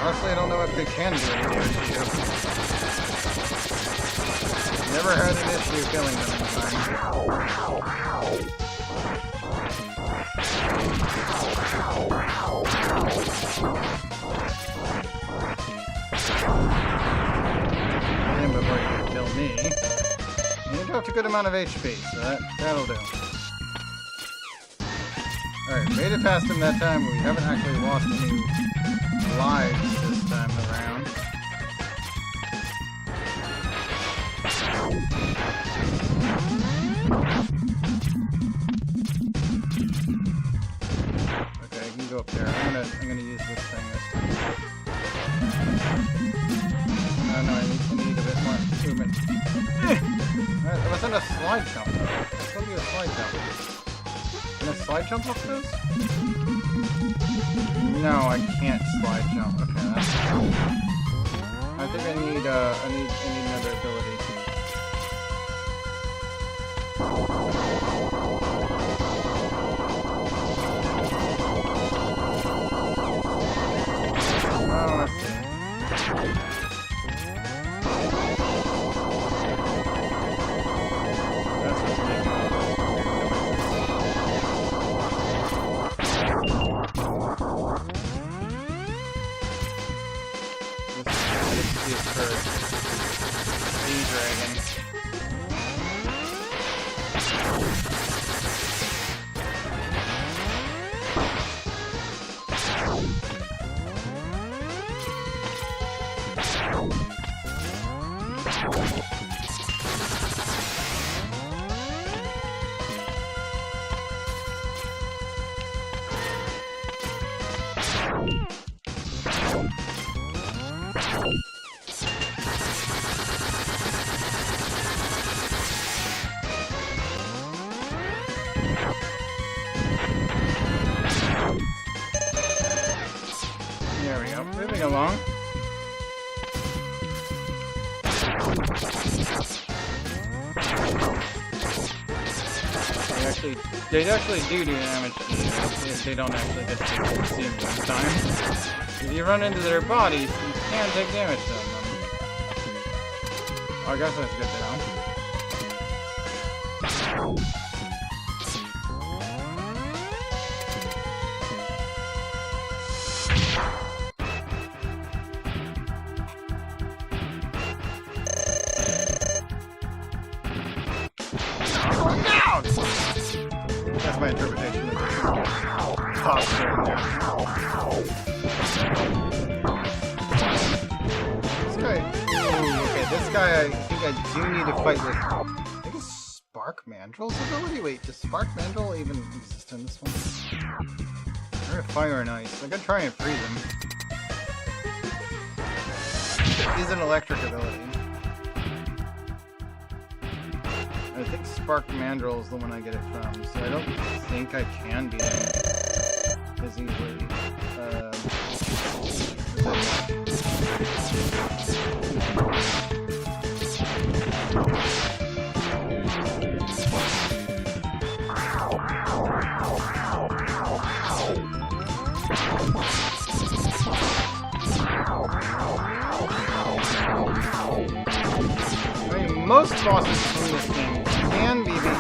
Honestly, I don't know if they can do any damage to you. Never had an issue killing them in time. And before you can kill me, you dropped a good amount of HP, so that'll do. Alright, made it past him that time, but we haven't actually lost any lives this time around. thing this time. Oh no, I need a bit more movement. It wasn't a slide jump. It's supposed to be a slide jump. Can I slide jump up this? No, I can't slide jump. Okay, that's fine. I think I need another ability to. Oh, let's see. That's what's making all those weird noises. This is for D-Dragon. There we go. Moving along. They actually do damage to you if they don't actually get to see them this time. If you run into their bodies, you can take damage to them. Oh, I guess that's good to know. That's my interpretation of this posture in there. This guy... Ooh, okay, this guy I think I do need to fight with... I think it's Spark Mandrill's ability? Wait, does Spark Mandrill even exist in this one? Or Fire and Ice. I could try and freeze him. It is an electric ability. I think Spark Mandrill is the one I get it from, so I don't think I can beat him as easily. I mean, most bosses in this game can be beaten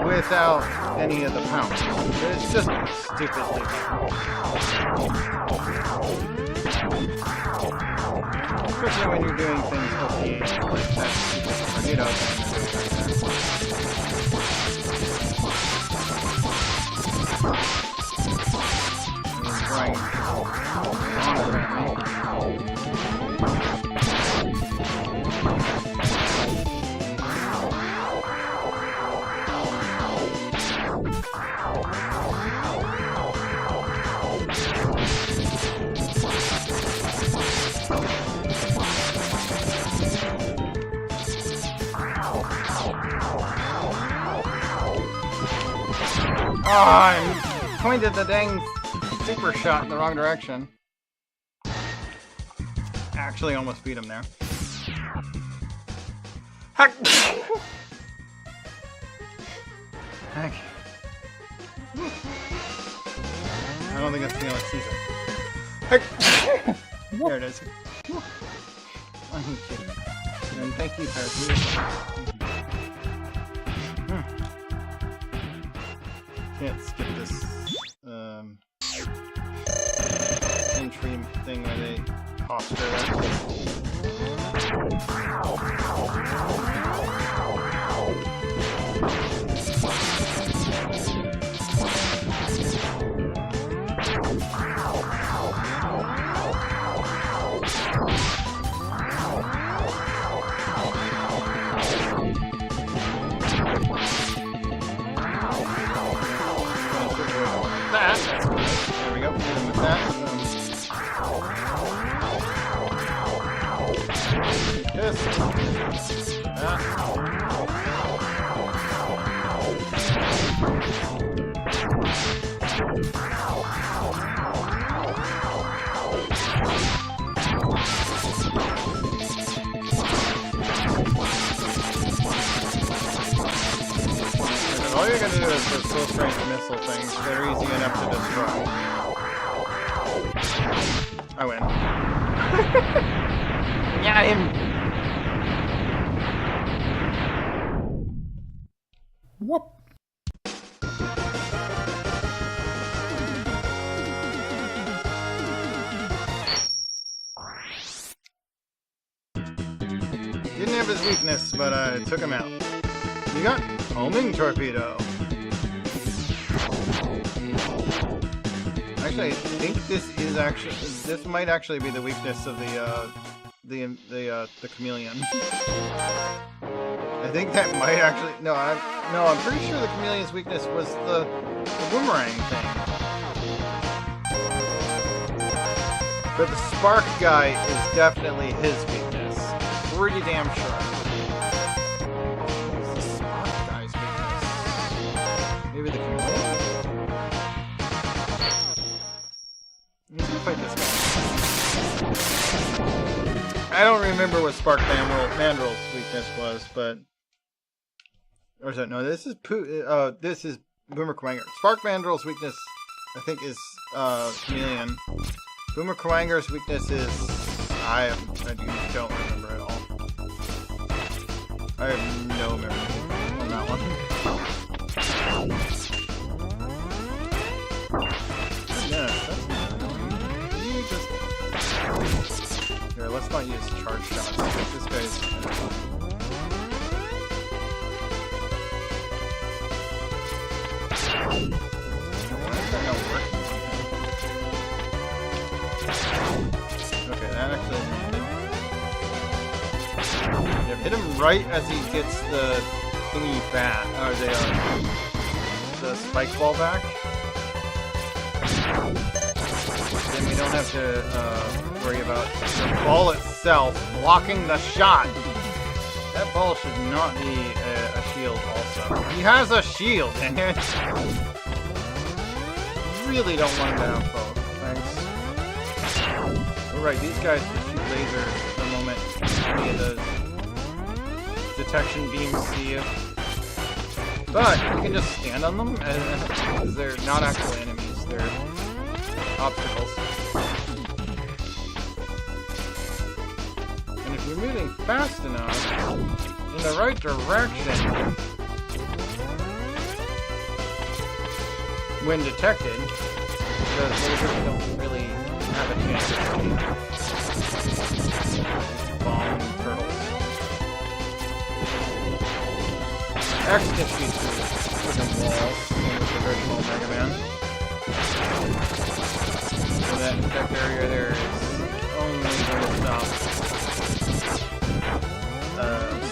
without any of the power. It's just stupidly hard. Especially when you're doing things OPH like that. You know, trying to oh, I pointed the dang super shot in the wrong direction. Actually almost beat him there. Heck! Heck. I don't think that's Felix sees it. Heck! There it is. And thank you, Percy. Can't skip this entry thing where they posture. There we go, hit him with that. all you're gonna do is the close range missile things. They're easy enough to destroy. I win. Got him! Whoop! Didn't have his weakness, but I took him out. You got homing torpedo. Actually, I think this might actually be the weakness of the chameleon. I think that might actually I'm pretty sure the chameleon's weakness was the boomerang thing. But the spark guy is definitely his weakness. Pretty damn sure. What's the spark guy's weakness? Maybe the chameleon? Let's fight this guy. I don't remember what Spark Mandrel's weakness was, but or is that no? This is Boomer Quanger. Spark Mandrel's weakness, I think, is chameleon. Boomer Quanger's weakness is I don't remember at all. I have no memory on that one. Yeah, that's not annoying. Can you just... Here, let's not use charge shots, because this guy's... Why is that not working? Okay, that actually landed. Hit him right as he gets the thingy back, or the spike ball back. Then we don't have to worry about the ball itself blocking the shot. That ball should not be a shield also. He has a shield, and it really don't want him to have both. Thanks. Alright, these guys just shoot lasers the moment any of the detection beams see you. But you can just stand on them, because they're not actually enemies, they're obstacles. And if you're moving fast enough, in the right direction, when detected, those lasers don't really have a chance to see. Bomb turtles. X can shoot through the walls in the original Mega Man. So that infect area there is only going to stop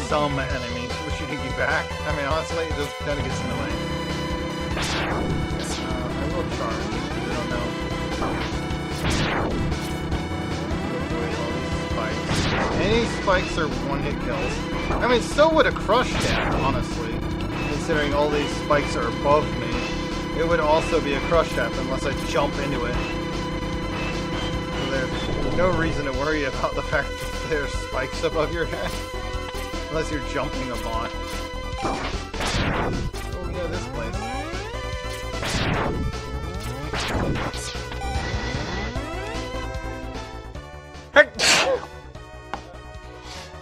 some enemies from shooting you back. I mean, honestly, it just kind of gets in the way. I will charge. I don't know. Avoid all these spikes. Any spikes are one-hit kills. I mean, so would a crush tap, honestly. Considering all these spikes are above me, it would also be a crush tap unless I jump into it. So there's no reason to worry about the fact that there's spikes above your head. Unless you're jumping a bot. Oh yeah, this place. Heck!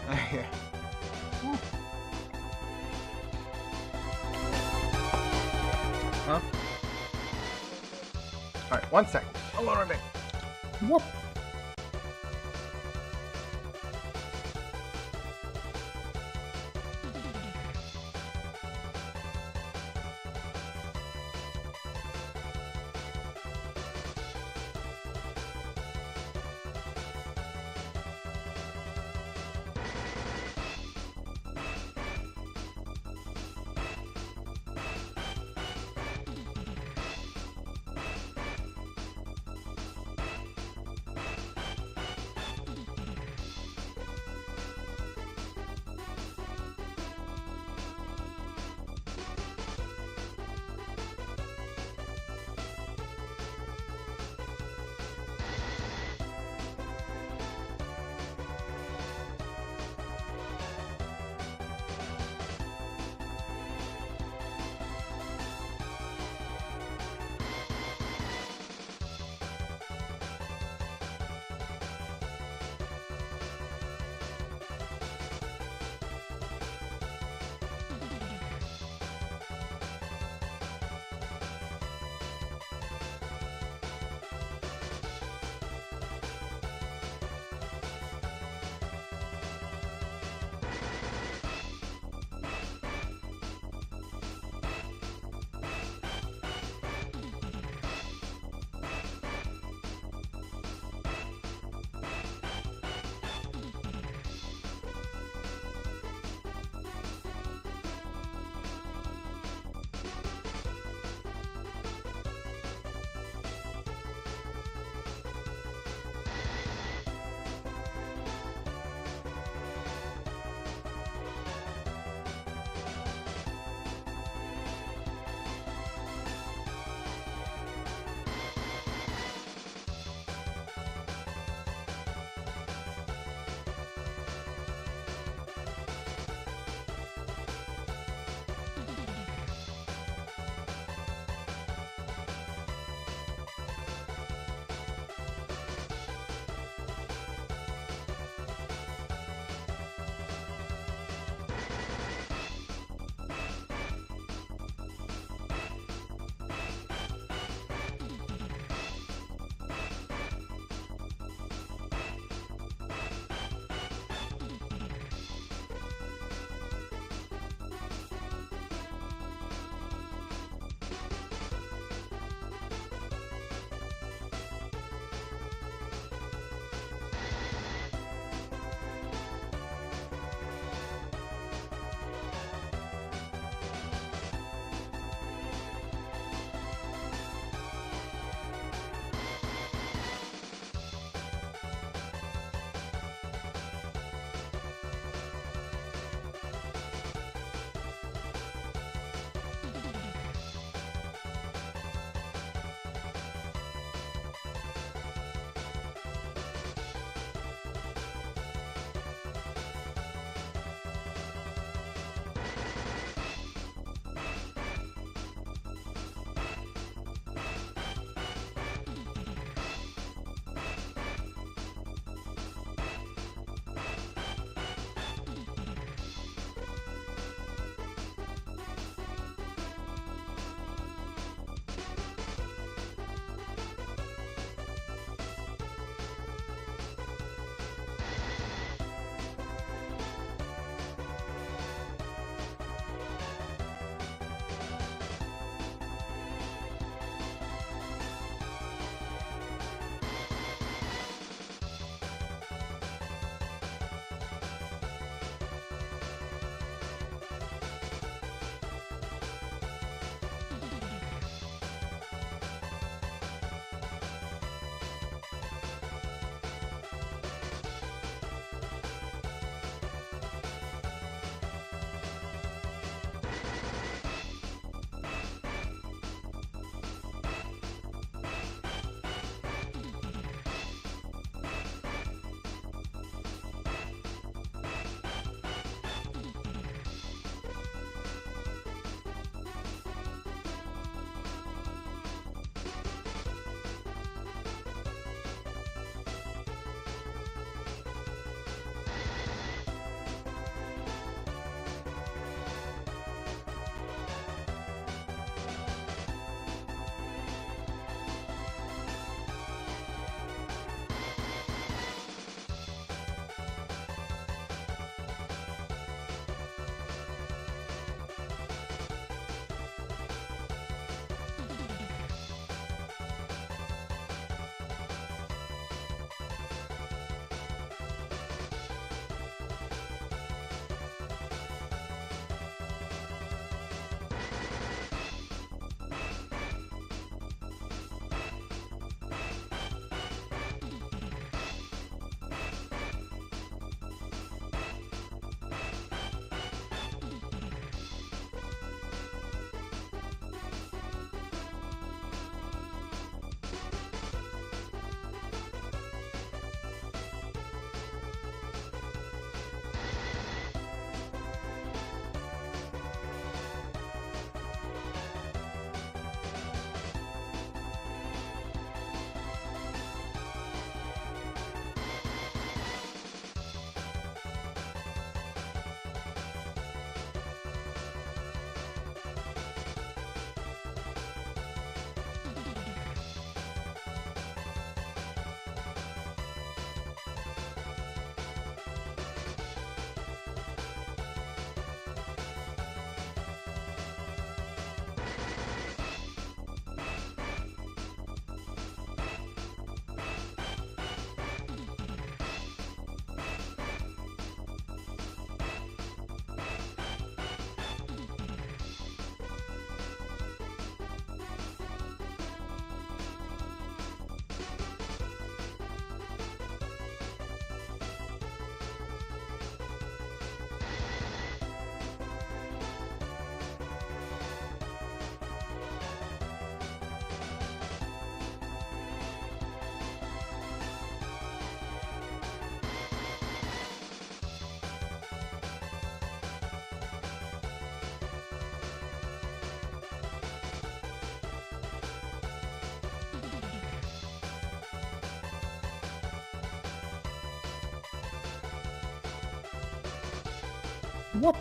Okay. Huh? Alright, 1 second. Hold on a minute. Whoop! Whoop.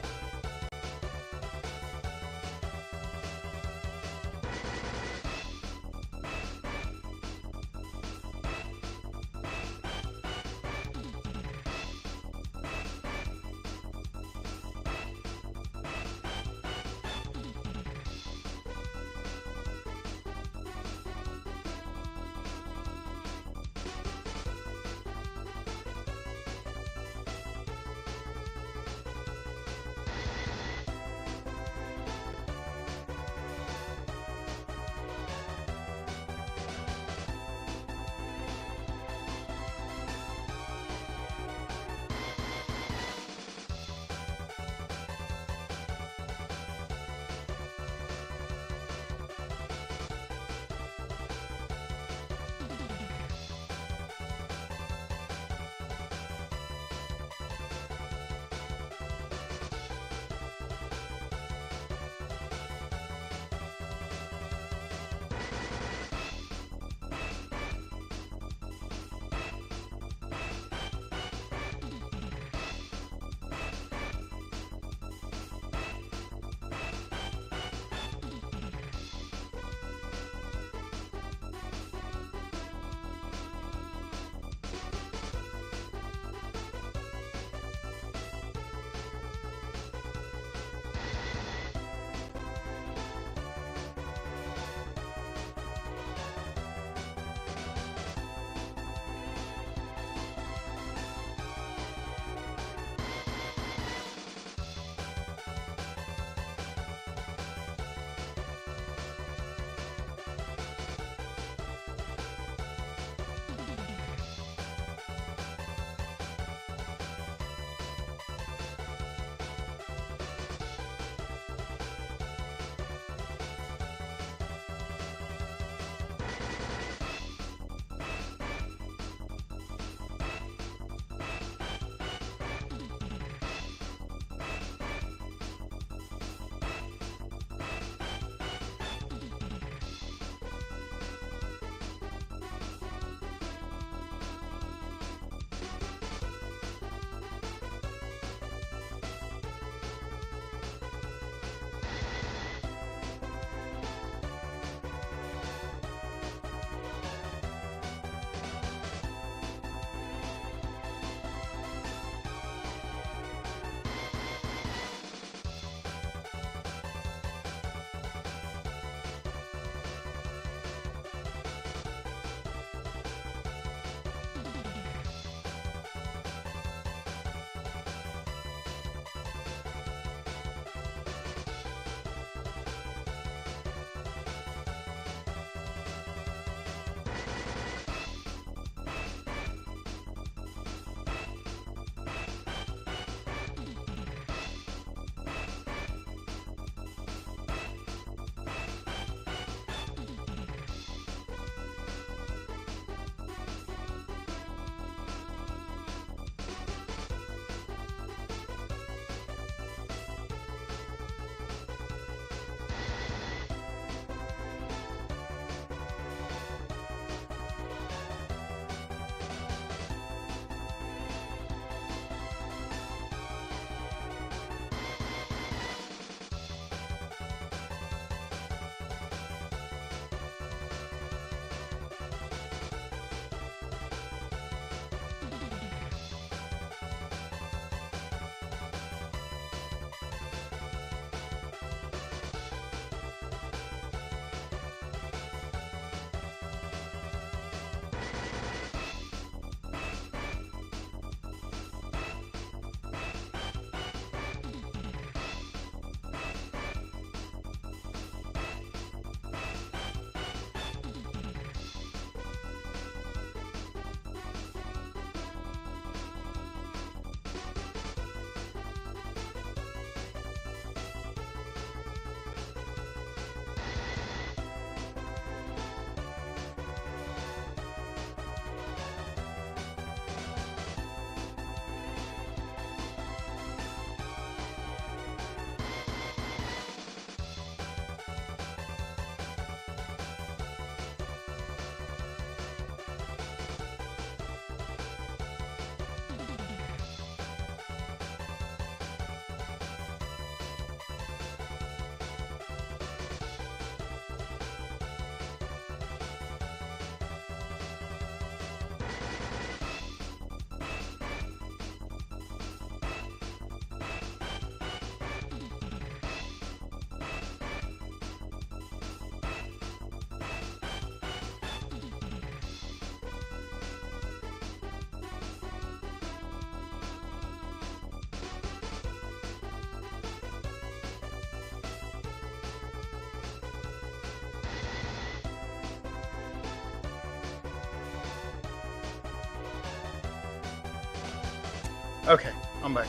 Okay, I'm back.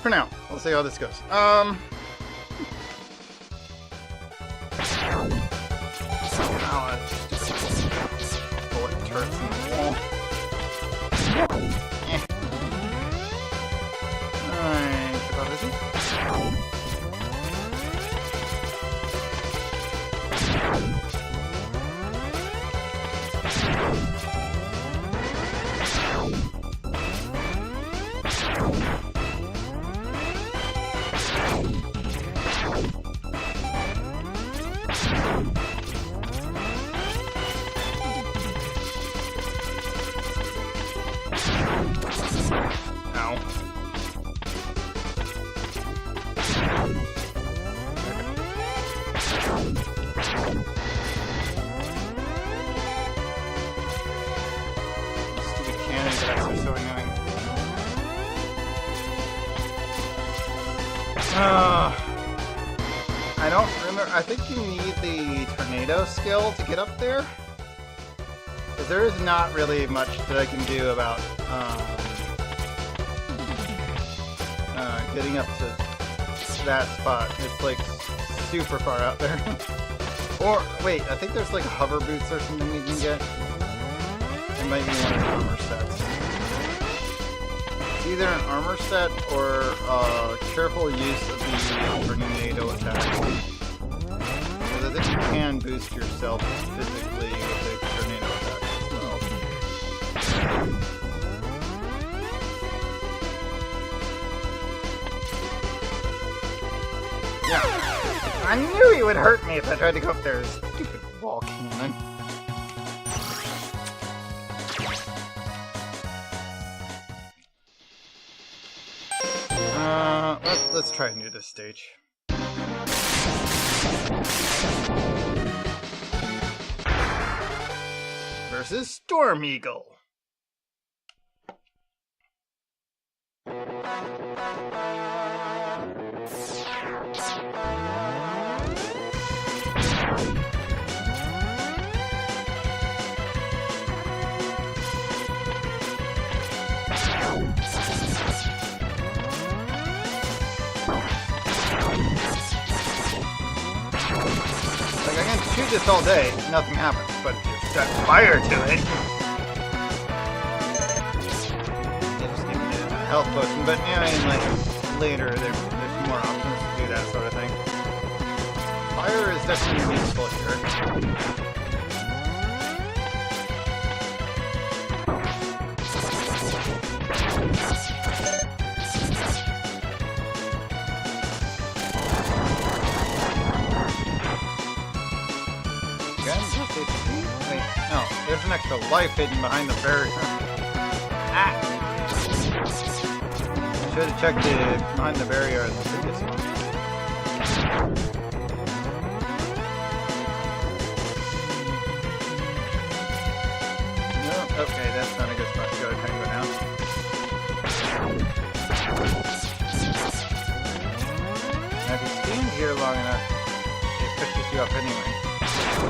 For now, we'll see how this goes. Bullet turrets in the wall. Alright, about busy. Ow. Stupid cannon attacks are so annoying. I don't remember. I think you need the tornado skill to get up there. Because there is not really much that I can do about getting up to that spot. It's like super far out there. Or, wait, I think there's like hover boots or something you can get. It might be one of the armor sets. It's either an armor set or careful use of the tornado attack. Because I think you can boost yourself physically with the tornado attack as well. Yeah, I knew he would hurt me if I tried to go up there. Stupid wall cannon. Let's try and do this stage. Versus Storm Eagle. Like, I can shoot this all day, nothing happens, but if you set fire to it... You just give me a health potion, but yeah, I mean, like, later, there's more options to do that sort of thing. Fire is definitely useful here. Wait, no, there's an extra life hidden behind the barrier. Ah! I should have checked it behind the barrier in the previous one. No, okay, that's not a good spot to go to Tango now. Now if you stand here long enough, it pushes you up anyway.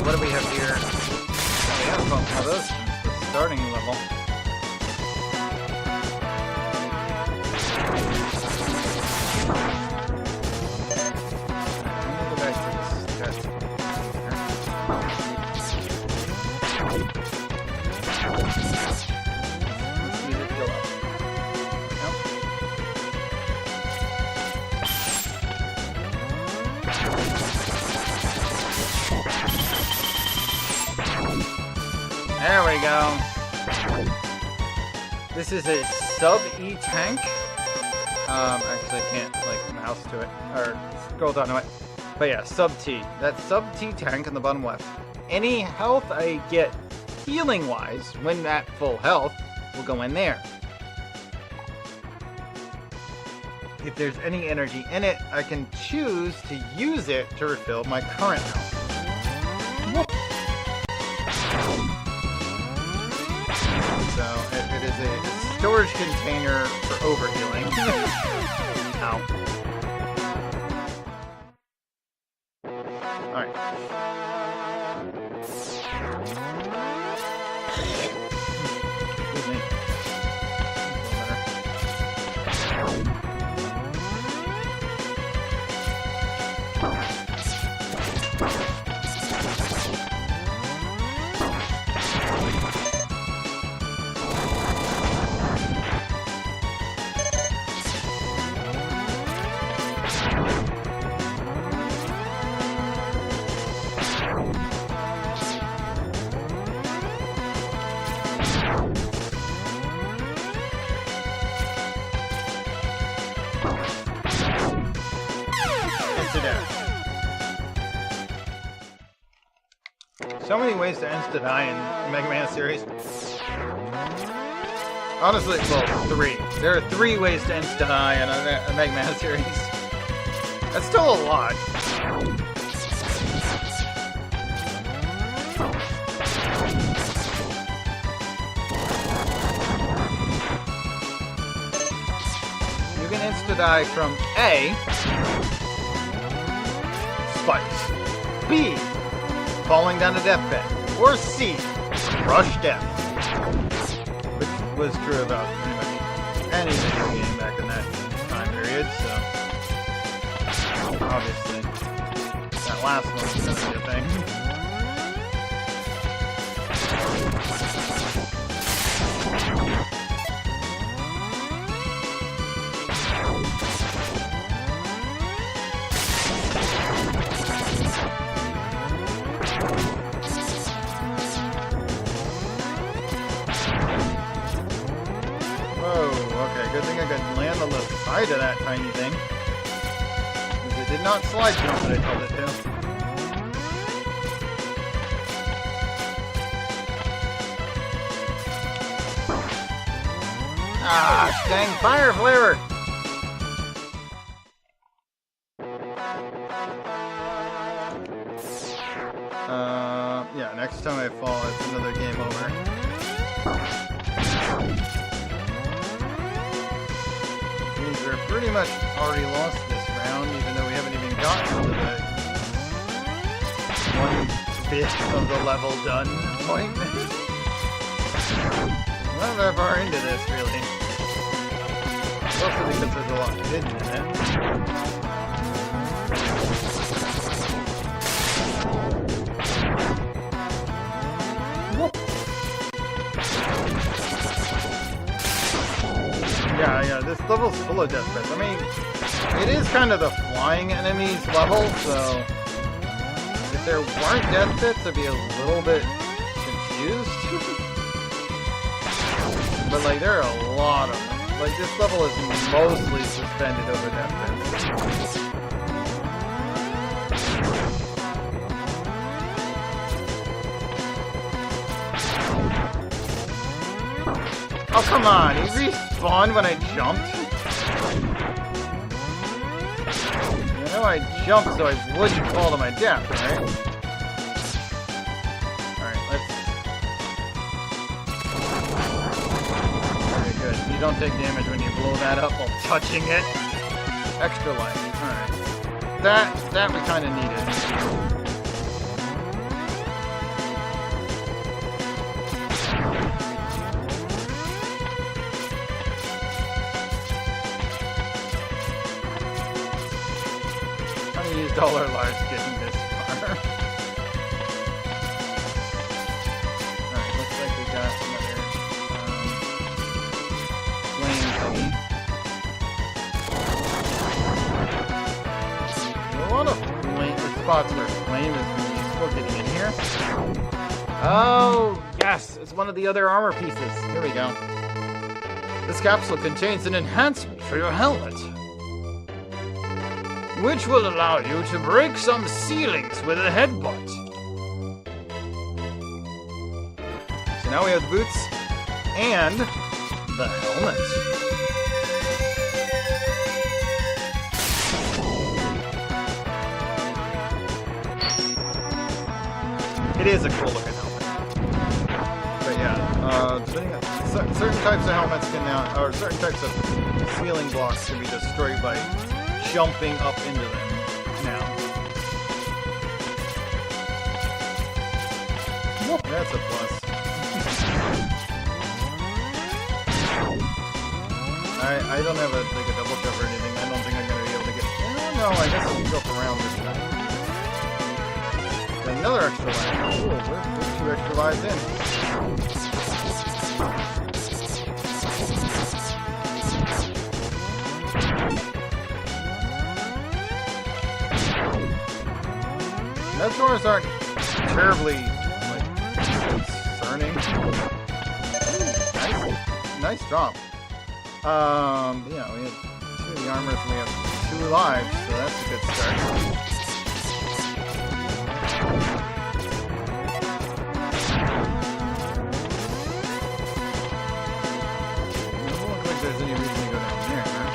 What do we have here? We have both of those. The starting level. I'm gonna go back to this test. Let's use it to go up. Nope. There we go. This is a sub-E tank. Actually I can't like mouse to it or scroll down to it. But yeah, sub-T. That sub-T tank in the bottom left. Any health I get healing wise when at full health will go in there. If there's any energy in it, I can choose to use it to refill my current health. So it is a storage container for overhealing. Ow. Alright. Excuse me. So many ways to insta-die in the Mega Man series. Honestly, well, 3. There are 3 ways to insta-die in a Mega Man series. That's still a lot. You can insta-die from A, spikes, B, falling down a deathbed, or C, rush death. Which was true about pretty much any video game back in that time period, so obviously that last one was gonna be a thing. Good thing I could land on the side of that tiny thing. Because it did not slide jump that I told it to. Ah, dang fire flare! Yeah, next time I fall, it's another game over. We're pretty much already lost this round, even though we haven't even gotten to the 1/5 of the level done point. Not that far into this, really. Mostly because there's a lot hidden in it. Yeah, this level's full of death threats. I mean, it is kind of the flying enemies level, so if there weren't death threats, I'd be a little bit confused. But, like, there are a lot of them. Like, this level is mostly suspended over death threats. Oh, come on, he respawned when I jumped? You know I jumped so I wouldn't fall to my death, right? Alright, let's... Okay, good. You don't take damage when you blow that up while touching it. Extra life. Alright. That we kinda needed. Used all our lives getting this far. Alright, looks like we got another flame thingy. There's a lot of spots where flame is useful getting in here. Oh, yes! It's one of the other armor pieces. Here we go. This capsule contains an enhancement for your helmet, which will allow you to break some ceilings with a headbutt. So now we have the boots and the helmet. It is a cool looking helmet. But yeah, depending on, certain types of helmets can now, or certain types of ceiling blocks can be destroyed by jumping up into them now. That's a plus. I don't have a double jump or anything. I don't think I'm gonna be able to get. No, I guess I'll jump around this time. Another extra life. Ooh, we're 2 extra lives in. Those doors aren't terribly like concerning. Nice drop. Yeah, we have 2 of the armors and we have 2 lives, so that's a good start. Doesn't look like there's any reason to go down there, huh?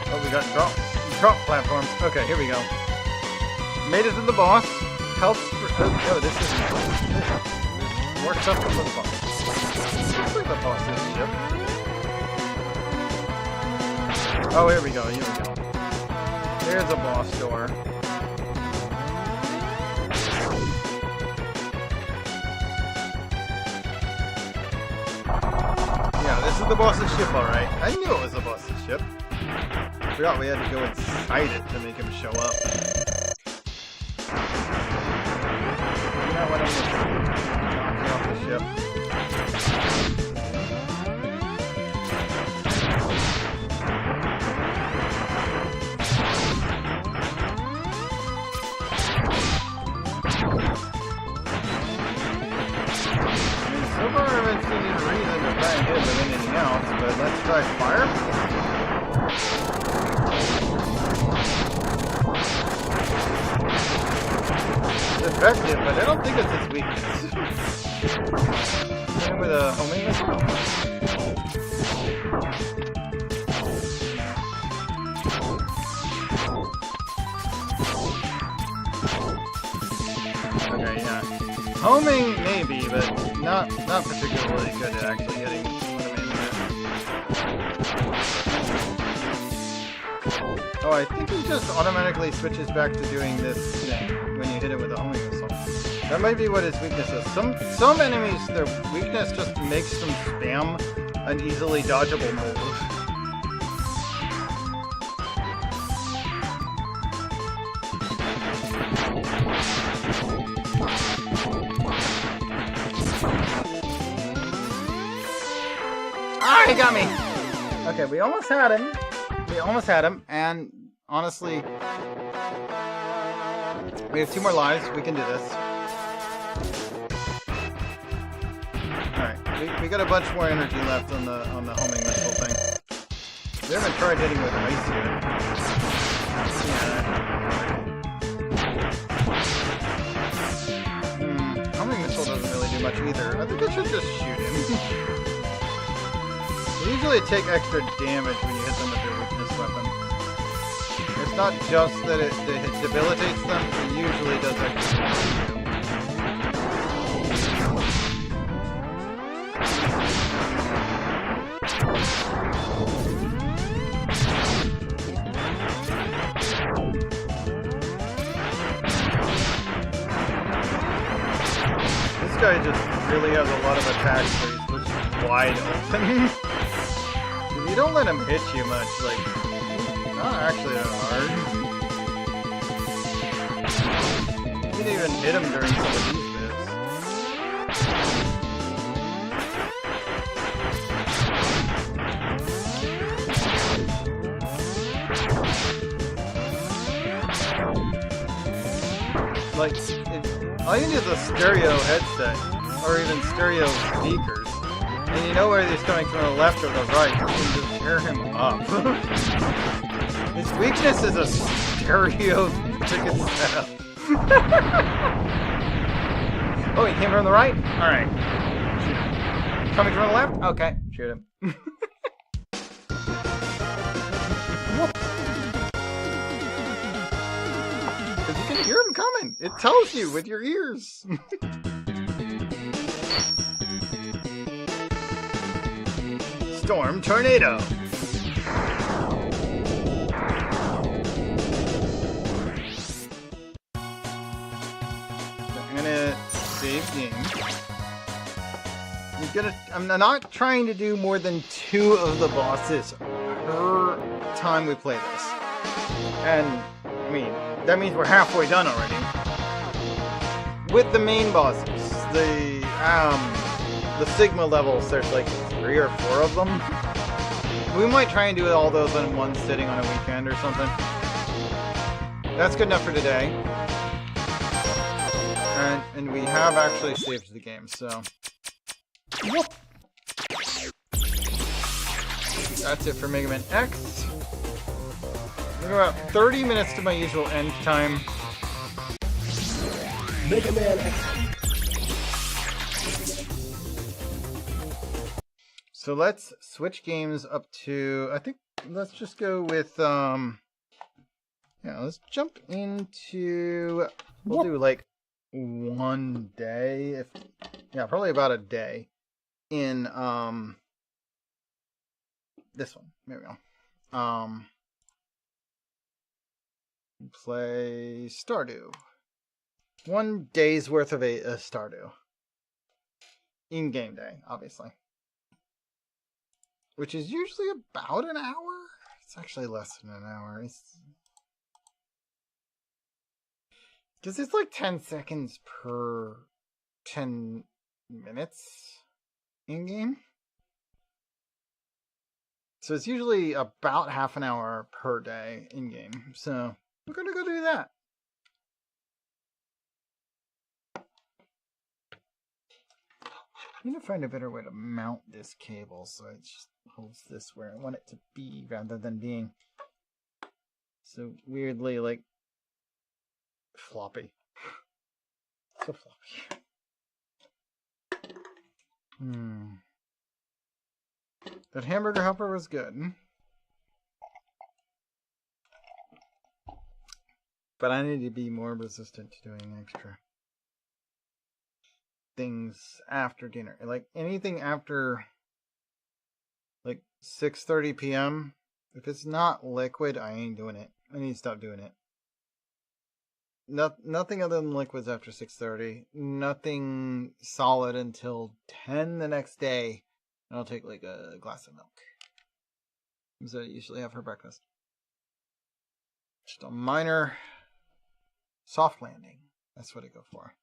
Oh, we got drop platforms. Okay, here we go. Made it to the boss. Health. Oh, this is more stuff for the boss. Looks like the boss's ship. Oh, here we go. Here we go. There's a boss door. Yeah, this is the boss's ship, alright. I knew it was the boss's ship. Forgot we had to go inside it to make him show up. You know what, I'm gonna knock you off the ship. So far, I haven't seen any reason to try and hit with anything else, but let's try fire. It's effective, but I don't think it's its weakness. Same with a homing missile. Okay, yeah. Homing, maybe, but not particularly good at actually hitting what I'm aiming at. Oh, I think it just automatically switches back to doing this thing when you hit it with a homing missile. That might be what its weakness is. Some enemies, their weakness just makes them spam an easily dodgeable move. Ah, he got me! Okay, we almost had him. And honestly, we have 2 more lives. We can do this. Alright, we got a bunch more energy left on the homing missile thing. We haven't tried hitting with ice yet. Yeah. Homing missile doesn't really do much either. I think I should just shoot him. They usually take extra damage when you hit them with their weakness weapon. It's not just that it debilitates them, it usually does extra damage too. This guy just really has a lot of attacks where he's just wide open. You don't let him hit you much, like, not actually that hard. You can even hit him during some of these bits. Like, all you need is a stereo headset, or even stereo speakers. And you know whether he's coming from the left or the right. You can just tear him up. His weakness is a stereo ticket setup. Oh, he came from the right? Alright. Shoot him. Coming from the left? Okay. Shoot him. Because you can hear him coming. It tells you with your ears. Storm Tornado. I'm gonna save game. I'm not trying to do more than 2 of the bosses per time we play this. And, I mean, that means we're halfway done already. With the main bosses, the the Sigma levels, there's like 3 or 4 of them. We might try and do all those in one sitting on a weekend or something. That's good enough for today. And we have actually saved the game, so. Whoop. That's it for Mega Man X. We're about 30 minutes to my usual end time. Mega Man X. So let's switch games up to, I think, let's just go with, yeah, let's jump into, we'll do like one day, if, yeah, probably about a day in, this one. There we go. Play Stardew. 1 day's worth of a Stardew. In game day, obviously. Which is usually about an hour. It's actually less than an hour. Because it's like 10 seconds per 10 minutes in game. So it's usually about half an hour per day in game. So we're going to go do that. I need to find a better way to mount this cable so it just holds this where I want it to be rather than being so weirdly like floppy. So floppy. That hamburger helper was good. But I need to be more resistant to doing extra things after dinner. Like anything after like 6:30 p.m. If it's not liquid, I ain't doing it. I need to stop doing it. Nothing other than liquids after 6:30. Nothing solid until 10 the next day. And I'll take like a glass of milk. So I usually have for breakfast. Just a minor soft landing. That's what I go for.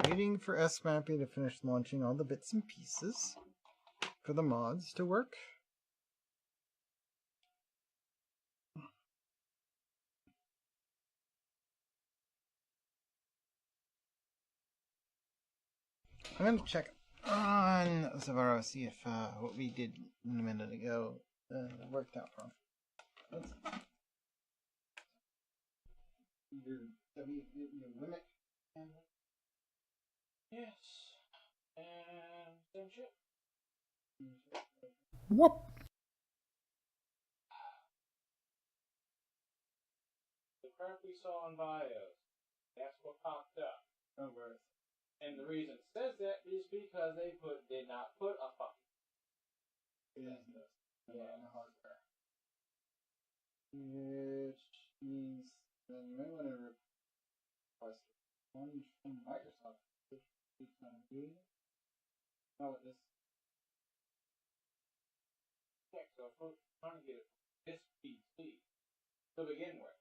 Waiting for SMAPI to finish launching all the bits and pieces for the mods to work. I'm going to check on Zavaro, see if what we did a minute ago worked out for him. Your limit. Yes. And same shit. Whoop. The crap we saw on bios. That's what popped up. And the reason it says that is because they did not put a fucking business in the hardware. Which means then you might want to request one from Microsoft. Oh, this. Yeah, so I'm trying to get this PC to begin with.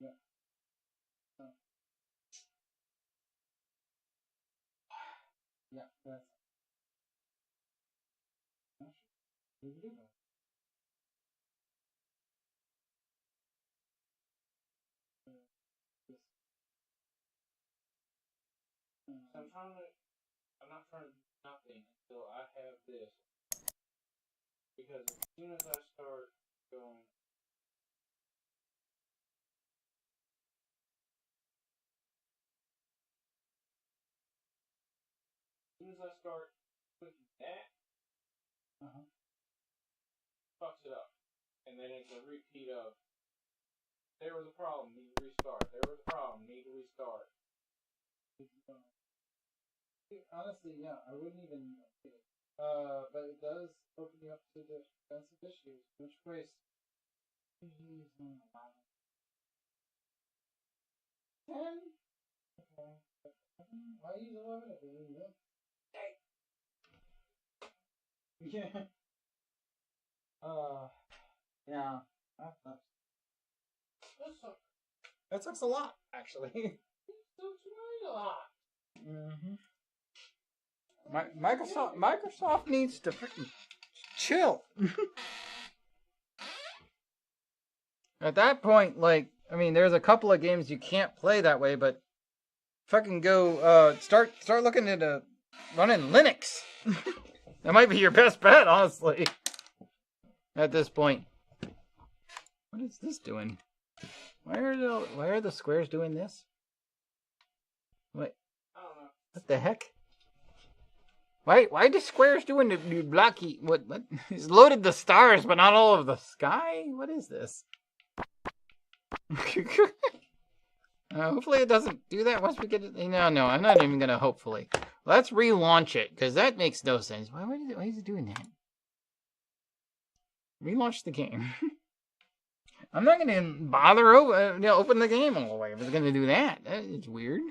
Yeah. Yeah, that's. We can do that. I'm not trying to do nothing until I have this. Because as soon as I start going. As soon as I start clicking that, fucks it up. And then it's a repeat of, there was a problem, need to restart. There was a problem, need to restart. Honestly, yeah, I wouldn't even. But it does open you up to defensive issues, which waste. 10? Okay. Why use 11 if you need it? Yeah. Yeah. That sucks a lot, actually. It sucks really a lot. Microsoft needs to freaking chill. At that point, like, I mean, there's a couple of games you can't play that way, but fucking go start looking at running Linux. That might be your best bet, honestly. At this point. What is this doing? Why are the squares doing this? What? I don't know. What the heck? Why the squares doing the blocky? What? He's loaded the stars, but not all of the sky. What is this? Hopefully it doesn't do that once we get it. No, I'm not even gonna. Hopefully, let's relaunch it because that makes no sense. Why is it doing that? Relaunch the game. I'm not gonna bother open the game all the way if it's gonna do that. It's weird.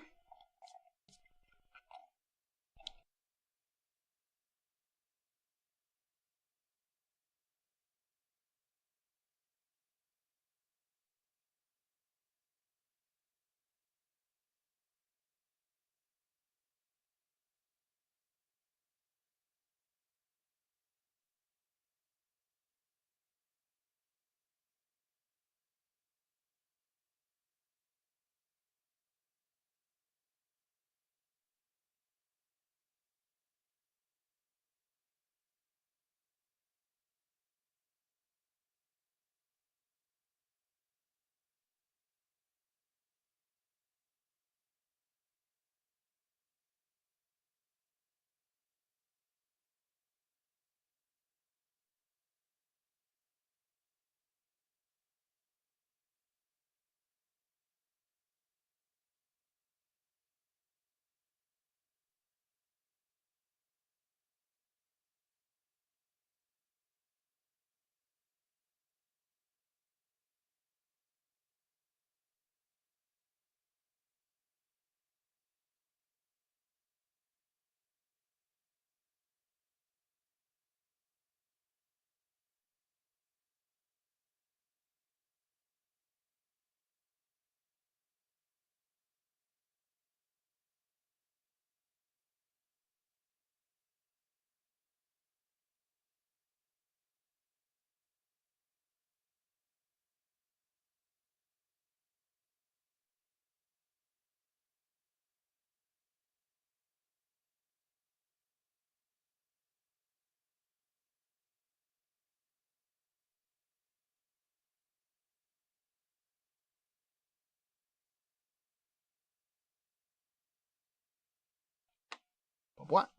What?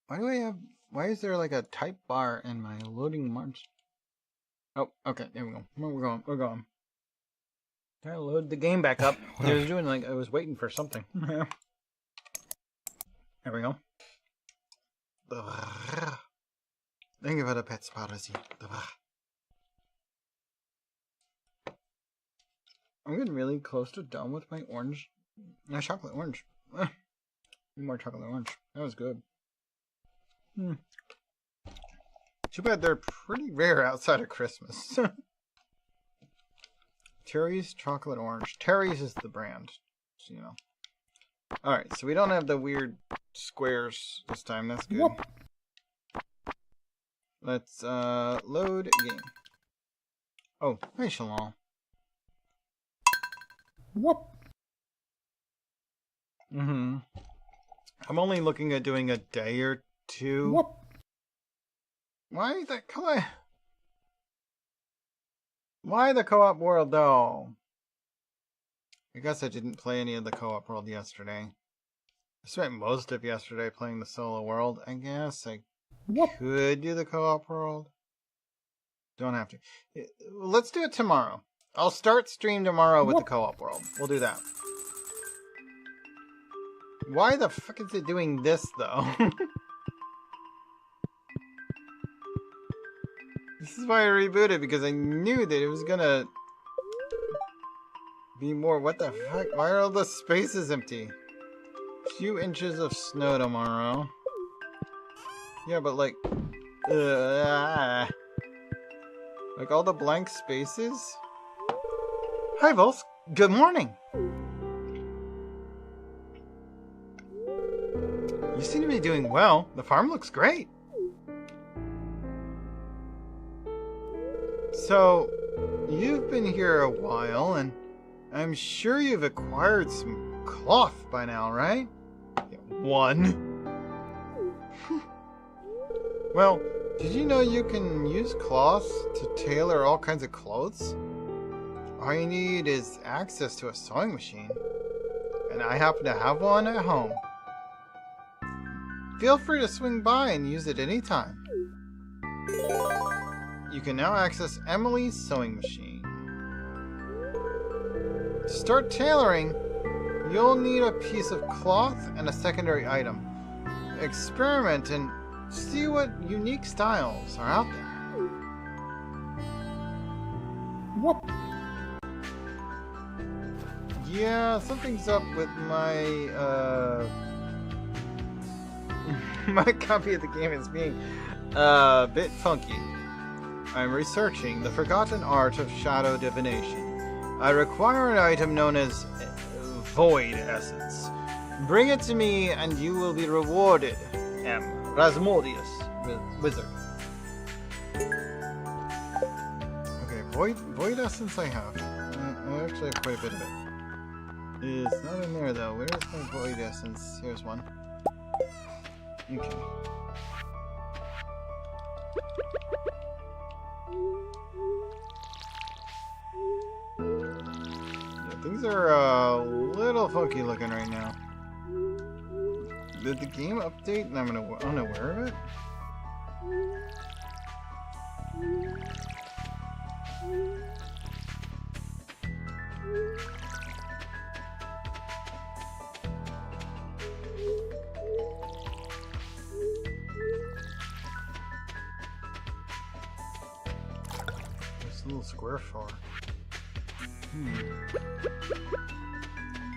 Why is there like a type bar in my loading march? Oh, okay, there we go. We're going. Trying to load the game back up. I was doing I was waiting for something. There we go. Thank you for the pets policy. I'm getting really close to done with my orange. No, chocolate orange. More chocolate orange. That was good. Too bad they're pretty rare outside of Christmas. Terry's chocolate orange. Terry's is the brand. So, Alright, so we don't have the weird squares this time. That's good. Whoop. Let's load game. Oh, hey Chillin. Whoop. I'm only looking at doing a day or two. Whoop. Why the co-op world though? I guess I didn't play any of the co-op world yesterday. I spent most of yesterday playing the solo world. I guess I could do the co-op world. Don't have to. Let's do it tomorrow. I'll start stream tomorrow with the co-op world. We'll do that. Why the fuck is it doing this though? This is why I rebooted, because I knew that it was gonna be more. What the fuck? Why are all the spaces empty? Few inches of snow tomorrow. Yeah, but like all the blank spaces? Hi, Vulse. Good morning. You seem to be doing well. The farm looks great. So, you've been here a while, and I'm sure you've acquired some cloth by now, right? One. Well, did you know you can use cloth to tailor all kinds of clothes? All you need is access to a sewing machine. And I happen to have one at home. Feel free to swing by and use it anytime. You can now access Emily's sewing machine. To start tailoring, you'll need a piece of cloth and a secondary item. Experiment and see what unique styles are out there. What? Yeah, something's up with my, my copy of the game is being a bit funky. I'm researching the forgotten art of shadow divination. I require an item known as Void Essence. Bring it to me and you will be rewarded. M. Rasmodius, wizard. Okay, Void Essence I have. I actually have quite a bit of it. It's not in there though. Where's my Void Essence? Here's one. Okay. Yeah, things are a little funky looking right now. Did the game update and I'm unaware of it? This little square for.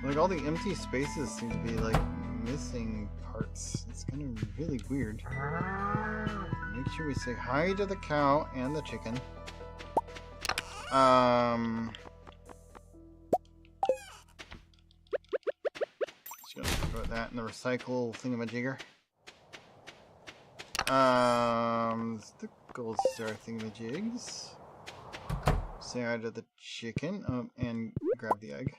Like all the empty spaces seem to be like missing parts. It's kind of really weird. Make sure we say hi to the cow and the chicken. Just gonna put that in the recycle thingamajigger. The gold star thingamajigs. Say hi to the chicken. And grab the egg.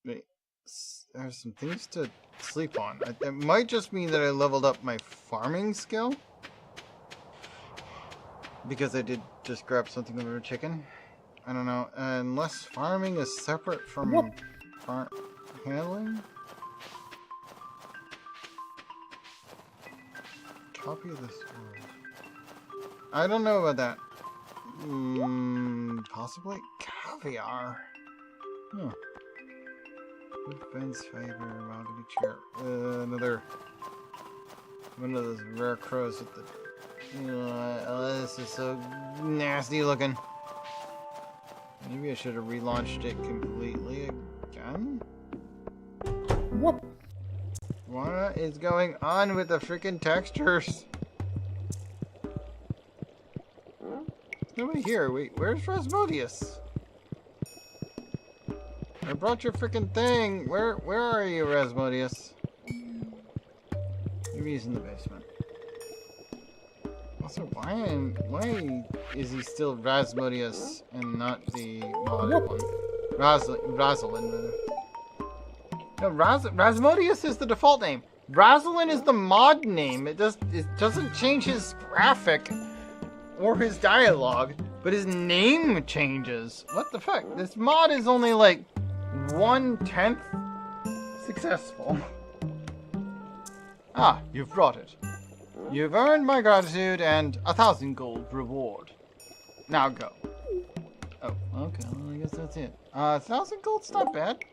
Wait. There's some things to sleep on. It might just mean that I leveled up my farming skill. Because I did just grab something over a chicken. I don't know. Unless farming is separate from handling? Copy of this world. I don't know about that. Possibly? Caviar. Huh. Wood fence, fiber, mahogany chair. Another one of those rare crows with the. This is so nasty looking. Maybe I should have relaunched it completely again. What? What is going on with the freaking textures? Nobody here. Wait, where's Rasmodius? I brought your freaking thing. Where are you, Rasmodius? Maybe he's in the basement. Also, why is he still Rasmodius and not the modded one? Rosalind. No, Rasmodius is the default name. Rosalind is the mod name. It doesn't change his graphic or his dialogue, but his name changes. What the fuck? This mod is only like 1/10 successful. Ah, you've brought it. You've earned my gratitude and 1,000 gold reward. Now go. Oh, okay. Well, I guess that's it. 1,000 gold's not bad.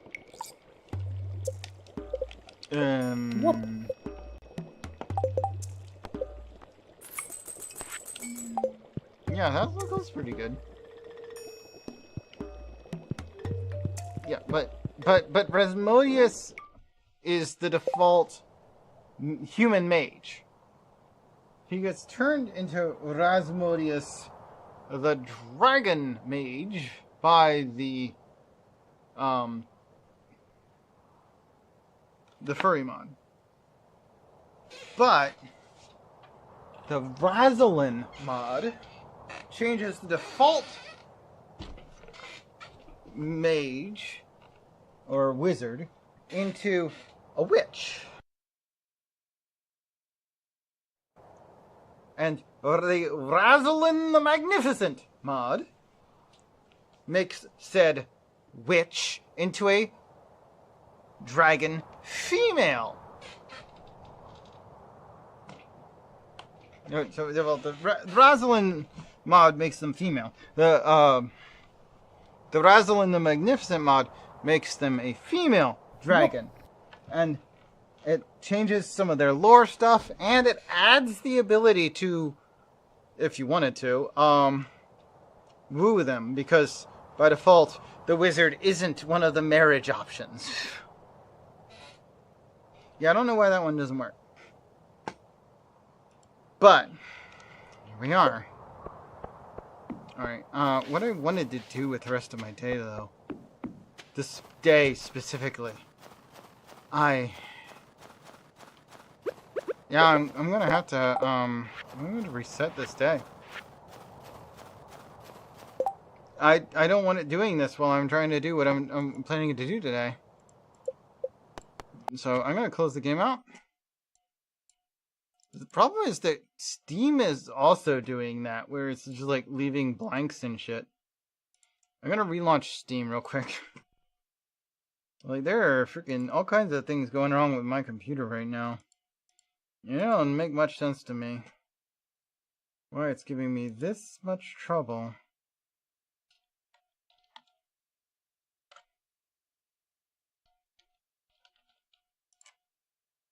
What? Yeah, 1,000 gold's pretty good. Yeah, but Rasmodius is the default human mage. He gets turned into Rasmodius, the dragon mage, by the the furry mod. But the Rosalind mod changes the default mage or wizard into a witch. And the Rosalind the Magnificent mod makes said witch into a dragon female. So the Rosalind mod makes them female. The Rosalind the Magnificent mod makes them a female dragon. And it changes some of their lore stuff, and it adds the ability to, if you wanted to, woo them, because by default, the wizard isn't one of the marriage options. Yeah, I don't know why that one doesn't work. But, here we are. Alright, what I wanted to do with the rest of my day, though, this day specifically, I'm gonna have to, I'm going to reset this day. I don't want it doing this while I'm trying to do what I'm planning to do today. So I'm gonna close the game out. The problem is that Steam is also doing that, where it's just like leaving blanks and shit. I'm gonna relaunch Steam real quick. Like, there are freaking all kinds of things going wrong with my computer right now. It don't make much sense to me why it's giving me this much trouble.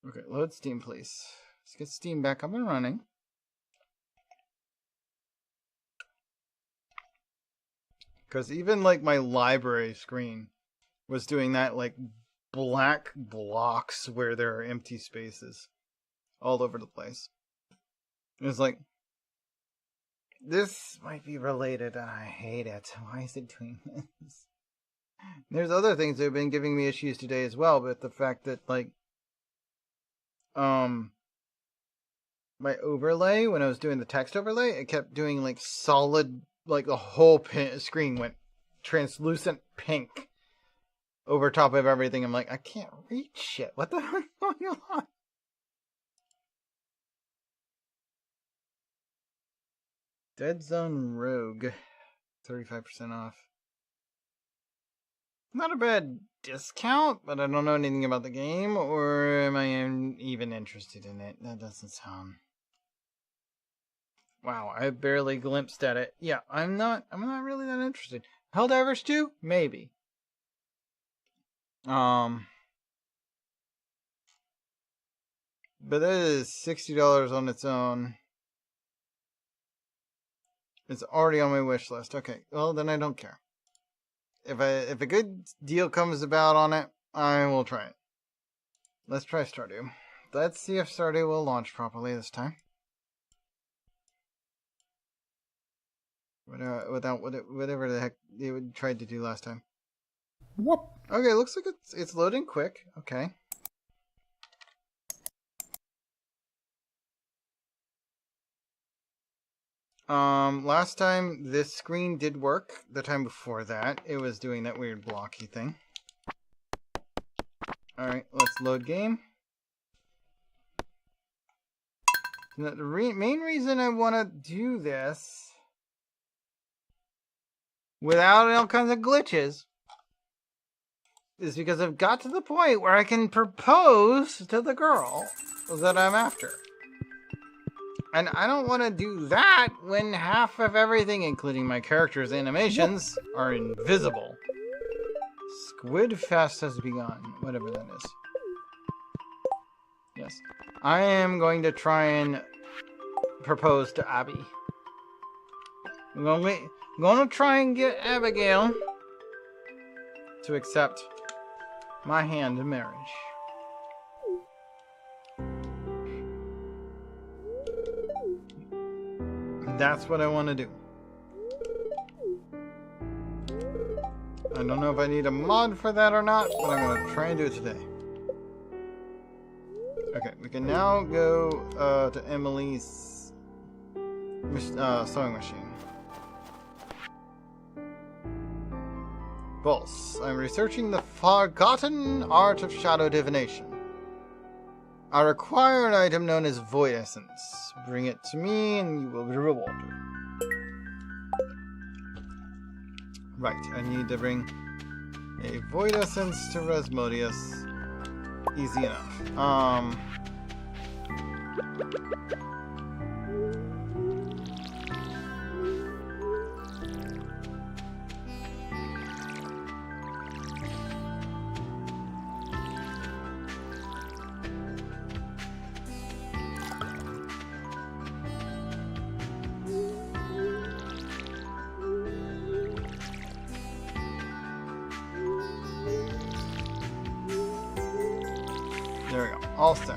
Okay, load Steam, please. Let's get Steam back up and running. Because even like my library screen was doing that, like black blocks where there are empty spaces all over the place. It was like, this might be related and I hate it. Why is it doing this? There's other things that have been giving me issues today as well, but the fact that like my overlay, when I was doing the text overlay, it kept doing like solid, like the whole screen went translucent pink over top of everything. I'm like, I can't read shit. What the hell is going on? Dead Zone Rogue, 35% off. Not a bad discount, but I don't know anything about the game, or am I even interested in it? That doesn't sound... Wow, I barely glimpsed at it. Yeah, I'm not really that interested. Helldivers 2? Maybe. But that is $60 on its own. It's already on my wish list. Okay, well then I don't care. If a good deal comes about on it, I will try it. Let's try Stardew. Let's see if Stardew will launch properly this time. Without whatever the heck they tried to do last time. What? Okay, looks like it's loading quick. Okay. Last time this screen did work. The time before that, it was doing that weird blocky thing. Alright, let's load game. Now, the main reason I want to do this without all kinds of glitches is because I've got to the point where I can propose to the girl that I'm after. And I don't want to do that when half of everything, including my character's animations, are invisible. Squid Fest has begun. Whatever that is. Yes. I am going to try and propose to Abby. I'm going to try and get Abigail to accept my hand in marriage. That's what I want to do. I don't know if I need a mod for that or not, but I'm going to try and do it today. Okay, we can now go to Emily's sewing machine. Vulse, I'm researching the forgotten art of shadow divination. I require an item known as Void Essence. Bring it to me and you will be rewarded. Right, I need to bring a Void Essence to Resmodius. Easy enough. There we go. All set.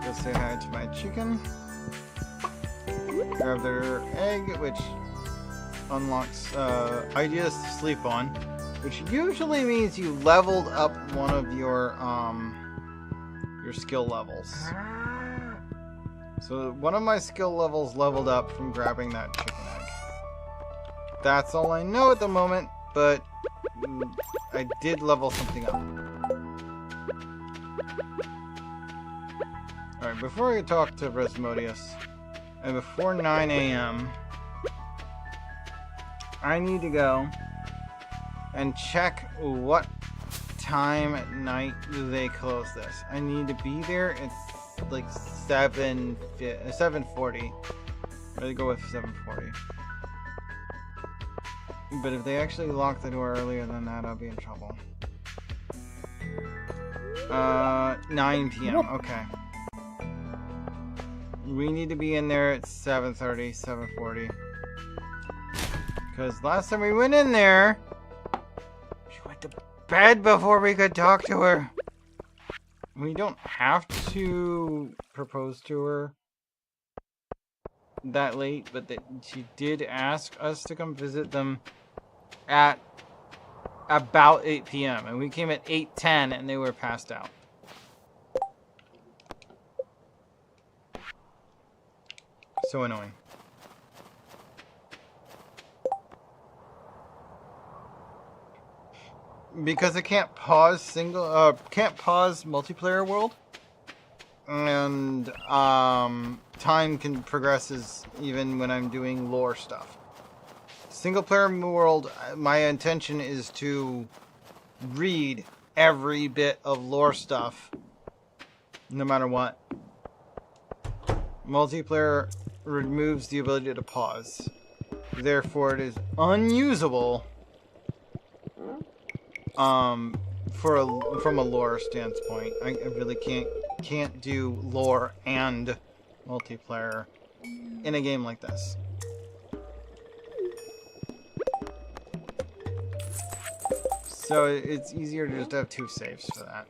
Go say hi to my chicken. Grab their egg, which unlocks ideas to sleep on, which usually means you leveled up one of your skill levels. So one of my skill levels leveled up from grabbing that chicken egg. That's all I know at the moment, but I did level something up. Alright, before I talk to Resmodius, and before 9 a.m., I need to go and check what time at night do they close this. I need to be there at like 7:40. I'll go with 7:40. But if they actually lock the door earlier than that, I'll be in trouble. 9 p.m. Okay. We need to be in there at 7:30, 7:40. Because last time we went in there, she went to bed before we could talk to her. We don't have to propose to her that late, but she did ask us to come visit them at about 8 p.m. And we came at 8:10 and they were passed out. So annoying. Because it can't pause multiplayer world, and time progresses even when I'm doing lore stuff. Single player world, my intention is to read every bit of lore stuff, no matter what. Multiplayer removes the ability to pause, therefore it is unusable. From a lore standpoint, I really can't do lore and multiplayer in a game like this. So it's easier to just have 2 saves for that.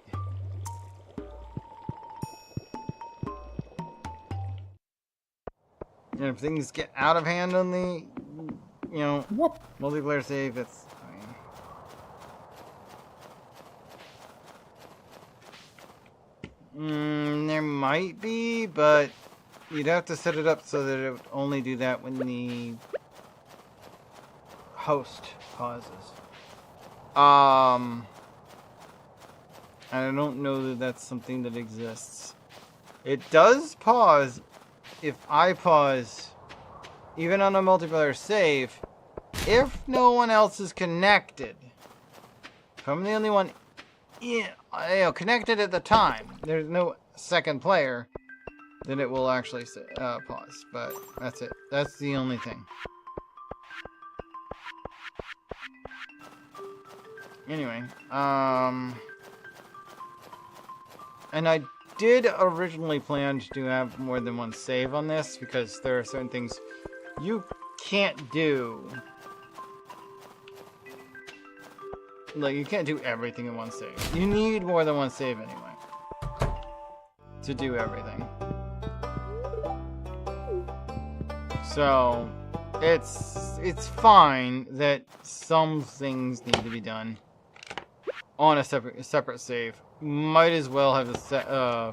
And if things get out of hand on the, multiplayer save, that's fine. There might be, but you'd have to set it up so that it would only do that when the host pauses. I don't know that that's something that exists. It does pause if I pause, even on a multiplayer save, if no one else is connected. If I'm the only one connected at the time, there's no second player, then it will actually pause. But that's it. That's the only thing. Anyway, and I did originally plan to have more than one save on this because there are certain things you can't do. Like, you can't do everything in one save. You need more than one save anyway to do everything. So it's fine that some things need to be done. on a separate save. Might as well have the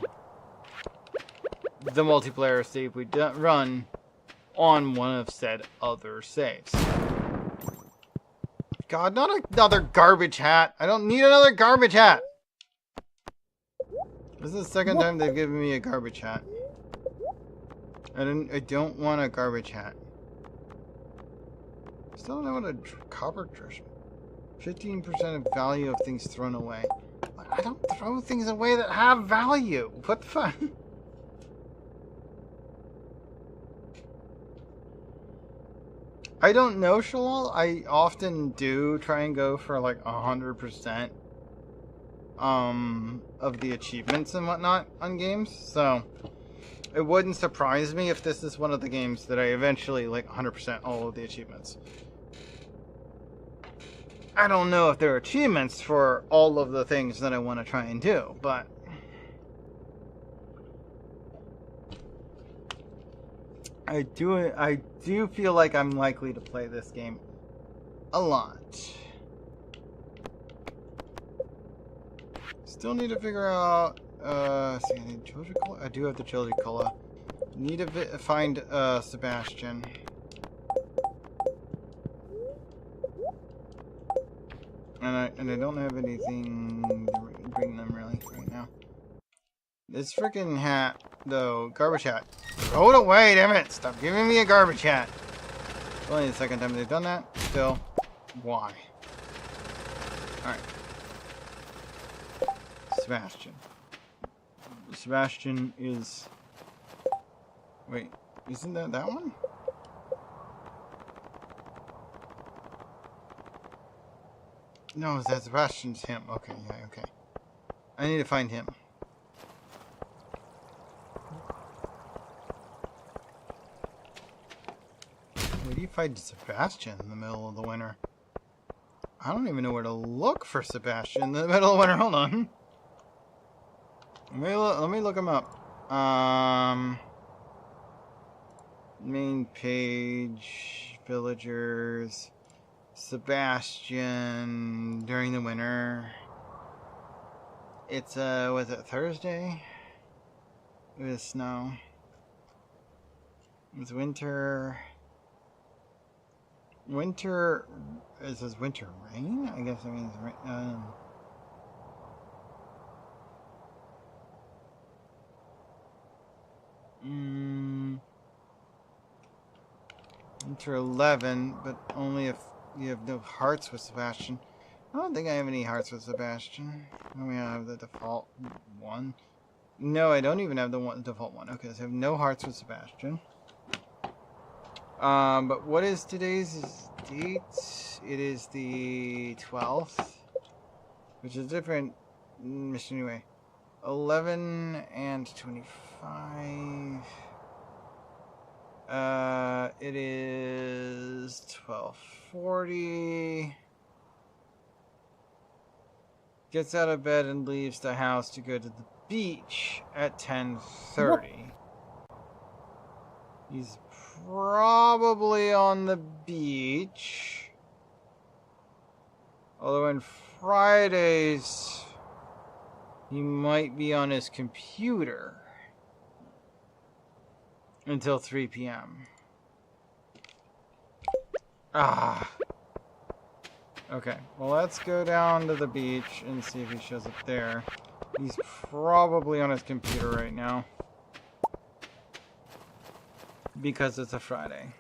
multiplayer save we run on one of said other saves. God, not another garbage hat. I don't need another garbage hat. This is the second time they've given me a garbage hat. I don't want a garbage hat. Still don't know what a copper treasure. 15% of value of things thrown away. I don't throw things away that have value. What the fuck? I don't know, Shalal. I often do try and go for like 100% of the achievements and whatnot on games. So it wouldn't surprise me if this is one of the games that I eventually like 100% all of the achievements. I don't know if there are achievements for all of the things that I want to try and do, but I do feel like I'm likely to play this game a lot. Still need to figure out see, I need Children Cola. I do have the Children Cola. Need to find Sebastian. And I don't have anything to bring them really right now. This freaking hat, though, garbage hat. Throw it away, damn it! Stop giving me a garbage hat. It's only the second time they've done that. Still, why? Alright. Sebastian. Sebastian is... Wait, isn't that one? No, that Sebastian's him. Okay, yeah, okay. I need to find him. Where do you find Sebastian in the middle of the winter? I don't even know where to look for Sebastian in the middle of winter. Hold on. Let me look him up. Main page, villagers, Sebastian during the winter. It's was it Thursday? It was snow. It was winter. Winter, is this winter rain? I guess it means rain. Winter 11, but only if you have no hearts with Sebastian. I don't think I have any hearts with Sebastian. I mean, I have the default one. No, I don't even have the default one. Okay, so I have no hearts with Sebastian. But what is today's date? It is the 12th, which is a different mission anyway. 11 and 25. It is 12:40. Gets out of bed and leaves the house to go to the beach at 10:30. He's probably on the beach. Although on Fridays, he might be on his computer until 3 p.m. Okay, well, let's go down to the beach and see if he shows up there. He's probably on his computer right now, because it's a Friday.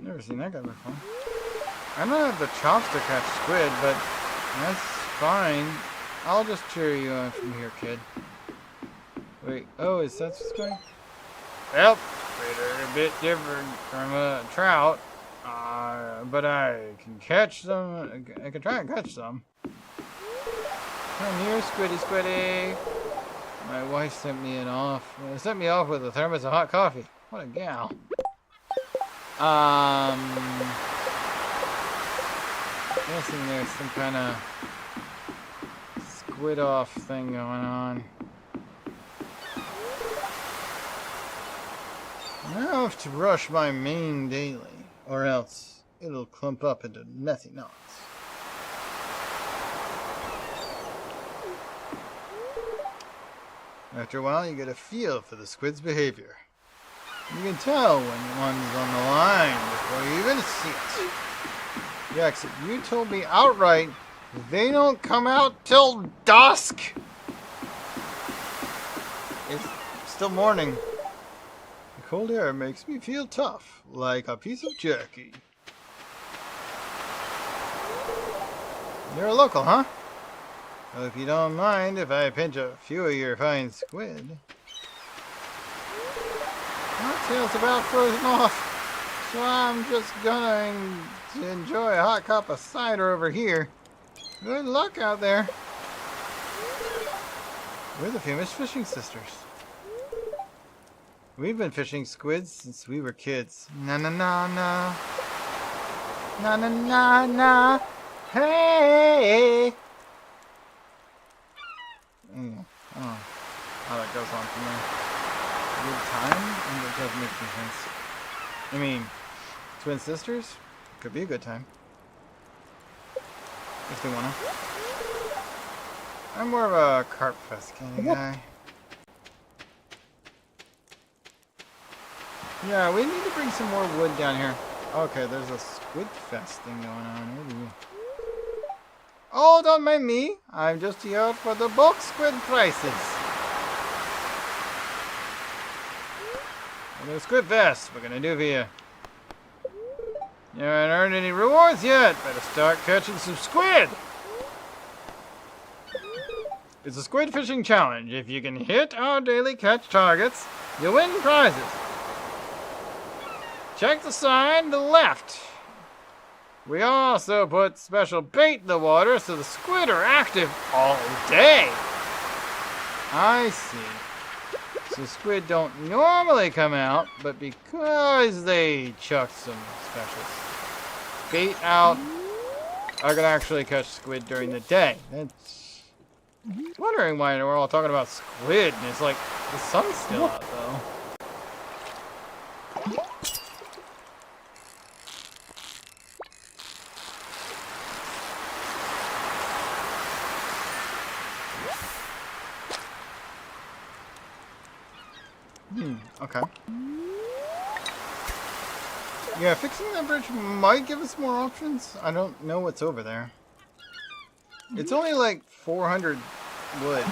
Never seen that guy before. I don't have the chops to catch squid, but that's fine. I'll just cheer you on from here, kid. Wait, oh, is that what's going? Well, squid are a bit different from a trout. But I can catch them. I can try and catch them. Come here, squiddy, squiddy. My wife sent me sent me off with a thermos of hot coffee. What a gal. Guessing there's some kind of squid off thing going on. have to brush my mane daily, or else it'll clump up into messy knots. After a while, you get a feel for the squid's behavior. You can tell when one's on the line before you even see it. Yes, you told me outright they don't come out till dusk. It's still morning. The cold air makes me feel tough, like a piece of jerky. You're a local, huh? Hope you don't mind if I pinch a few of your fine squid. My tail's about frozen off, so I'm just going to enjoy a hot cup of cider over here. Good luck out there. We're the famous fishing sisters. We've been fishing squids since we were kids. Na na na na. Na na na na. Hey! Oh, how that goes on from there. Good time? And it doesn't make any sense. I mean, twin sisters? Could be a good time. If they wanna. I'm more of a carp fest kind of guy. Yeah, we need to bring some more wood down here. Okay, there's a squid fest thing going on. Ooh. Oh, don't mind me. I'm just here for the bulk squid prices. And the squid fest we're gonna do for you. You haven't earned any rewards yet. Better start catching some squid. It's a squid fishing challenge. If you can hit our daily catch targets, you win prizes. Check the sign to the left. We also put special bait in the water so the squid are active all day. I see. So squid don't normally come out, but because they chucked some special bait out, I can actually catch squid during the day. That's wondering why we're all talking about squid, and it's like the sun's still out though. Okay. Yeah, fixing that bridge might give us more options. I don't know what's over there. It's only like 400 wood. I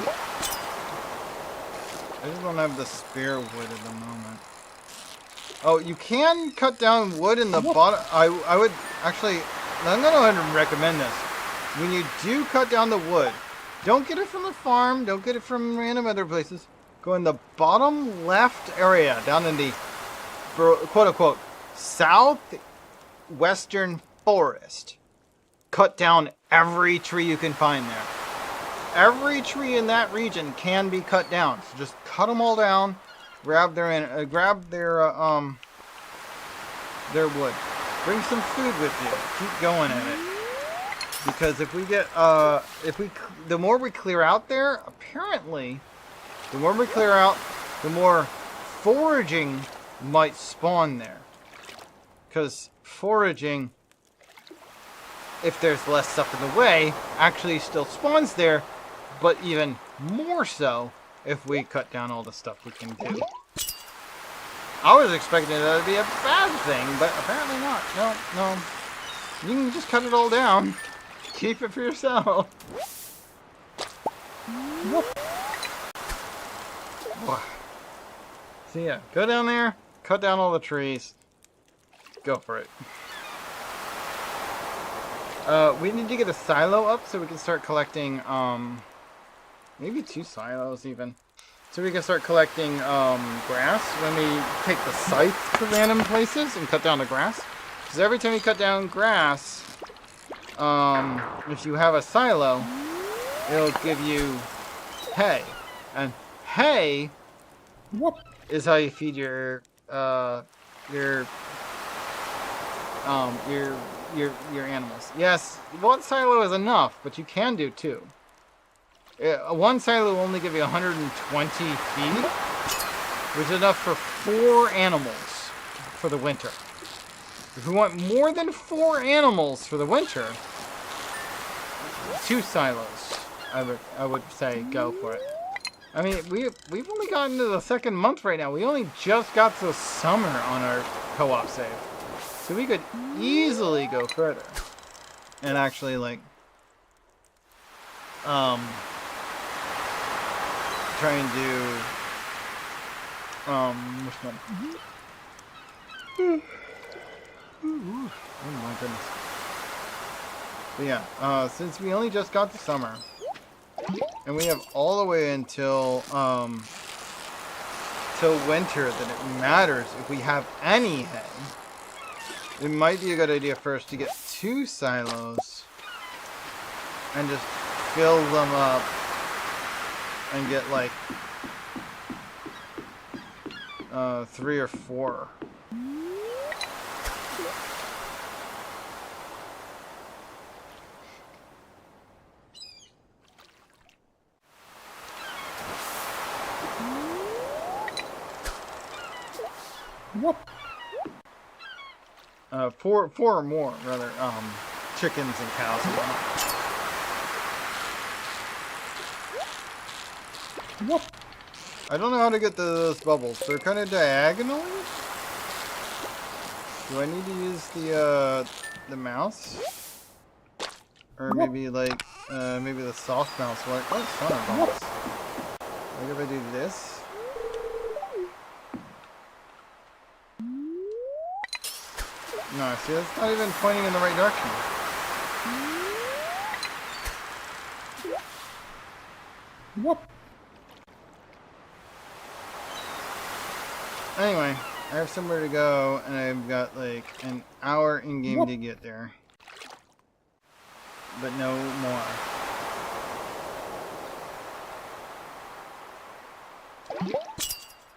just don't have the spare wood at the moment. Oh, you can cut down wood in the bottom. I would actually, I'm going to go ahead and recommend this. When you do cut down the wood, don't get it from the farm. Don't get it from random other places. Go in the bottom left area, down in the quote-unquote southwestern forest. Cut down every tree you can find there. Every tree in that region can be cut down. So just cut them all down. Grab their wood. Bring some food with you. Keep going at it. Because if we get the more we clear out there, apparently. The more we clear out, the more foraging might spawn there. Because foraging, if there's less stuff in the way, actually still spawns there, but even more so if we cut down all the stuff we can do. I was expecting that to be a bad thing, but apparently not. No. You can just cut it all down. Keep it for yourself. So yeah, go down there, cut down all the trees, go for it. We need to get a silo up so we can start collecting, maybe 2 silos even. So we can start collecting grass when we take the scythe to random places and cut down the grass. Because every time you cut down grass, if you have a silo, it'll give you hay. And hay is how you feed your animals. Yes, 1 silo is enough, but you can do 2. 1 silo will only give you 120 feed, which is enough for 4 animals. for the winter. If we want more than 4 animals for the winter, 2 silos. I would say go for it. I mean, we've only gotten to the 2nd month right now. We only just got to summer on our co-op save. So we could easily go further. And actually, like, try and do, which one? Oh my goodness. But yeah, since we only just got to summer, and we have all the way until till winter that it matters if we have any hay, it might be a good idea first to get 2 silos and just fill them up and get like 3 or 4. What? 4 or more, rather, chickens and cows and whatnot. What? I don't know how to get those bubbles. They're kind of diagonally. Do I need to use the mouse? Or maybe like, maybe the soft mouse? What? Oh, son of bubbles. Like if I do this? No, see, that's not even pointing in the right direction. What? Anyway, I have somewhere to go, and I've got like an hour in game to get there. But no more.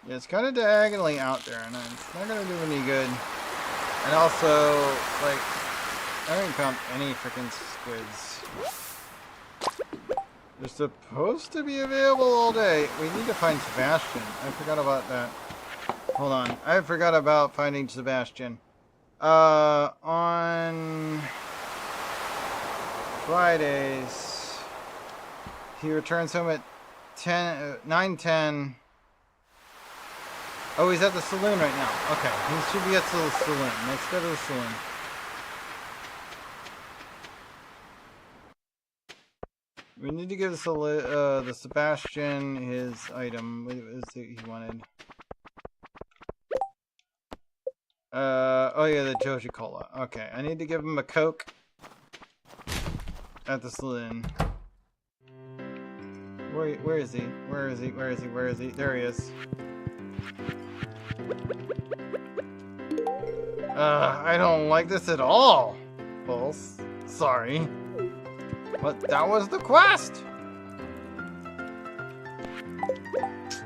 Yeah, it's kind of diagonally out there, and it's not going to do any good. And also, like, I haven't found any freaking squids. They're supposed to be available all day. We need to find Sebastian. I forgot about that. Hold on. I forgot about finding Sebastian. On Fridays, he returns home at 9:10. Oh, he's at the saloon right now. Okay, he should be at the saloon. Let's go to the saloon. We need to give the Sebastian his item. What is it he wanted? Oh yeah, the Joji Cola. Okay, I need to give him a Coke at the saloon. Where is he? Where is he? Where is he? Where is he? There he is. I don't like this at all, Vulse. Sorry. But that was the quest!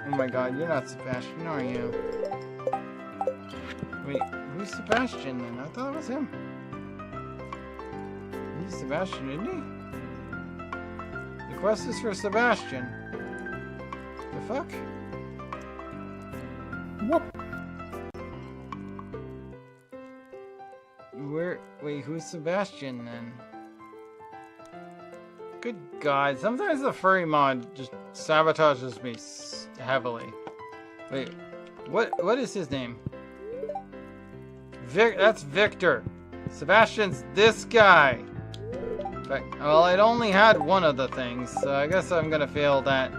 Oh my god, you're not Sebastian, are you? Wait, who's Sebastian then? I thought it was him. He's Sebastian, isn't he? The quest is for Sebastian. The fuck? What? Wait, who's Sebastian then? Good god, sometimes the furry mod just sabotages me heavily. Wait, what is his name? That's Victor. Sebastian's this guy. But, well, I'd only had one of the things, so I guess I'm gonna fail that.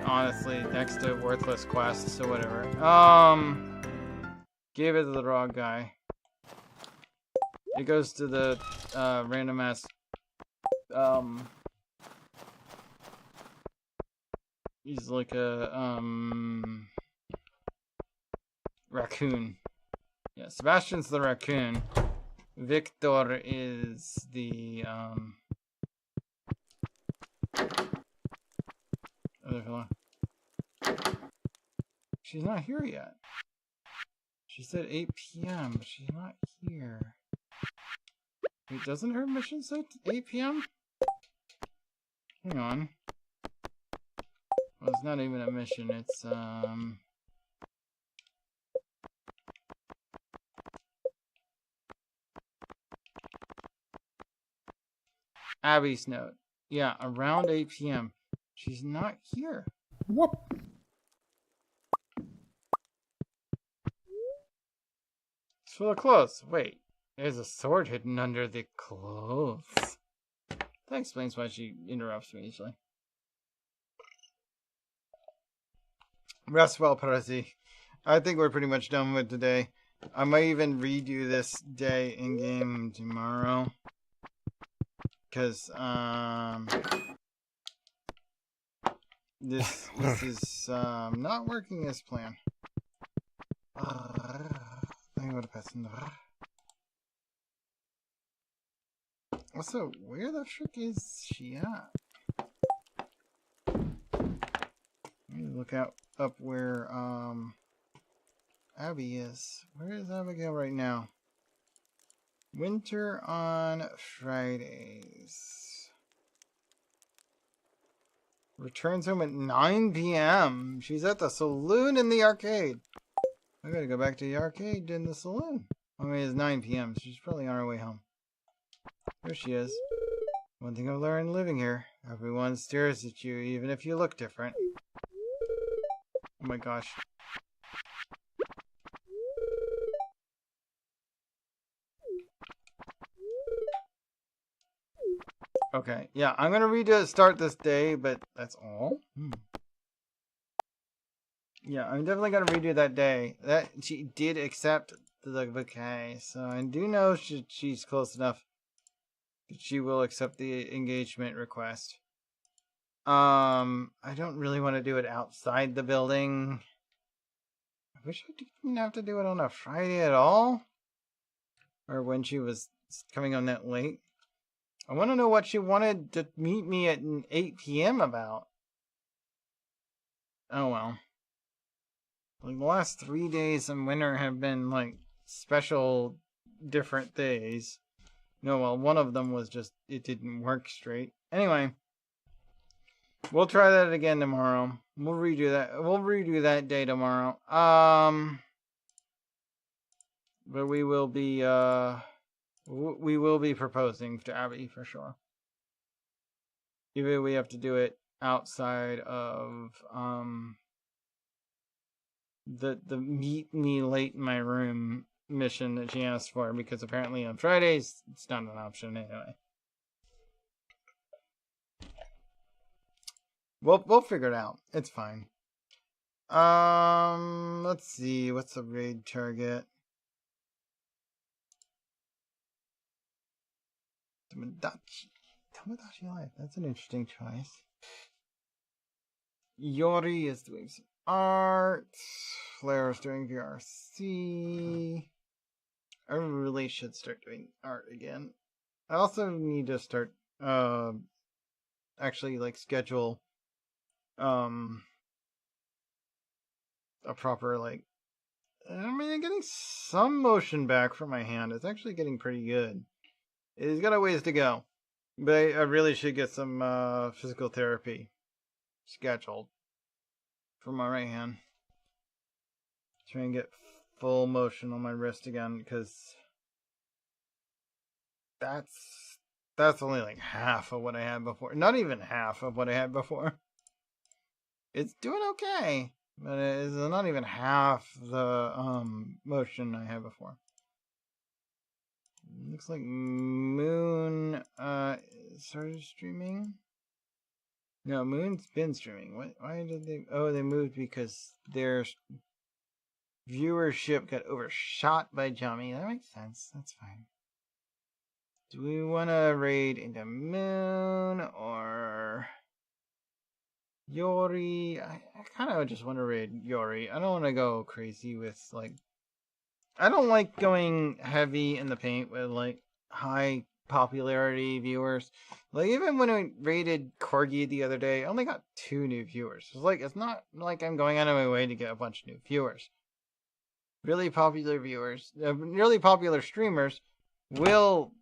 Honestly, next to worthless quests or whatever. Gave it to the wrong guy. It goes to the random ass he's like a raccoon. Yeah, Sebastian's the raccoon. Victor is the other fella. She's not here yet. She said 8 p.m., but she's not here. Wait, doesn't her mission say 8 p.m.? Hang on. Well, it's not even a mission, it's, Abby's note. Yeah, around 8 p.m. She's not here. Whoop. It's full of clothes. Wait, there's a sword hidden under the clothes. That explains why she interrupts me usually. Rest well, Perezi. I think we're pretty much done with today. I might even redo this day in game tomorrow. Because, this is, not working as planned. Also, where the frick is she at? Let me look up where, Abby is. Where is Abigail right now? Winter on Fridays. Returns home at 9 p.m. She's at the saloon in the arcade. I gotta go back to the arcade in the saloon. I mean, it's 9 p.m. She's probably on her way home. There she is. One thing I've learned living here. Everyone stares at you, even if you look different. Oh my gosh. Okay, yeah, I'm gonna start this day, but that's all. Yeah, I'm definitely gonna redo that day. That she did accept the bouquet, so I do know she's close enough that she will accept the engagement request. I don't really want to do it outside the building. I wish I didn't have to do it on a Friday at all, or when she was coming on that late. I want to know what she wanted to meet me at 8 p.m. about. Oh well. Like, the last 3 days in winter have been, like, special different days. No, well, one of them was just, it didn't work straight. Anyway. We'll try that again tomorrow. We'll redo that day tomorrow. But we will be proposing to Abby for sure. Even if we have to do it outside of the meet me late in my room mission that she asked for, because apparently on Fridays it's not an option anyway. We'll figure it out. It's fine. Let's see, what's the raid target? Tomodachi Life. That's an interesting choice. Yori is doing some art. Flair is doing VRC. I really should start doing art again. I also need to start, actually, like, schedule, a proper, like, I mean, I'm getting some motion back from my hand. It's actually getting pretty good. It's got a ways to go. But I really should get some physical therapy scheduled for my right hand. Try and get full motion on my wrist again, because that's only like half of what I had before. Not even half of what I had before. It's doing okay, but it's not even half the motion I had before. Looks like Moon started streaming. No, Moon's been streaming. What? Why did they? Oh, they moved because their viewership got overshot by Jummy. That makes sense. That's fine. Do we want to raid into Moon or Yori? I kind of just want to raid Yori. I don't want to go crazy with, like, I don't like going heavy in the paint with, like, high popularity viewers. Like, even when I raided Corgi the other day, I only got 2 new viewers. It's not like I'm going out of my way to get a bunch of new viewers. Really popular viewers, really popular streamers will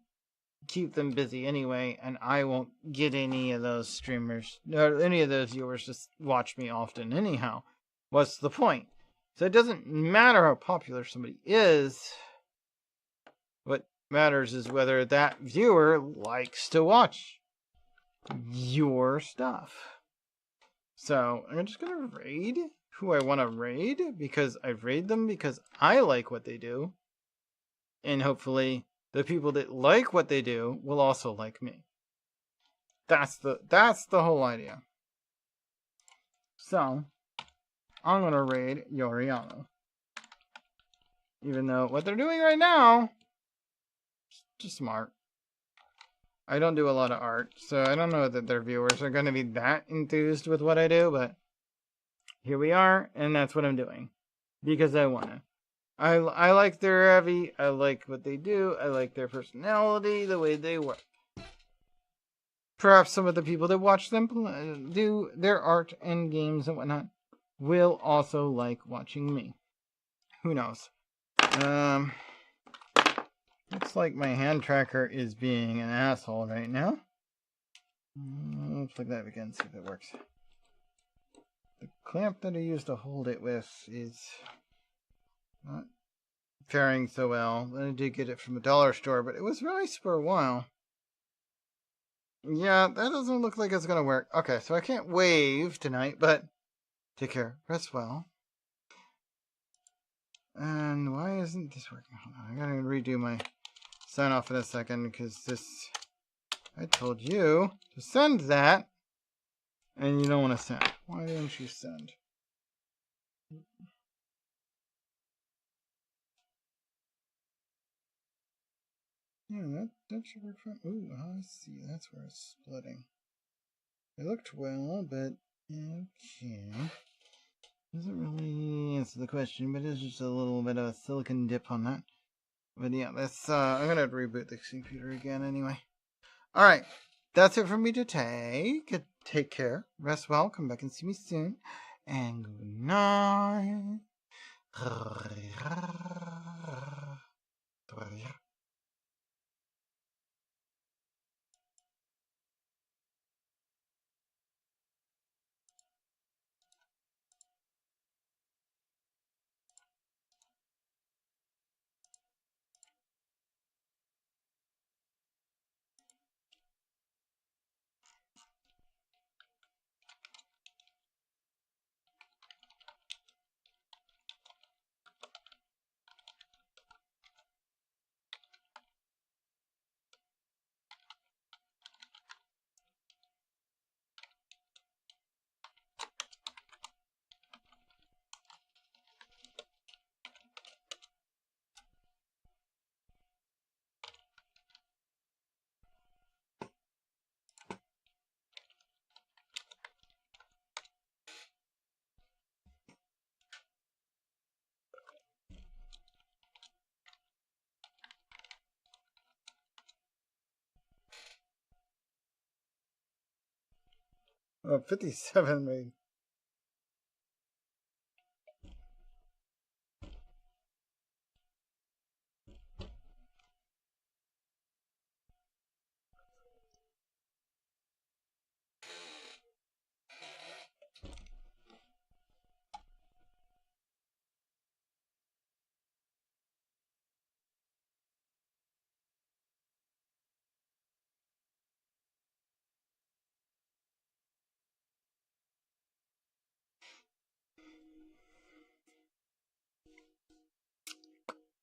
keep them busy anyway, and I won't get any of those streamers, or any of those viewers just watch me often anyhow. What's the point? So it doesn't matter how popular somebody is. What matters is whether that viewer likes to watch your stuff. So I'm just gonna raid who I want to raid because I raid them because I like what they do, and hopefully the people that like what they do will also like me. That's the whole idea. So I'm gonna raid Yoriano, even though what they're doing right now is just smart. I don't do a lot of art, so I don't know that their viewers are going to be that enthused with what I do, but here we are, and that's what I'm doing. Because I want to. I like their heavy, I like what they do, I like their personality, the way they work. Perhaps some of the people that watch them do their art and games and whatnot will also like watching me. Who knows? Looks like my hand tracker is being an asshole right now. Let's plug that again, see if it works. The clamp that I used to hold it with is not faring so well. I did get it from a dollar store, but it was nice for a while. Yeah, that doesn't look like it's gonna work. Okay, so I can't wave tonight, but take care. Rest well. And why isn't this working? Hold on, I gotta redo my sign off in a second because this. I told you to send that, and you don't want to send. Why didn't you send? Yeah, that should work fine. Ooh, I see. That's where it's splitting. It looked well, but okay. Doesn't really answer the question, but it's just a little bit of a silicon dip on that. But yeah, that's I'm gonna reboot the computer again anyway. Alright. That's it for me today. Take care. Rest well. Come back and see me soon. And good night. 57 made